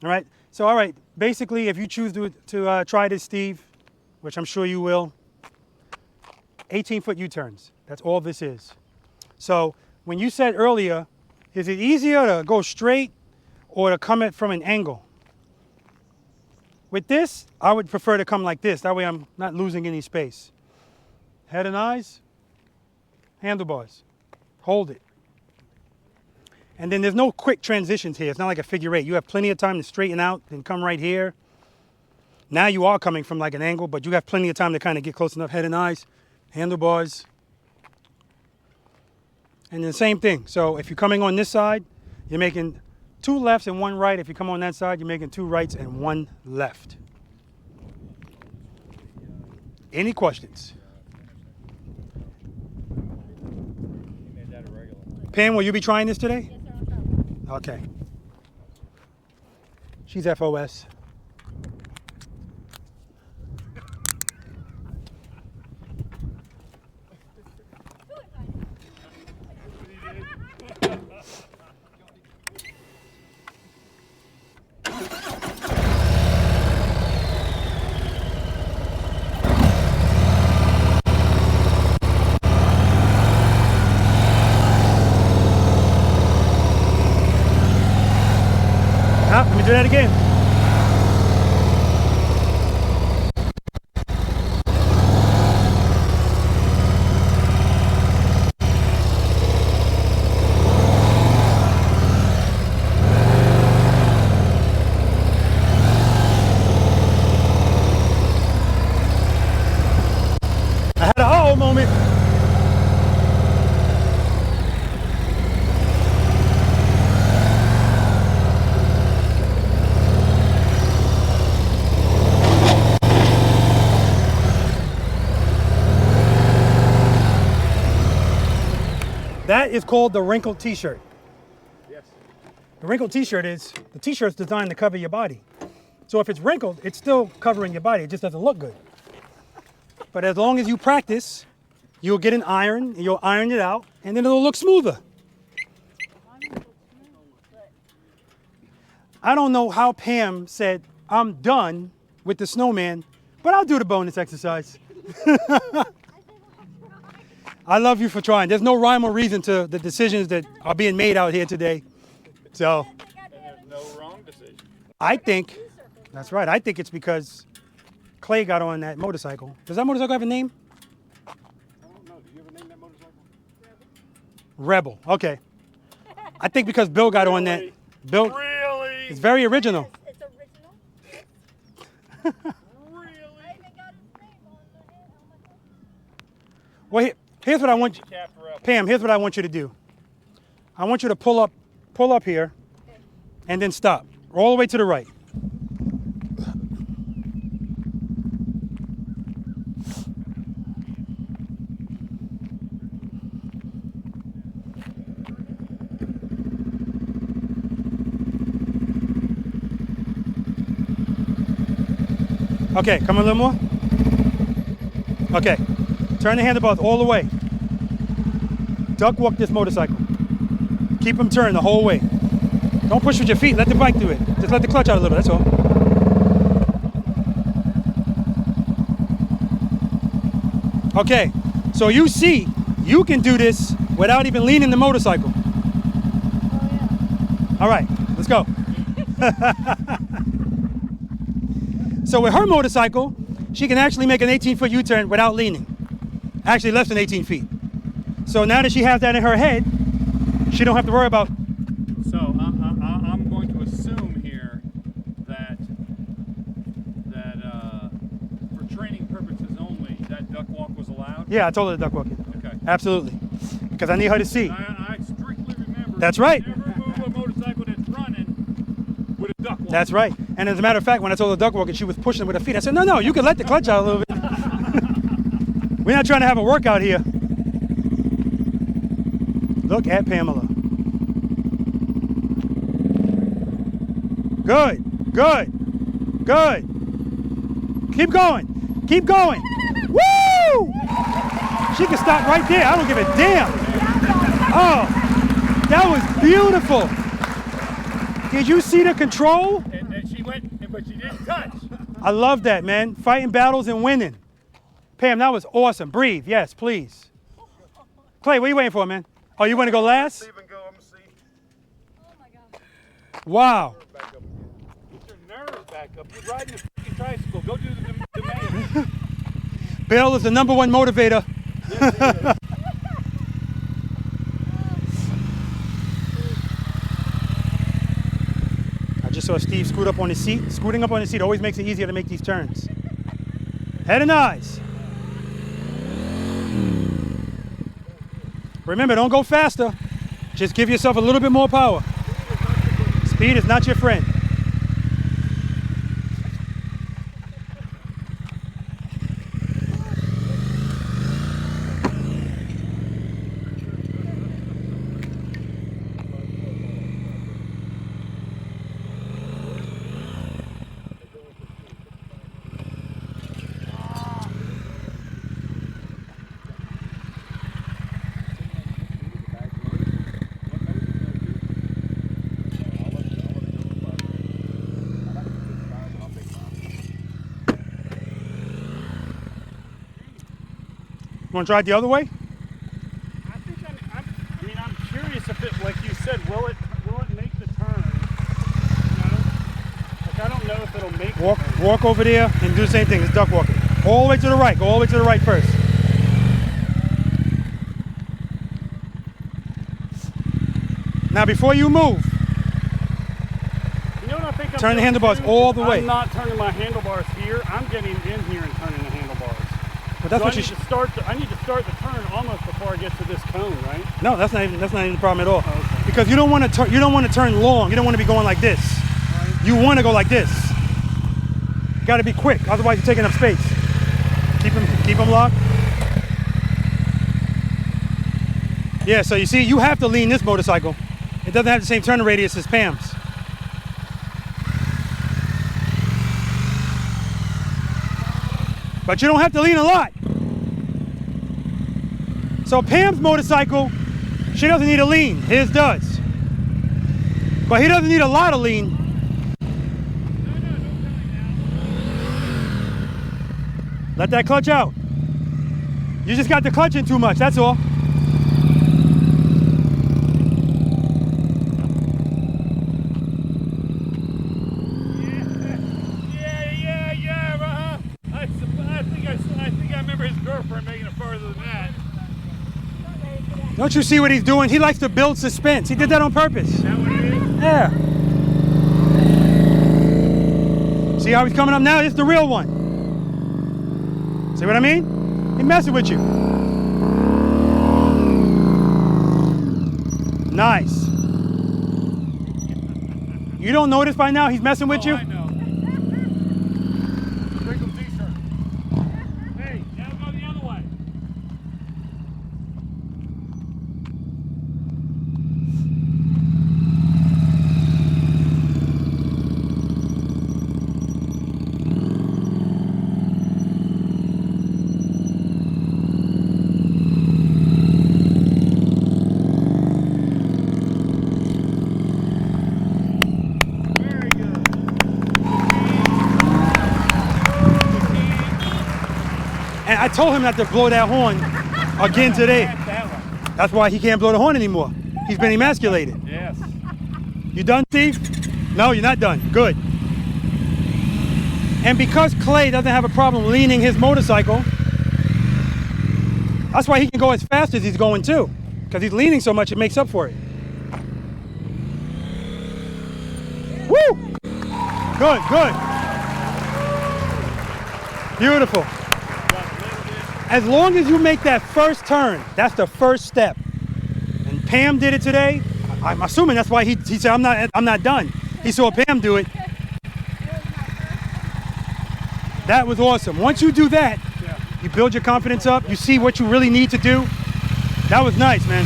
All right, so all right, basically, if you choose to try this, Steve, which I'm sure you will, 18-foot U-turns. That's all this is. So when you said earlier, is it easier to go straight or to come it from an angle? With this, I would prefer to come like this. That way I'm not losing any space. Head and eyes, handlebars. Hold it. And then there's no quick transitions here. It's not like a figure eight. You have plenty of time to straighten out and come right here. Now you are coming from like an angle, but you have plenty of time to kind of get close enough. Head and eyes, handlebars. And then the same thing. So if you're coming on this side, you're making 2 lefts and 1 right. If you come on that side, you're making 2 rights and 1 left. Any questions? Pam, will you be trying this today? Yes, sir, I'll go. Okay. She's FOS. Let me do that again. I had a oh moment. That is called the wrinkled t-shirt. Yes. The wrinkled t-shirt is, the t-shirt's designed to cover your body. So if it's wrinkled, it's still covering your body. It just doesn't look good. But as long as you practice, you'll get an iron, and you'll iron it out, and then it'll look smoother. I don't know how Pam said, I'm done with the snowman, but I'll do the bonus exercise. I love you for trying. There's no rhyme or reason to the decisions that are being made out here today. So There's no wrong decision. I think, that's right, I think it's because Clay got on that motorcycle. Does that motorcycle have a name? I don't know. Do you ever name that motorcycle? Rebel. Okay. I think because Bill got on that. Bill, Really? it's very original. It's original. Really? I even got his name on the head. Well, here's what I want you, Cap Rebel. Pam, here's what I want you to do. I want you to pull up here and then stop. All the way to the right. Okay, come a little more. Okay, turn the handlebars all the way. Duck walk this motorcycle. Keep them turned the whole way. Don't push with your feet, let the bike do it. Just let the clutch out a little, that's all. Okay, so you see, you can do this without even leaning the motorcycle. Oh, yeah. All right, let's go. So with her motorcycle, she can actually make an 18-foot U-turn without leaning. Actually less than 18 feet. So now that she has that in her head, she don't have to worry about. So I'm going to assume here that for training purposes only, that duck walk was allowed. Yeah, I told her to duck walk it. Okay. Absolutely. Because I need her to see. I strictly remember. That's right. Never move a motorcycle that's running with a duck walk. That's right. And as a matter of fact, when I told her to duck walk it, she was pushing with her feet. I said, no, you can let the clutch out a little bit. We're not trying to have a workout here. Look at Pamela. Good, good, good. Keep going, keep going. Woo! She can stop right there. I don't give a damn. Oh, that was beautiful. Did you see the control? And then she went, but she didn't touch. I love that, man. Fighting battles and winning. Pam, that was awesome. Breathe, yes, please. Clay, what are you waiting for, man? Oh, you want to go last? Even go, I'm gonna see. Oh my God. Wow. Get your nerves back up. You're riding a freaking tricycle. Go do the domain. Bill is the #1 motivator. Yes, he is. I just saw Steve scoot up on his seat. Scooting up on his seat always makes it easier to make these turns. Head and eyes. Remember, don't go faster. Just give yourself a little bit more power. Speed is not your friend. You want to try it the other way? I think I'm curious if it, like you said, will it make the turn? You know? Like I don't know if it'll make the turn. Walk over there and do the same thing. It's duck walking. All the way to the right. Go all the way to the right first. Now before you move, You know what I think I'm turn the doing handlebars too? all the way. I'm not turning my handlebars here. I'm getting in here and turning the handlebars. but that's So what I you need should. to start. I need to start the turn almost before I get to this cone, right? No, that's not even the problem at all. Oh, okay. Because you don't want to you don't want to turn long. You don't want to be going like this. Right. You want to go like this. You got to be quick, otherwise you're taking up space. Keep them locked. Yeah, so you see, you have to lean this motorcycle. It doesn't have the same turning radius as Pam's. But you don't have to lean a lot. So Pam's motorcycle, she doesn't need a lean. His does. But he doesn't need a lot of lean. Let that clutch out. You just got the clutch in too much, that's all. Yeah. I think I remember his girlfriend making it farther than that. Don't you see what he's doing? He likes to build suspense. He did that on purpose. Is that what it is? Yeah. See how he's coming up now? This is the real one. See what I mean? He's messing with you. Nice. You don't notice by now he's messing with you? I know. Wrinkle t-shirt. Hey, now go the other way. Very good. And I told him not to blow that horn again today. That one. That's why he can't blow the horn anymore. He's been emasculated. Yes. You done, Steve? No, you're not done. Good. And because Clay doesn't have a problem leaning his motorcycle, that's why he can go as fast as he's going too. Because he's leaning so much, it makes up for it. Woo! Good, good. Beautiful. As long as you make that first turn, that's the first step. And Pam did it today. I'm assuming that's why he said, I'm not done. He saw Pam do it. That was awesome. Once you do that, you build your confidence up. You see what you really need to do. That was nice, man.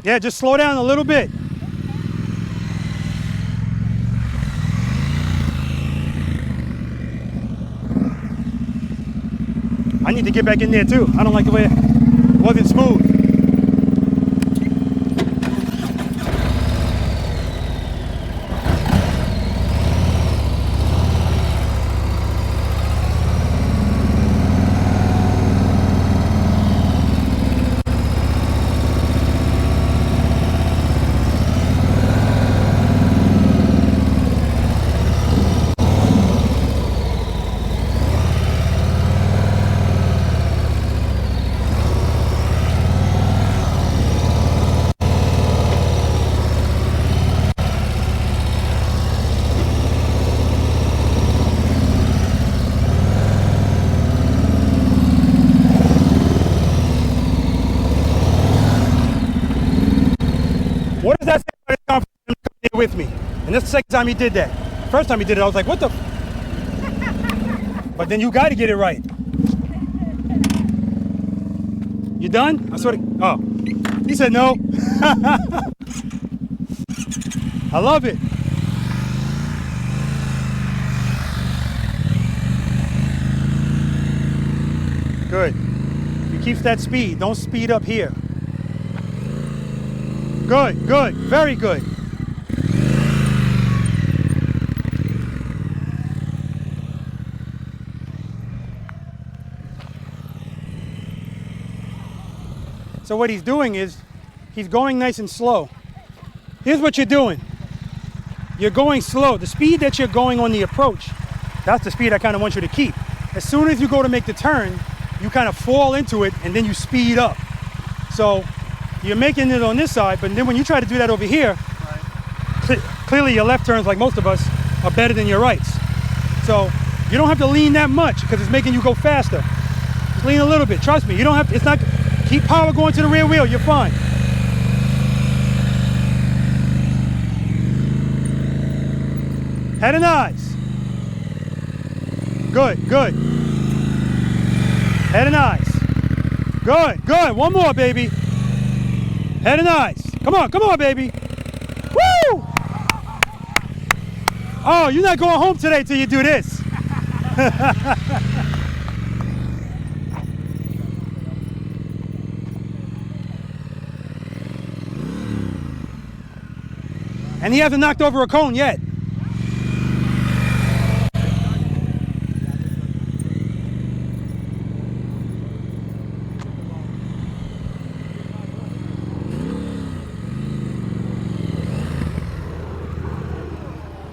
Yeah, just slow down a little bit. I need to get back in there too. I don't like the way it wasn't smooth. What does that say about his confidence in coming here with me? And this is the second time he did that. First time he did it, I was like, what the f? But then you got to get it right. You done? I sort of, oh. He said no. I love it. Good. He keeps that speed. Don't speed up here. Good, good, very good. So what he's doing is, he's going nice and slow. Here's what you're doing. You're going slow. The speed that you're going on the approach, that's the speed I kind of want you to keep. As soon as you go to make the turn, you kind of fall into it and then you speed up. So you're making it on this side, but then when you try to do that over here, clearly your left turns, like most of us, are better than your rights. So you don't have to lean that much because it's making you go faster. Just lean a little bit. Trust me, you don't have to, it's not, keep power going to the rear wheel, you're fine. Head and eyes. Good, good. Head and eyes. Good, good. One more, baby. Head and eyes. Come on, baby. Woo! Oh, you're not going home today till you do this. And he hasn't knocked over a cone yet.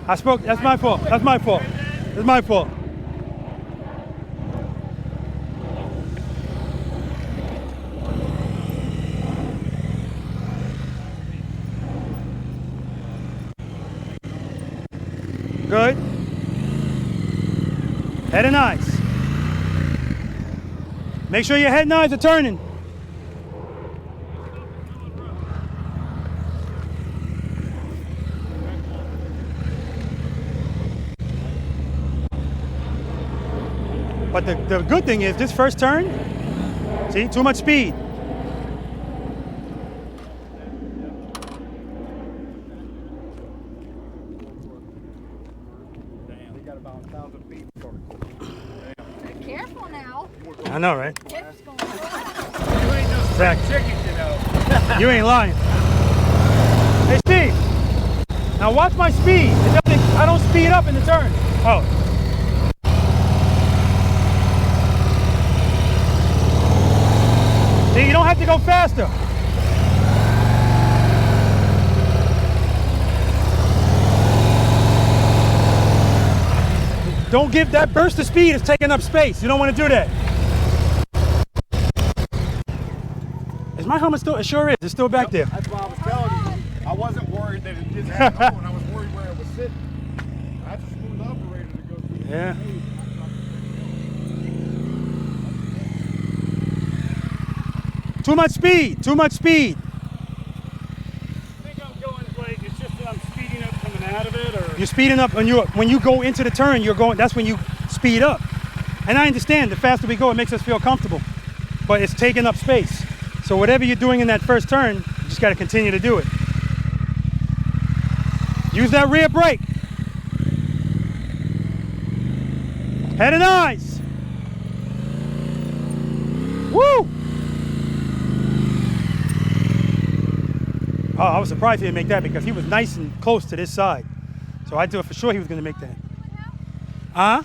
I spoke, that's my fault, that's my fault, that's my fault. Good. Head and eyes. Make sure your head and eyes are turning. But the good thing is this first turn, see, too much speed. Be careful now. I know, right? Hips going You ain't no spring Exactly. chicken, you know. You ain't lying. Hey, Steve. Now watch my speed. It doesn't, I don't speed up in the turn. Oh. See, you don't have to go faster. Don't give that burst of speed, it's taking up space. You don't want to do that. Is my helmet still? It sure is. It's still back there. That's why I was telling you. I wasn't worried that it didn't have no, and I was worried where it was sitting. That's a smooth operator to go through. Yeah. Too much speed. Too much speed. I think I'm going like it's just that I'm speeding up coming out of it, or You're speeding up when you go into the turn. You're going. That's when you speed up. And I understand. The faster we go, it makes us feel comfortable. But it's taking up space. So whatever you're doing in that first turn, just just got to continue to do it. Use that rear brake. Head and eyes. Woo! Oh, I was surprised he didn't make that because he was nice and close to this side. So I thought for sure he was going to make that. Huh?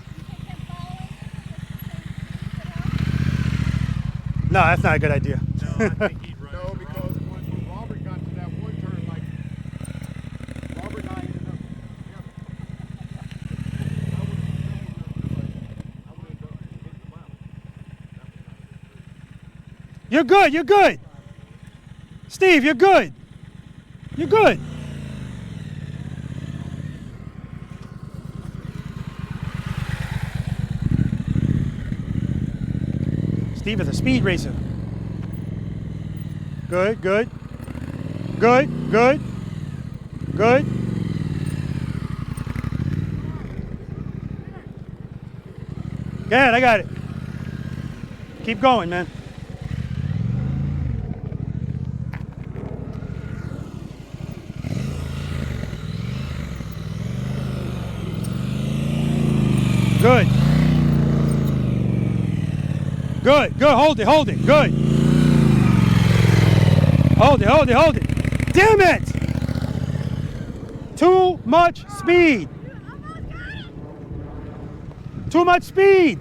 No, that's not a good idea. No, I think he'd run. No, because when Robert got to that one turn, like Robert and I ended up together. I would have hit the mile. You're good, you're good. Steve, you're good. You're good. Steve is a speed racer. Good, good. Good, good. Good. Go ahead, I got it. Keep going, man. Good. Good, good, hold it, good. Hold it, hold it, hold it. Damn it! Too much speed. Too much speed.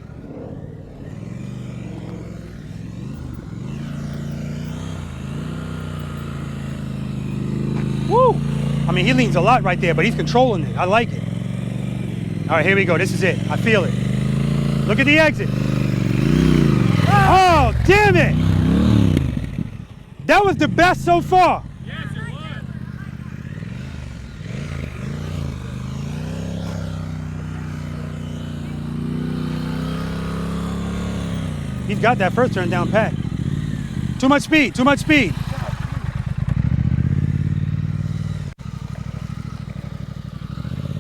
Woo! I mean, he leans a lot right there, but he's controlling it. I like it. All right, here we go. This is it. I feel it. Look at the exit. Oh, damn it! That was the best so far. Yes, it was. He's got that first turn down pat. Too much speed, too much speed.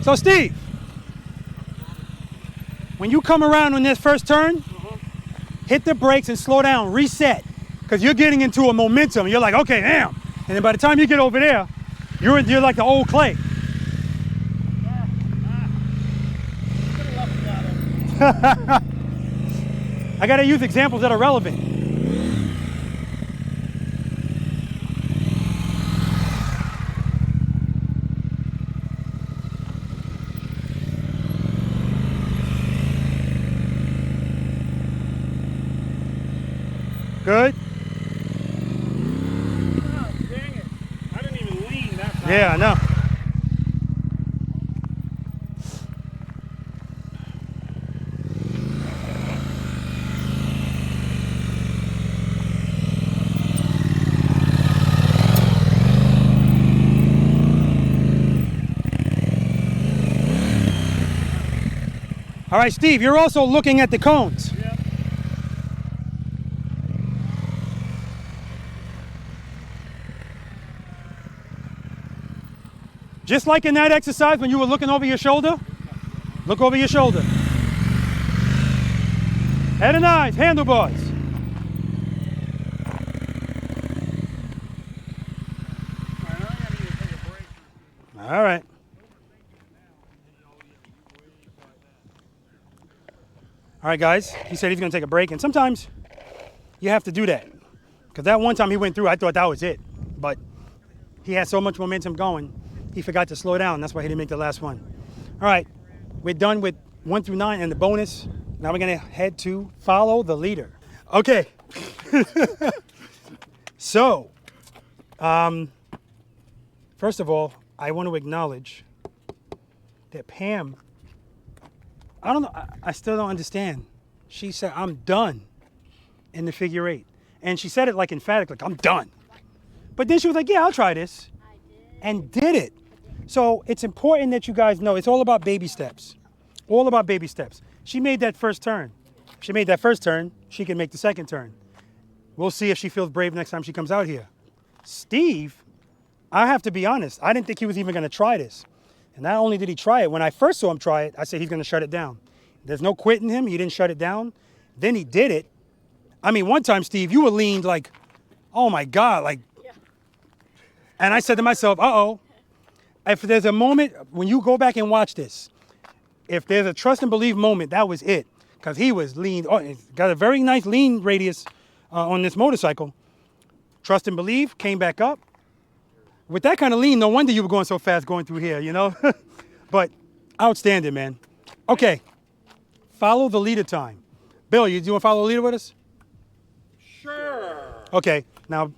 So Steve, when you come around on this first turn, hit the brakes and slow down, reset. Because you're getting into a momentum. You're like, okay, damn. And then by the time you get over there, you're like the old clay. I got to use examples that are relevant. Good. Oh, dang it. I didn't even lean that time. Yeah, I know. All right, Steve, you're also looking at the cones. Yep. Just like in that exercise when you were looking over your shoulder, look over your shoulder. Head and eyes, handlebars. All right. All right, guys, he said he's gonna take a break, and sometimes you have to do that. Because that one time he went through, I thought that was it. But he had so much momentum going, he forgot to slow down. That's why he didn't make the last one. All right, we're done with 1 through 9 and the bonus. Now we're gonna head to follow the leader. Okay. So, first of all, I want to acknowledge that Pam, I still don't understand. She said, I'm done in the figure 8. And she said it like emphatic, like, I'm done. But then she was like, yeah, I'll try this. And did it. So it's important that you guys know it's all about baby steps. All about baby steps. She made that first turn. If she made that first turn, she can make the second turn. We'll see if she feels brave next time she comes out here. Steve, I have to be honest, I didn't think he was even going to try this. And not only did he try it, when I first saw him try it, I said he's going to shut it down. There's no quitting him. He didn't shut it down. Then he did it. I mean, one time, Steve, you were leaned like, oh my God, like, And I said to myself, uh-oh, if there's a moment, when you go back and watch this, if there's a trust and believe moment, that was it. Because he was lean, he's got a very nice lean radius on this motorcycle. Trust and believe, came back up. With that kind of lean, no wonder you were going so fast going through here, you know? But outstanding, man. Okay, follow the leader time. Bill, you want to follow the leader with us? Sure. Okay, now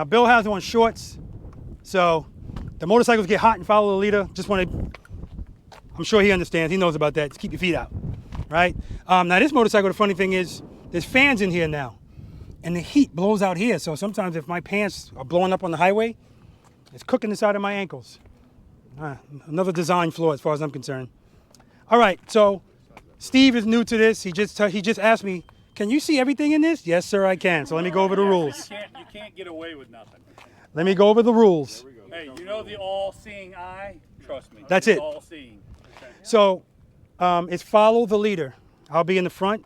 Bill has on shorts, so the motorcycles get hot and follow the leader. Just want to, I'm sure he understands, he knows about that. Just keep your feet out, right? Now this motorcycle, the funny thing is, there's fans in here now, and the heat blows out here. So sometimes if my pants are blowing up on the highway, it's cooking inside of my ankles. Another design flaw as far as I'm concerned. All right, so Steve is new to this. He just asked me, can you see everything in this? Yes, sir, I can. So let me go over the rules. You can't get away with nothing. Let me go over the rules. Hey, you know the all-seeing eye? Trust me. That's it's it. All-seeing. So it's follow the leader. I'll be in the front.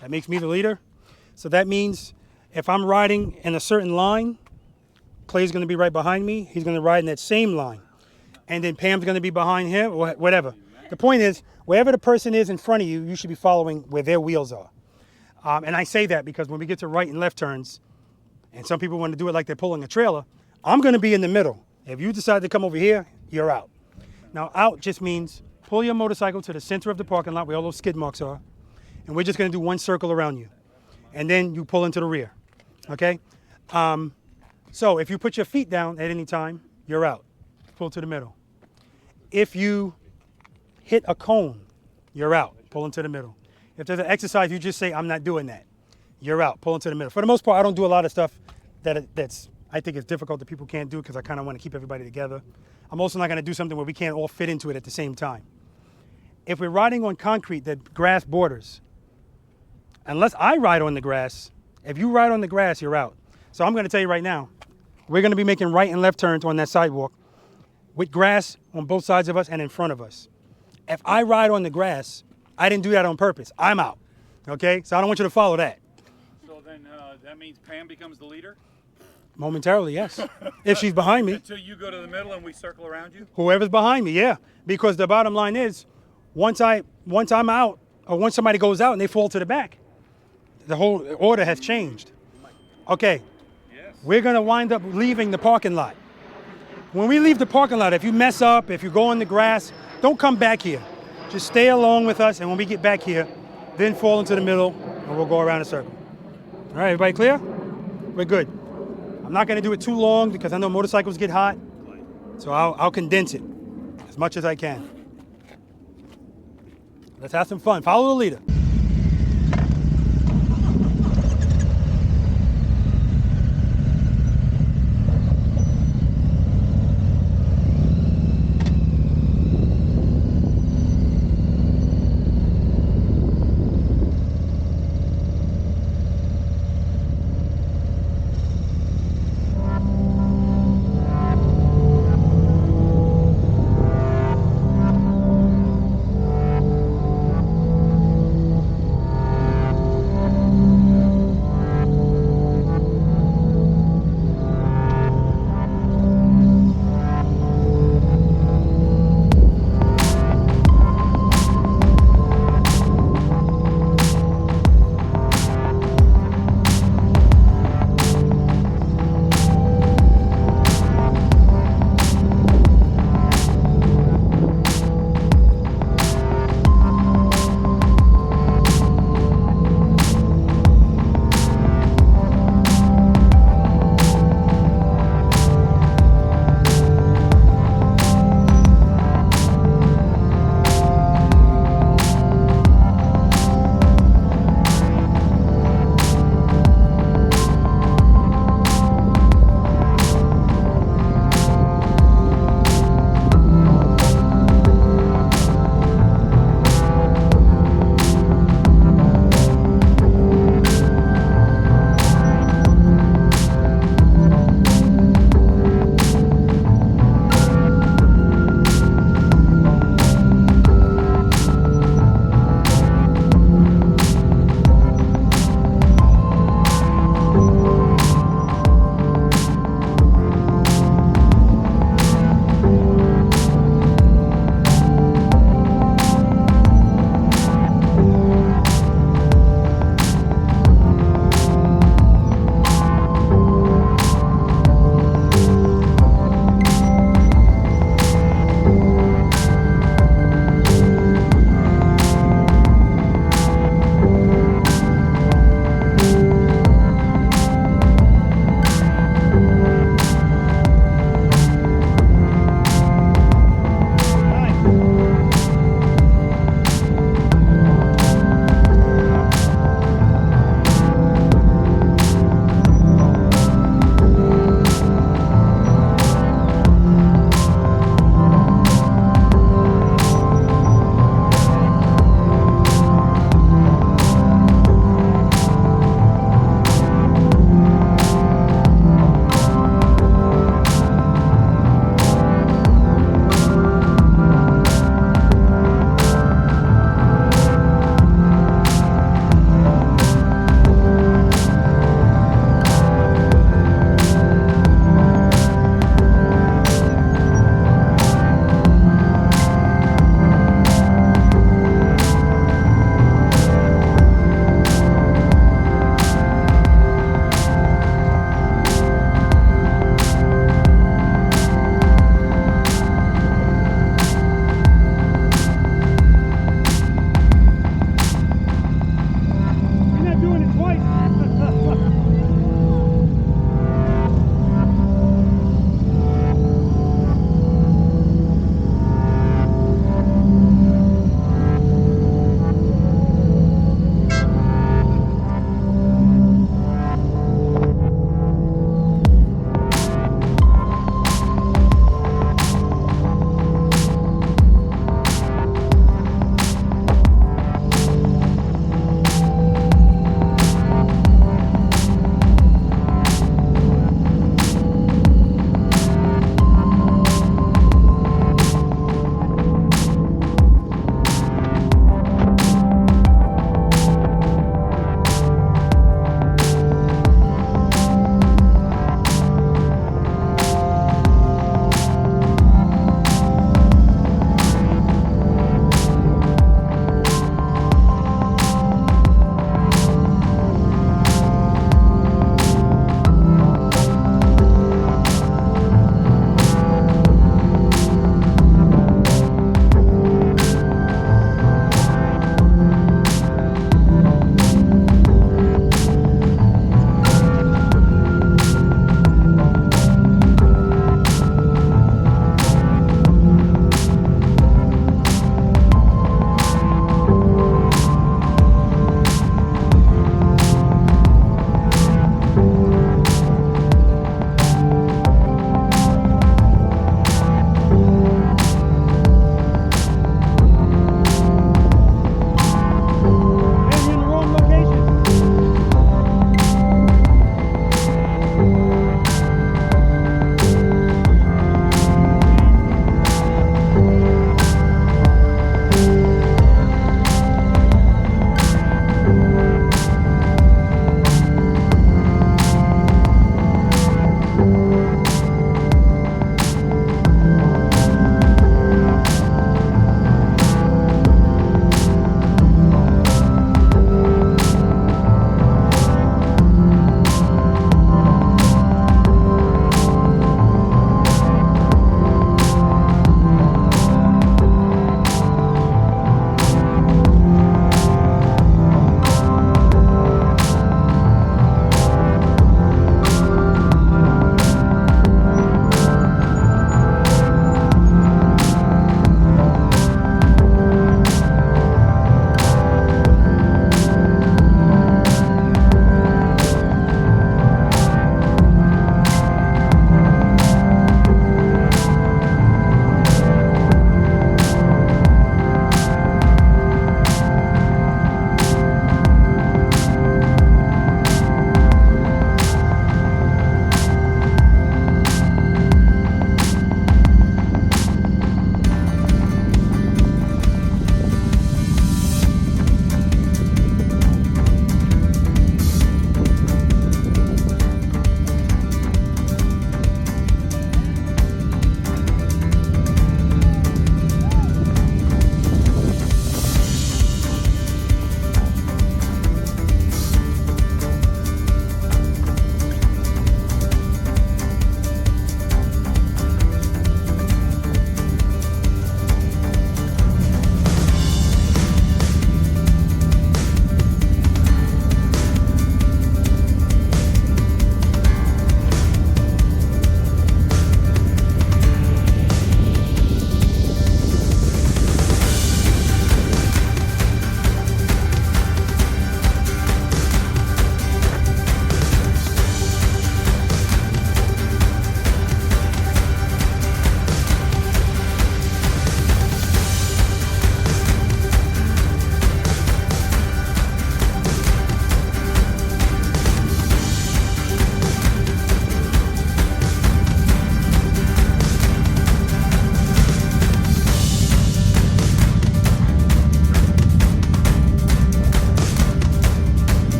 That makes me the leader. So that means if I'm riding in a certain line, Clay's going to be right behind me. He's going to ride in that same line. And then Pam's going to be behind him, or whatever. The point is, wherever the person is in front of you, you should be following where their wheels are. And I say that because when we get to right and left turns, and some people want to do it like they're pulling a trailer, I'm going to be in the middle. If you decide to come over here, you're out. Now, out just means pull your motorcycle to the center of the parking lot where all those skid marks are, and we're just going to do one circle around you. And then you pull into the rear, okay? So if you put your feet down at any time, you're out. Pull to the middle. If you hit a cone, you're out. Pull into the middle. If there's an exercise, you just say, I'm not doing that. You're out. Pull into the middle. For the most part, I don't do a lot of stuff that's I think it's difficult that people can't do because I kind of want to keep everybody together. I'm also not going to do something where we can't all fit into it at the same time. If we're riding on concrete that grass borders, unless I ride on the grass, if you ride on the grass, you're out. So I'm going to tell you right now, we're going to be making right and left turns on that sidewalk with grass on both sides of us and in front of us. If I ride on the grass, I didn't do that on purpose. I'm out, okay? So I don't want you to follow that. So then that means Pam becomes the leader? Momentarily, yes. If she's behind me. Until you go to the middle and we circle around you? Whoever's behind me, yeah. Because the bottom line is, once I'm out, or once somebody goes out and they fall to the back, the whole order has changed. Okay, Yes. we're gonna wind up leaving the parking lot. When we leave the parking lot, if you mess up, if you go on the grass, don't come back here. Just stay along with us, and when we get back here, then fall into the middle, and we'll go around a circle. All right, everybody clear? We're good. I'm not gonna do it too long because I know motorcycles get hot, so I'll condense it as much as I can. Let's have some fun. Follow the leader.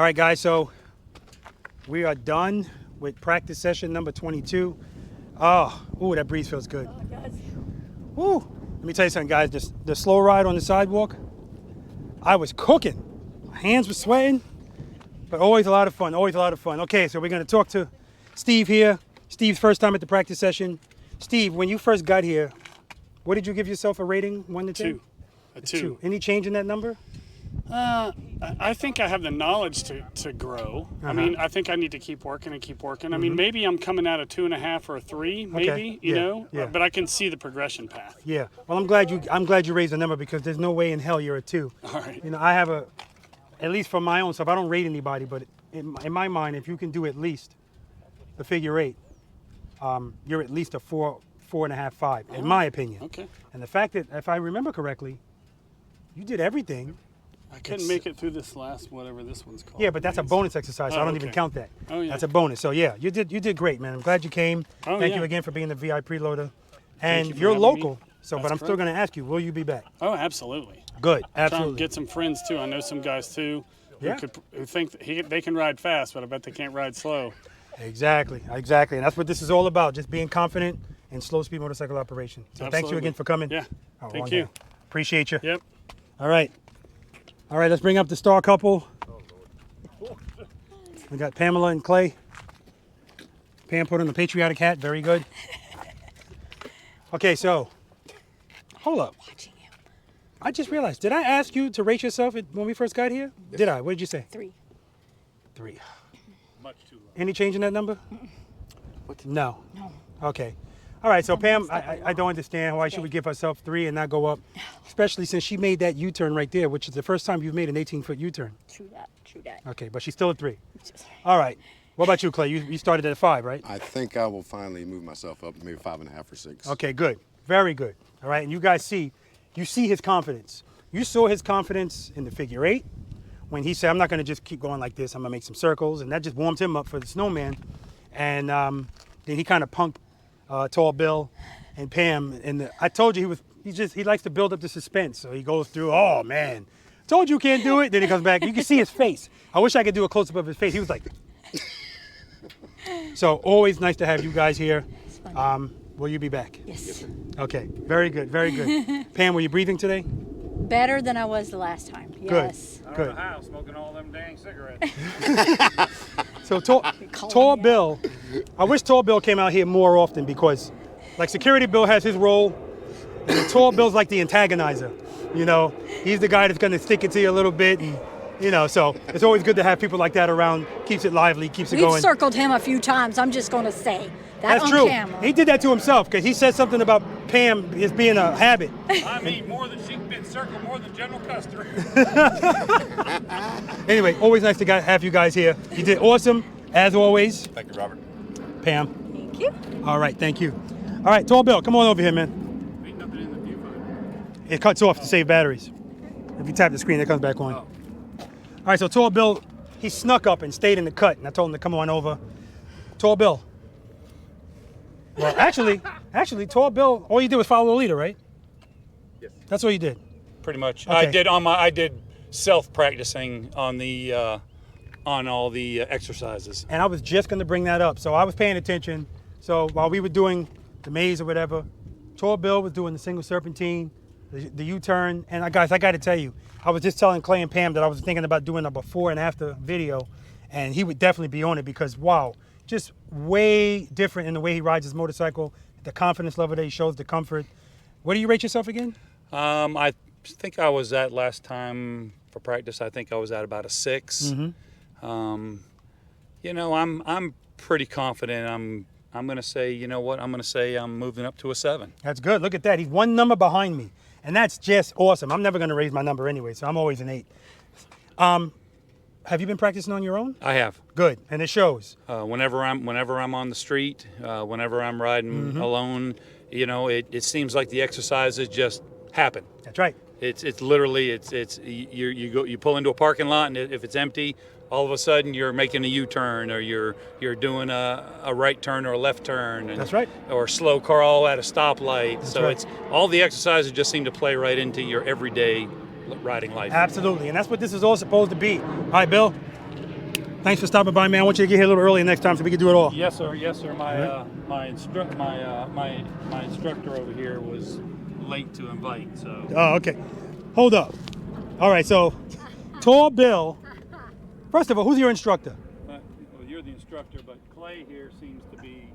All right, guys, so we are done with practice session number 22. Oh, ooh, that breeze feels good. Oh, it does. Woo. Let me tell you something, guys. The slow ride on the sidewalk, I was cooking. My hands were sweating, but always a lot of fun, always a lot of fun. Okay, so we're going to talk to Steve here. Steve's first time at the practice session. Steve, when you first got here, what did you give yourself a rating, 1 to 10? 2. A 2. Any change in that number? I think I have the knowledge to grow. I mean, I think I need to keep working and keep working. I mean, maybe I'm coming out of 2.5 or a 3, maybe, you know, but I can see the progression path. Yeah. Well, I'm glad you raised the number because there's no way in hell you're a 2. All right. You know, I have at least for my own stuff, I don't rate anybody, but in my mind, if you can do at least the figure 8, you're at least a 4, 4.5, 5, in my opinion. Okay. And the fact that, if I remember correctly, you did everything. I couldn't make it through this last, whatever this one's called. Yeah, but that's a bonus exercise, so I don't even okay. count that. Oh, yeah. That's a bonus. So yeah, you did great, man. I'm glad you came. Oh, Thank yeah. you again for being the V.I.Preloader. And you for you're having local, me. so That's but I'm still correct. going to ask you, will you be back? Oh, absolutely. Good, Trying to absolutely. get some friends too. I know some guys too Yeah. who think that they can ride fast, but I bet they can't ride slow. Exactly. And that's what this is all about, just being confident in slow speed motorcycle operation. So thanks you Absolutely. again for coming. Yeah. Oh, Thank one you. day. Appreciate you. Yep. All right, let's bring up the star couple. We got Pamela and Clay. Pam put on the patriotic hat, very good. Okay, so, hold up. Watching you. I just realized, did I ask you to rate yourself when we first got here? Did I? What did you say? 3. 3. Much too low. Any change in that number? No. No. Okay. All right, so Pam, I don't understand why should we give ourselves 3 and not go up, especially since she made that U-turn right there, which is the first time you've made an 18-foot U-turn. True that. True that. Okay, but she's still at 3. All right. What about you, Clay? You started at a 5, right? I think I will finally move myself up, maybe 5.5 or 6. Okay, good. Very good. All right, and you guys see his confidence. You saw his confidence in the figure 8 when he said, I'm not going to just keep going like this. I'm going to make some circles, and that just warmed him up for the snowman. And then he kind of punked Tall Bill and Pam. And I told you he likes to build up the suspense. So he goes through, oh, man, told you can't do it. Then he comes back. You can see his face. I wish I could do a close-up of his face. He was like... So always nice to have you guys here. Will you be back? Yes. Okay, very good, very good. Pam, were you breathing today? Better than I was the last time. Yes. Good. How smoking all them dang cigarettes. So Tall Bill, I wish Tall Bill came out here more often because, like, Security Bill has his role, and Tall Bill's like the antagonizer. You know, he's the guy that's going to stick it to you a little bit, and you know, so it's always good to have people like that around. Keeps it lively, keeps it We've going. circled him a few times. I'm just going to say that That's on true. camera. He did that to himself because he said something about Pam as being a habit. I mean, more than she's been circled, more than General Custer. Anyway, always nice to have you guys here. You did awesome, as always. Thank you, Robert. Pam. Thank you. All right, thank you. All right, Tall Bill, come on over here, man. Ain't nothing in the viewfinder. It cuts off to save batteries. If you tap the screen, it comes back on. Oh. All right, so Tall Bill, he snuck up and stayed in the cut, and I told him to come on over. Tall Bill. Well, actually, Tall Bill, all you did was follow the leader, right? Yes. That's all you did. Pretty much. Okay. I did self-practicing on the on all the exercises. And I was just going to bring that up. So I was paying attention. So while we were doing the maze or whatever, Tall Bill was doing the single serpentine, the U-turn. And guys, I got to tell you, I was just telling Clay and Pam that I was thinking about doing a before and after video, and he would definitely be on it because, wow, just way different in the way he rides his motorcycle, the confidence level that he shows, the comfort. What do you rate yourself again? I think I was at last time for practice. I think I was at about a 6. You know, I'm pretty confident. I'm going to say, you know what? I'm going to say I'm moving up to a 7. That's good. Look at that. He's one number behind me. And that's just awesome. I'm never going to raise my number anyway, so I'm always an 8. Have you been practicing on your own? I have. Good. And it shows. Whenever I'm on the street, whenever I'm riding alone, you know, it seems like the exercises just happen. That's right. It's literally you pull into a parking lot, and if it's empty, all of a sudden you're making a U-turn, or you're doing a right turn or a left turn. And, That's right. Or a slow car all at a stoplight. That's so right. it's all the exercises just seem to play right into your everyday riding life. Absolutely. And that's what this is all supposed to be. All right, Bill. Thanks for stopping by, man. I want you to get here a little earlier next time so we can do it all. Yes, sir. Yes, sir. My instructor over here was late to invite, so. Oh, okay. Hold up. All right, so Tall Bill. First of all, who's your instructor? Well, you're the instructor, but Clay here seems to be,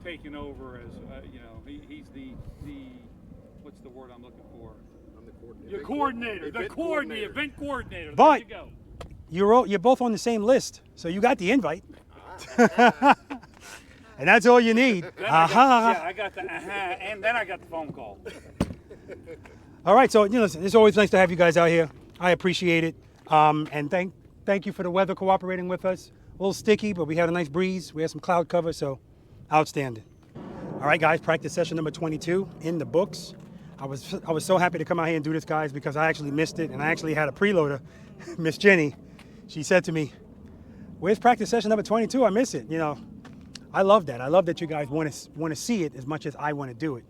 taking over as, he's the what's the word I'm looking for? I'm the coordinator. Your coordinator, the event coordinator. But there you go. you're both on the same list, so you got the invite. And that's all you need. I got the and then I got the phone call. All right, so listen, it's always nice to have you guys out here. I appreciate it, and thank you for the weather cooperating with us. A little sticky, but we had a nice breeze. We had some cloud cover, so outstanding. All right, guys, practice session number 22 in the books. I was so happy to come out here and do this, guys, because I actually missed it, and I actually had a preloader, Miss Jenny. She said to me, "Where's practice session number 22? I miss it." I love that. I love that you guys want to see it as much as I want to do it.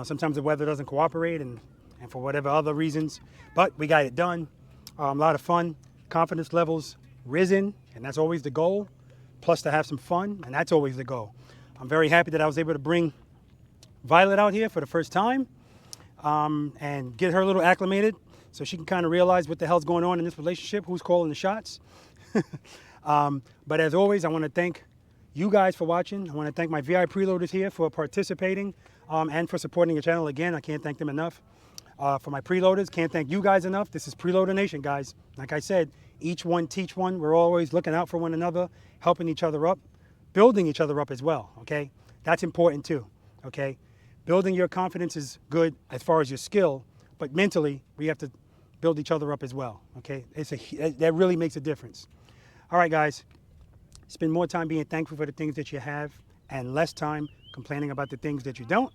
Sometimes the weather doesn't cooperate, and for whatever other reasons, but we got it done. A lot of fun, confidence levels risen, and that's always the goal. Plus to have some fun, and that's always the goal. I'm very happy that I was able to bring Violet out here for the first time and get her a little acclimated so she can kind of realize what the hell's going on in this relationship, who's calling the shots. But as always, I want to thank you guys for watching. I want to thank my V.I.Preloaders here for participating and for supporting the channel. Again, I can't thank them enough. For my preloaders, can't thank you guys enough. This is Preloader Nation, guys. Like I said, each one teach one. We're always looking out for one another, helping each other up, building each other up as well, okay? That's important too, okay? Building your confidence is good as far as your skill, but mentally, we have to build each other up as well, okay? That really makes a difference. All right, guys, spend more time being thankful for the things that you have and less time complaining about the things that you don't.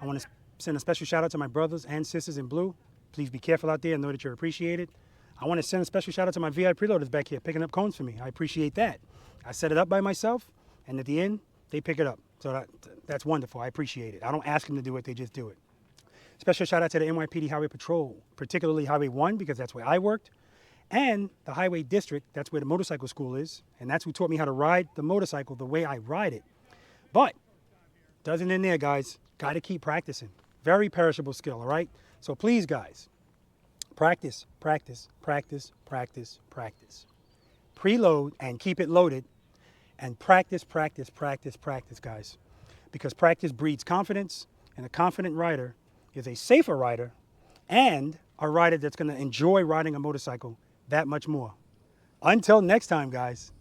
I want to send a special shout out to my brothers and sisters in blue. Please be careful out there and know that you're appreciated. I want to send a special shout out to my V.I.Preloaders back here picking up cones for me. I appreciate that. I set it up by myself, and at the end, they pick it up. So that's wonderful. I appreciate it. I don't ask them to do it, they just do it. Special shout out to the NYPD Highway Patrol, particularly Highway 1, because that's where I worked, and the Highway District, that's where the motorcycle school is, and that's who taught me how to ride the motorcycle the way I ride it. But, doesn't end there, guys. Got to keep practicing. Very perishable skill, all right? So please, guys, practice, practice, practice, practice, practice. Preload and keep it loaded, and practice, practice, practice, practice, guys. Because practice breeds confidence, and a confident rider is a safer rider and a rider that's going to enjoy riding a motorcycle that much more. Until next time, guys.